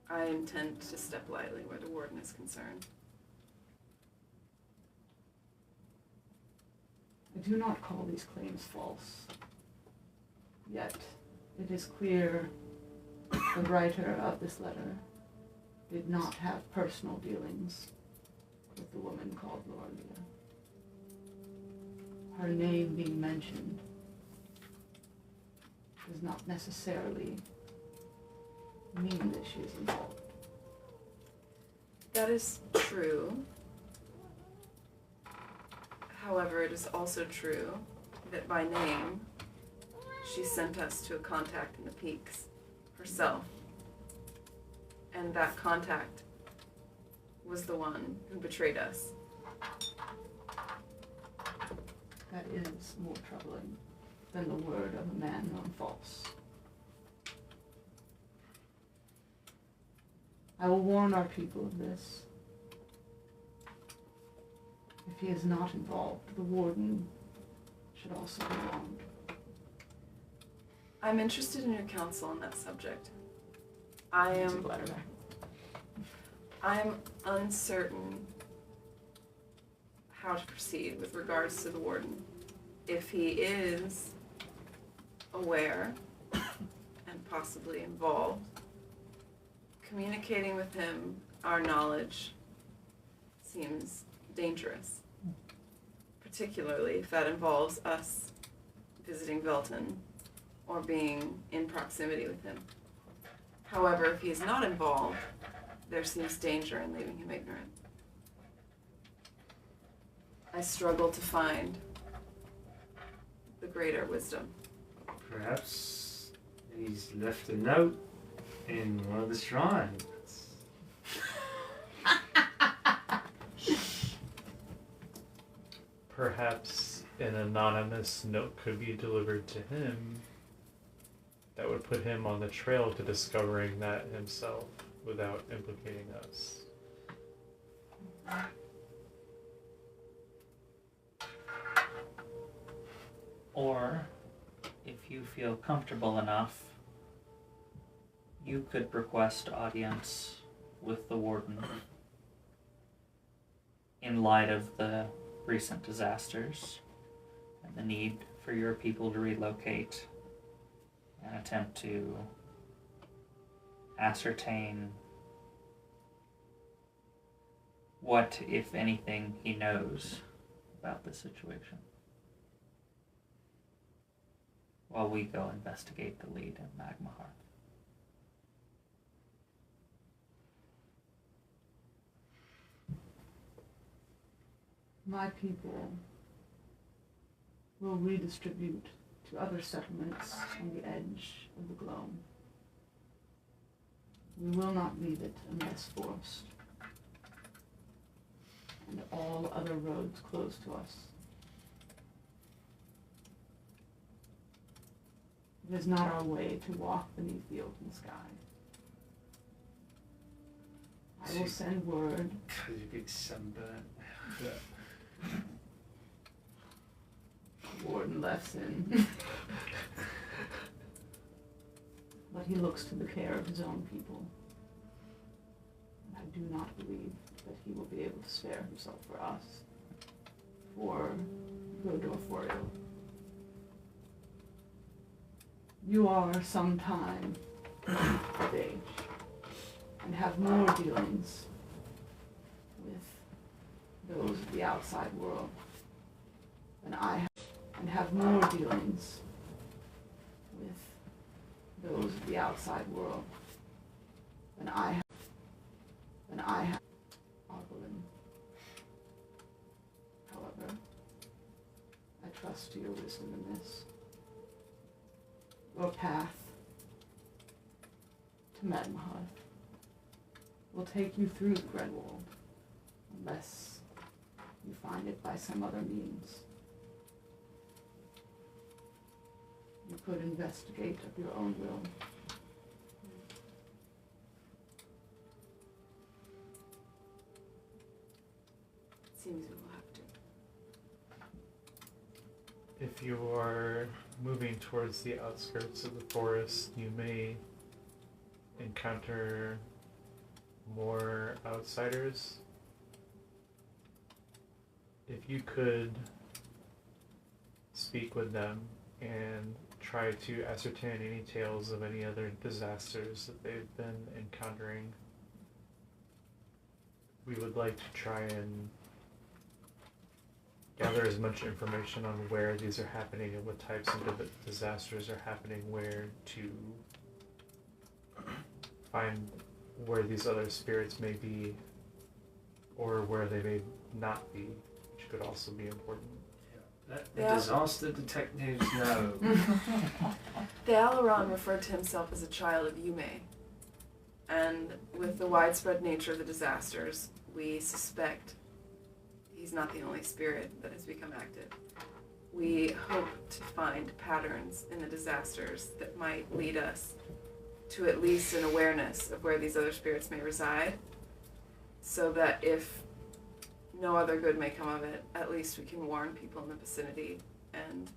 I intend to step lightly where the warden is concerned.
I do not call these claims false. Yet, it is clear the writer of this letter did not have personal dealings with the woman called Lorelia. Her name being mentioned does not necessarily mean that she is involved.
That is true. However, it is also true that by name, she sent us to a contact in the peaks herself. And that contact was the one who betrayed us.
That is more troubling than the word of a man known false. I will warn our people of this. If he is not involved, the warden should also be warned.
I'm interested in your counsel on that subject. I am uncertain how to proceed with regards to the warden. If he is aware and possibly involved, communicating with him our knowledge seems dangerous, particularly if that involves us visiting Velton or being in proximity with him. However, if he is not involved, there seems danger in leaving him ignorant. I struggle to find the greater wisdom.
Perhaps he's left a note in one of the shrines.
Perhaps an anonymous note could be delivered to him that would put him on the trail to discovering that himself without implicating us.
Or, if you feel comfortable enough, you could request audience with the warden in light of the recent disasters and the need for your people to relocate and attempt to ascertain what, if anything, he knows about the situation, while we go investigate the lead in Magma Hearth.
My people will redistribute to other settlements on the edge of the gloam. We will not leave it unless forced, and all other roads closed to us. It is not our way to walk beneath the open sky. I will send word.
Because you get sunburnt.
Word Warden left in. But he looks to the care of his own people. And I do not believe that he will be able to spare himself for us. For good or for ill. You are sometime of age and have more dealings with those of the outside world than I have, and have more dealings with those of the outside world than I have, Arbalin. However, I trust to your wisdom in this. Your path to Medmahar will take you through the Red Wall, unless you find it by some other means. You could investigate of your own will.
Seems we will have to.
If you are moving towards the outskirts of the forest, you may encounter more outsiders. If you could speak with them and try to ascertain any tales of any other disasters that they've been encountering, we would like to try and gather as much information on where these are happening and what types of disasters are happening where, to find where these other spirits may be or where they may not be, which could also be important.
Let the disaster detectives know.
The Alaron referred to himself as a child of Yume, and with the widespread nature of the disasters, we suspect he's not the only spirit that has become active. We hope to find patterns in the disasters that might lead us to at least an awareness of where these other spirits may reside, so that if no other good may come of it, at least we can warn people in the vicinity and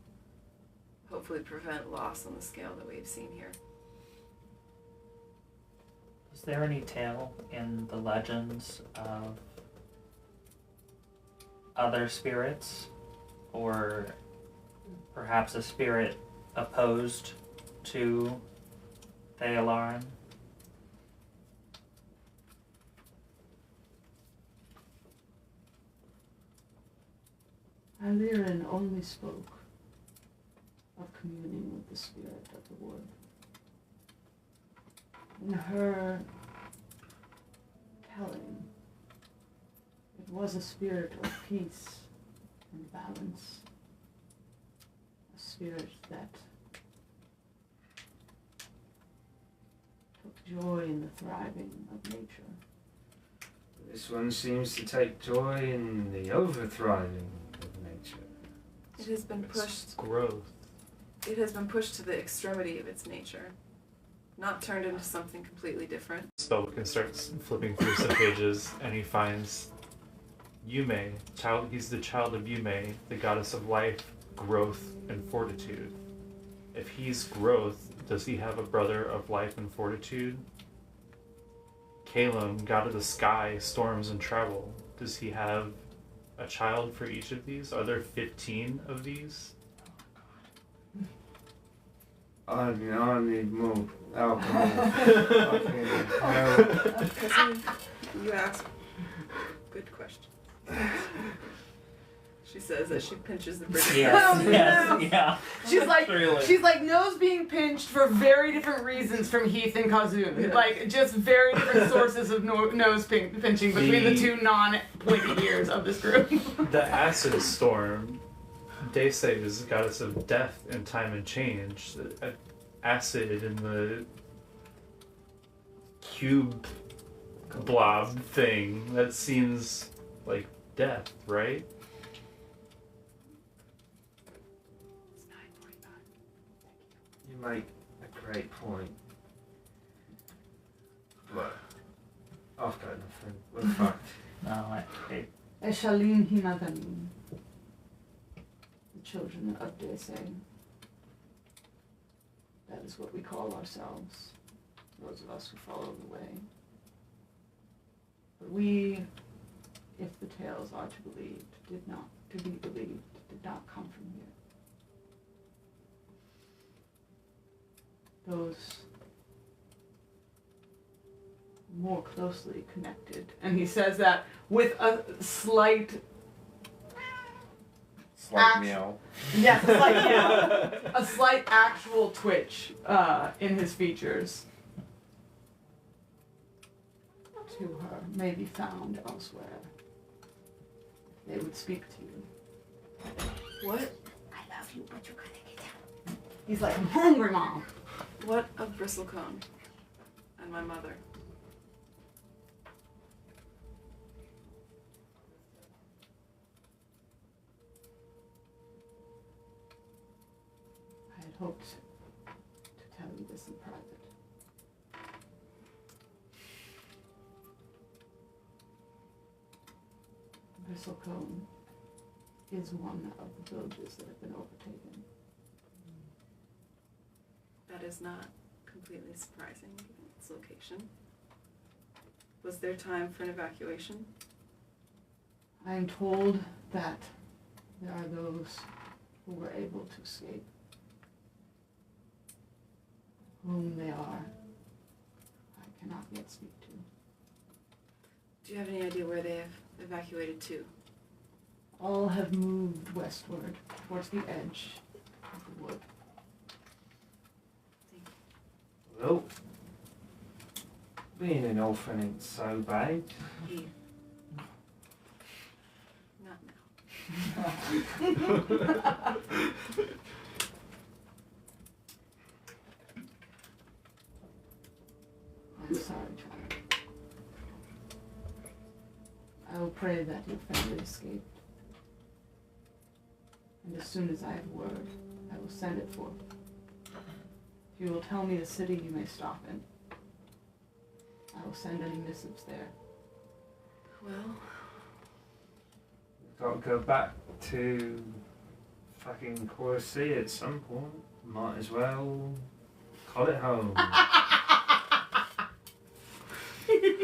hopefully prevent loss on the scale that we've seen here.
Is there any tale in the legends of other spirits, or perhaps a spirit opposed to Thealaran?
Alirin only spoke of communing with the spirit of the wood. In her telling, it was a spirit of peace and balance, a spirit that took joy in the thriving of nature.
This one seems to take joy in the overthriving of nature.
It has been pushed.
Growth.
It has been pushed to the extremity of its nature, not turned into something completely different.
Spellbook and starts flipping through some pages, and he finds Yume. He's the child of Yume, the goddess of life, growth, and fortitude. If he's growth, does he have a brother of life and fortitude? Calum, god of the sky, storms, and travel. Does he have a child for each of these? Are there 15 of these?
I need more alcohol.
You ask good question. She says as she pinches the bridge.
Yes, yes, yeah.
She's like nose being pinched for very different reasons from Heath and Kazun.
Yeah.
Like just very different sources of nose pinching between the two non-pointy ears of this group.
The acid storm, they say, is the goddess of death and time and change. The acid in the cube blob thing, that seems like death, right?
You make a great point. But I've got nothing. We're fucked.
No,
Eshalin Hinaganin. The children of Dese. That is what we call ourselves, those of us who follow the way. But we, if the tales are to be believed, did not come from here. Those more closely connected. And he says that with a slight
meow.
yes, a slight actual twitch in his features. To her may be found elsewhere. They would speak to you.
What?
I love you, but you gotta get out.
He's like, I'm hungry, Mom.
What of Bristlecone and my mother?
I had hoped to tell you this in private. Bristlecone is one of the villages that have been overtaken.
That is not completely surprising given its location. Was there time for an evacuation?
I am told that there are those who were able to escape. Whom they are, I cannot yet speak to.
Do you have any idea where they have evacuated to?
All have moved westward, towards the edge of the wood.
Well, being an orphan ain't so bad.
Not now.
I'm sorry, child. I will pray that your family escaped. And as soon as I have word, I will send it forth. If you will tell me the city you may stop in, I will send any missives there.
Well,
Got to go back to fucking Coruscant at some point. Might as well call it home.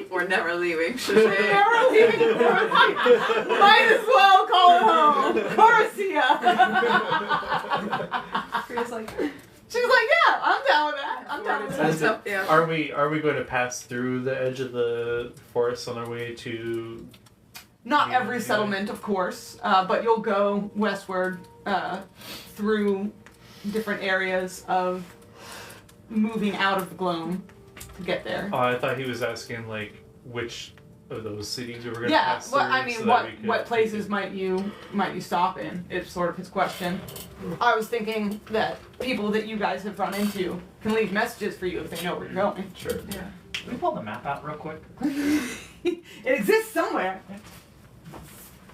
we're never leaving.
Never leaving Coruscant. Might as well call it home. Coruscant.
Priya's like,
She was like, yeah, I'm down with that. I'm down with that.
So, yeah.
Are we going to pass through the edge of the forest on our way to?
Not every settlement, of course, but you'll go westward through different areas of moving out of the gloam to get there.
Oh, I thought he was asking like which of those cities we were going to
Yeah,
pass
well,
through.
I mean,
so that we could-
what places might you stop in? Is sort of his question. I was thinking that people that you guys have run into can leave messages for you if they know where you're going.
Sure.
yeah.
Can we pull the map out real quick?
It exists somewhere.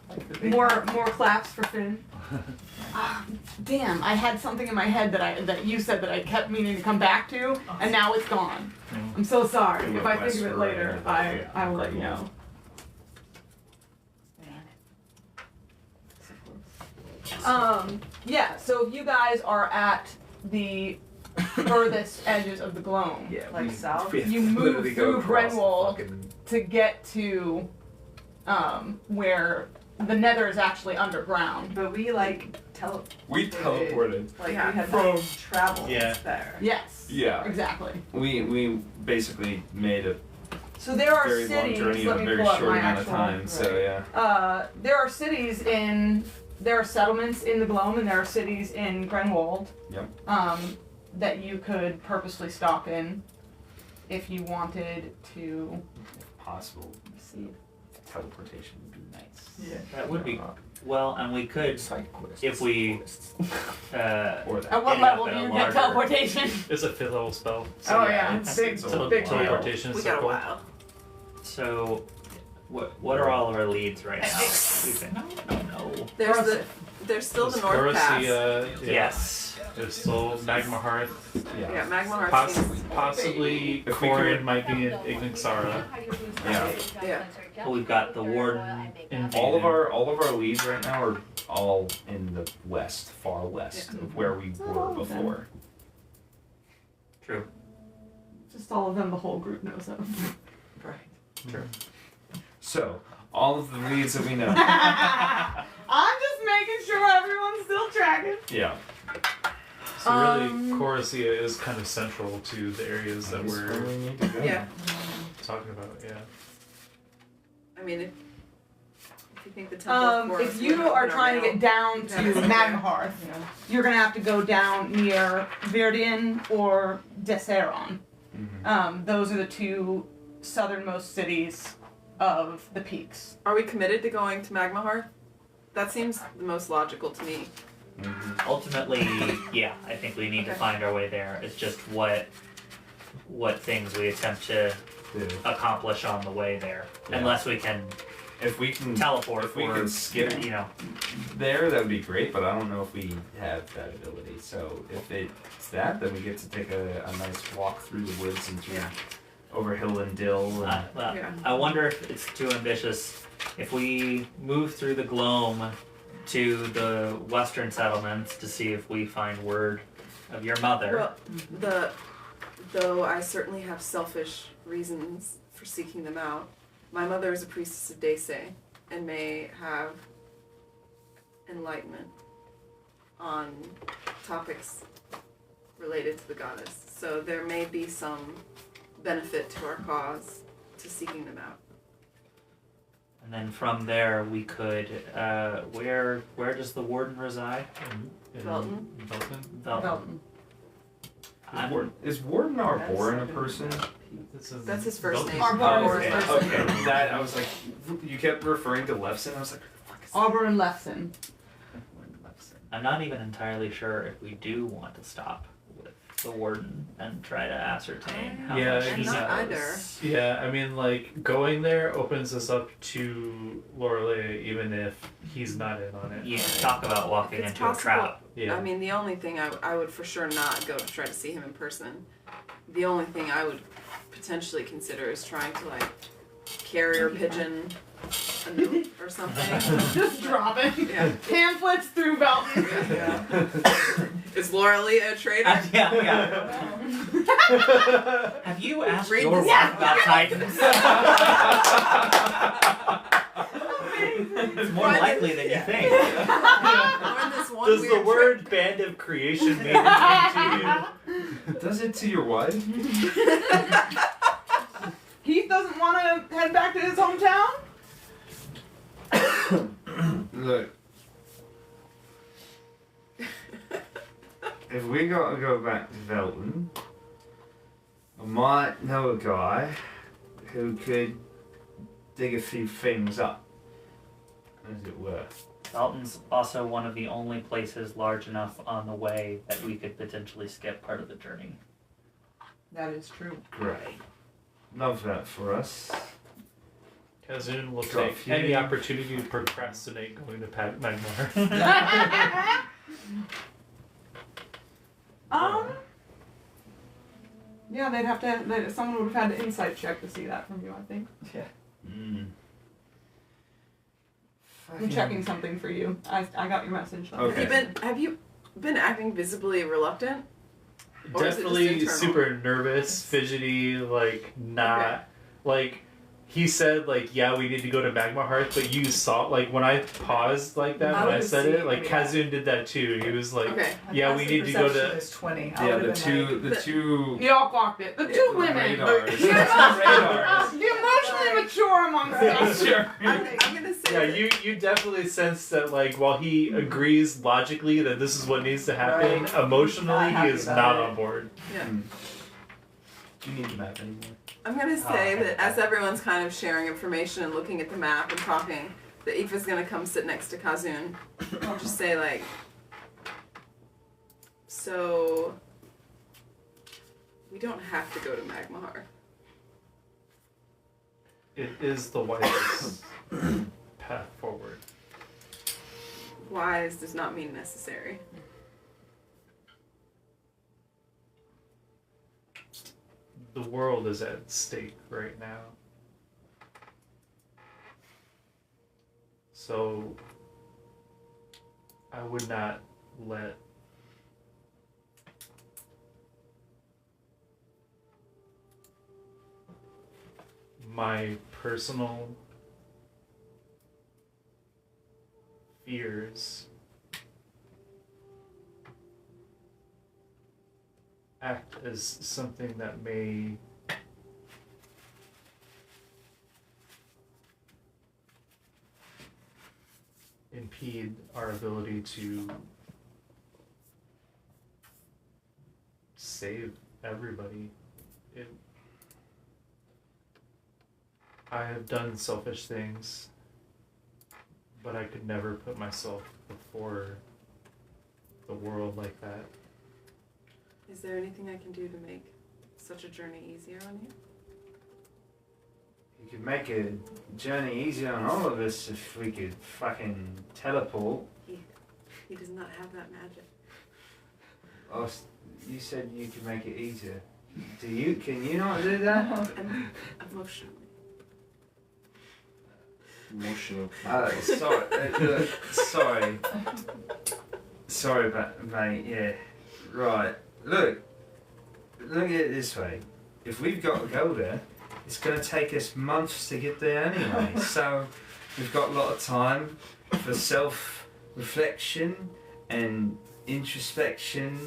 Like the big
More claps for Finn. Damn, I had something in my head that you said that I kept meaning to come back to, and now it's gone. I'm so sorry. If I think of it later, I will let you know. Yeah, so if you guys are at the furthest edges of the gloam,
Yeah,
Like south?
you move through Grenwald to get to where the nether is actually underground.
But we like
We teleported.
Like
Yeah.
we had
From-
traveled
Yeah.
there.
Yes.
Yeah.
Exactly.
We basically made a
So there are
very long
cities.
journey in
Let
a
me
very
pull up
short
my
amount of
actual.
time. So yeah.
There are cities there are settlements in the Gloam, and there are cities in Grenwald.
Yep.
That you could purposely stop in if you wanted to.
If possible,
See.
teleportation would be nice.
Yeah.
That would be well, and we could
Side quest.
if we
Or that.
At what
End up
level
in
do
a
you
larger-
get teleportation?
It's a 5th level spell.
So,
Oh yeah,
it's
big,
a
big
while.
deal.
Teleportation
We got a
circle.
while.
So, what are all of our leads right now? No.
There's still the North Pass.
Coruscant,
Yes.
There's still Magma Hearth.
Yeah, Magma Hearth.
Possibly
If we
Corin
could-
might be in Ignaxara.
Yeah.
Yeah.
Well, we've got the warden.
In
All of
Venu.
our leads right now are all in the west, far west of where we were
Oh, okay.
before.
True.
Just all of them the whole group knows of.
Right.
True. So, all of the leads that we know.
I'm just making sure everyone's still tracking.
Yeah.
So really, Coracia is kind of central to the areas that
That's where
we're
we need to go.
Yeah.
talking about. Yeah.
I mean, if you think the temple
If you are trying to get down to Magmahearth, you're gonna have to go down near Verdian or Deseron. Those are the two southernmost cities of the peaks.
Are we committed to going to Magmahearth? That seems the most logical to me.
Ultimately, yeah, I think we need to
Okay.
find our way there. It's just what things we attempt to accomplish on the way there.
Yeah.
Unless we can
If we can
teleport
if we
or
can skip
you know.
there, that would be great, but I don't know if we have that ability. So if it's that, then we get to take a nice walk through the woods and through over hill and dill. And,
Well,
Yeah.
I wonder if it's too ambitious. If we move through the gloam to the western settlements to see if we find word of your mother.
Well, though I certainly have selfish reasons for seeking them out, my mother is a priestess of Dese and may have enlightenment on topics related to the goddess. So there may be some benefit to our cause to seeking them out.
And then from there we could where does the warden reside?
In
Velton?
Velton?
Velton.
is Warden Arborin a person?
That's his first name.
Arborin
Oh,
is
okay.
his first name.
Okay. That I was like, you kept referring to Lefson. I was like, what the fuck is
Arbor and Lefson.
Lefson?
I'm not even entirely sure if we do want to stop with the warden and try to ascertain how
Yeah,
much
I'm
he
not
knows.
either.
Yeah, I mean, like, going there opens us up to Lorelei, even if he's not in on it.
You talk about walking
It's
into
possible.
a trap.
Yeah.
I mean, the only thing I would for sure not go to try to see him in person. The only thing I would potentially consider is trying to, like, carrier pigeon a note or something.
Just dropping
Yeah.
pamphlets through Velton.
Yeah. Is Lorelei a traitor?
Yeah. Have you asked
Read
your
this
wife
out.
about Titans? It's more likely than you think.
Learn this one
Does the
weird
word band of creation mean anything to
Does it to your wife?
Heath doesn't want to head back to his hometown?
Look. If we gotta go back to Velton, I might know a guy who could dig a few things up, as it were.
Dalton's also one of the only places large enough on the way that we could potentially skip part of the journey.
That is true.
Great. Love that for us.
Kazun will
Got a
take
few.
any opportunity to procrastinate going to Magmar.
Yeah, someone would have had to insight check to see that from you, I think.
Mm.
I'm checking something for you. I got your message. Though.
Okay.
Have you been acting visibly reluctant? Or is it just
Definitely
internal?
super nervous, fidgety, like not like he said like yeah we need to go to Magma Hearth, but you saw like when I paused like that
I
when I
would've
said it
seen-
like
yeah.
Kazun did that too. He was like
Okay.
yeah we need to go
Perception
to
is 20. I
Yeah,
would've
the
been
two,
like,
the two
Y'all clocked it. The two women.
radars.
The
radars.
emotionally mature amongst us.
Sure.
I'm gonna say
Yeah,
that-
you definitely sense that like while he agrees logically that this is what needs to happen,
Right.
emotionally
Not
he
happy
is
about
not
it.
on board.
Yeah.
Do you need the map anymore?
I'm gonna say
okay.
that as everyone's kind of sharing information and looking at the map and talking, that Aoife's gonna come sit next to Kazun. I'll just say like, so we don't have to go to Magmahar.
It is the wisest path forward.
Wise does not mean necessary.
The world is at stake right now. So I would not let my personal fears act as something that may impede our ability to save everybody. I have done selfish things, but I could never put myself before the world like that.
Is there anything I can do to make such a journey easier on you?
You could make a journey easier on all of us if we could fucking teleport.
He does not have that magic.
Oh, you said you could make it easier. Do you? Can you not do that?
Emotionally.
Emotional.
Sorry. Sorry, mate. Yeah. Right. Look at it this way. If we've got to go there, it's going to take us months to get there anyway. So we've got a lot of time for self-reflection and introspection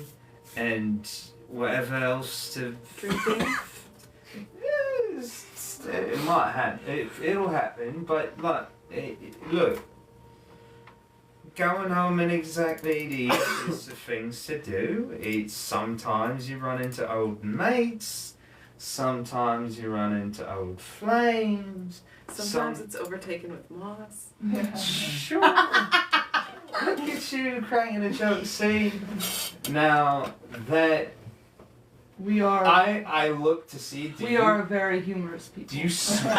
and whatever else to...
Drinking?
It might happen. It'll happen, but look, going home and exactly the easiest of things to do. It's sometimes you run into old mates, sometimes you run into old flames.
Sometimes it's overtaken with moss.
Sure. Look at you cracking a joke. See, now that
We are.
I look to see.
We are very humorous people.
Did you smirk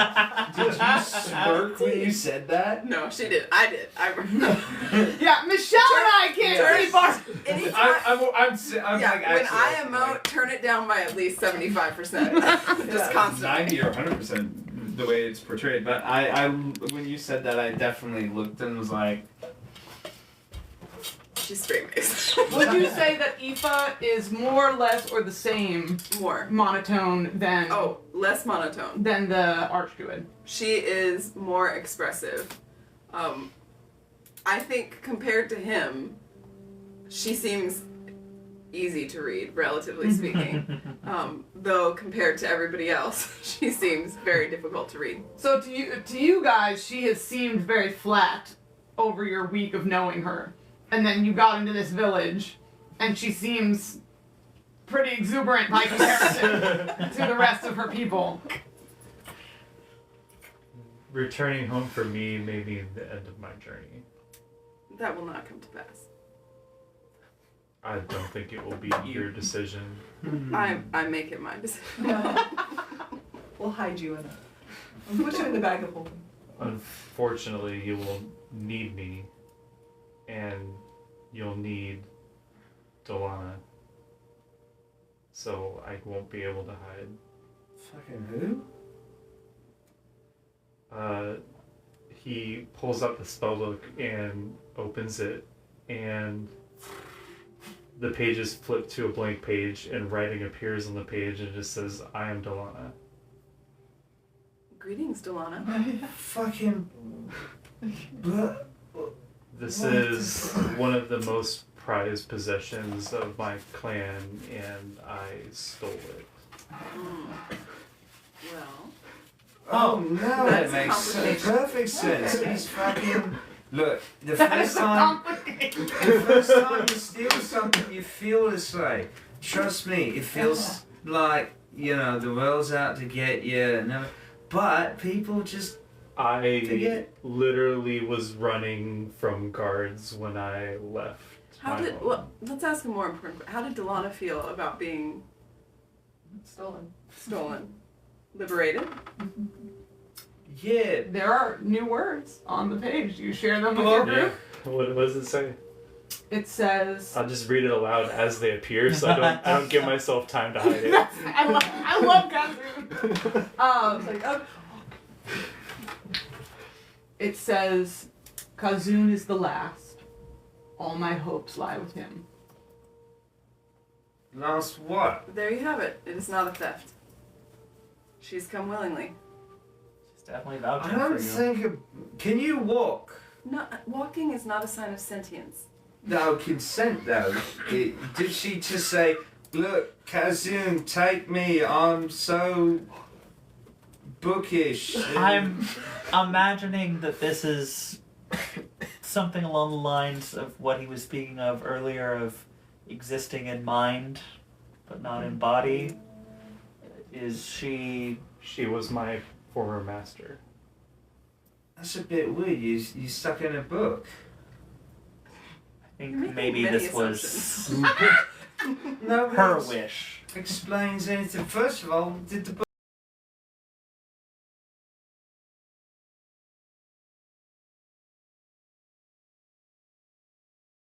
when you said that?
No, she did. I did.
Yeah, Michelle and I can't read bars.
I'm
Yeah,
like,
when
actually,
I emote, turn it down by at least 75%. Just constantly.
90 or 100% the way it's portrayed. But I when you said that, I definitely looked and was like,
She's straight faced.
Would you say that Aoife is more or less or the same
More.
monotone than
Less monotone.
than the Archdruid?
She is more expressive. I think compared to him, she seems easy to read, relatively speaking. Though compared to everybody else, she seems very difficult to read.
So to you guys, she has seemed very flat over your week of knowing her. And then you got into this village, and she seems pretty exuberant by comparison to the rest of her people.
Returning home for me may be the end of my journey.
That will not come to pass.
I don't think it will be your decision.
I make it my decision.
No. We'll hide you in it. We'll put you in the bag of holding.
Unfortunately, you will need me, and you'll need Delana. So I won't be able to hide.
Fucking who?
He pulls out the spellbook and opens it, and the pages flip to a blank page, and writing appears on the page, and it just says, "I am Delana."
Greetings, Delana.
Fucking.
This is one of the most prized possessions of my clan, and I stole it.
Well.
Oh no, that
That's
makes
complicated.
perfect sense. He's fucking. Look, the
That is
first
so
time.
complicated.
The first time you steal something, you feel this way. Trust me, it feels like, the world's out to get you. But people just
I
forget.
literally was running from guards when I left.
Let's ask a more important question. How did Delana feel about being stolen? Liberated?
Yeah.
There are new words on the page. You share them with your group.
Yeah. What does it say?
It says.
I'll just read it aloud as they appear, so I don't give myself time to hide it.
I love Kazun. It says, Kazun is the last. all my hopes lie with him.
Last what?
There you have it. It is not a theft. She's come willingly.
She's definitely
I
vouching
don't
for you.
think. Can you walk?
No, walking is not a sign of sentience.
No consent though. Did she just say, "Look, Kazun, take me. I'm so bookish."
I'm imagining that this is something along the lines of what he was speaking of earlier of existing in mind, but not in body. Is she...
She was my former master.
That's a bit weird. You stuck in a book.
I think
You're making
maybe
many
this was
No,
her
that
wish.
explains anything. First of all, did the book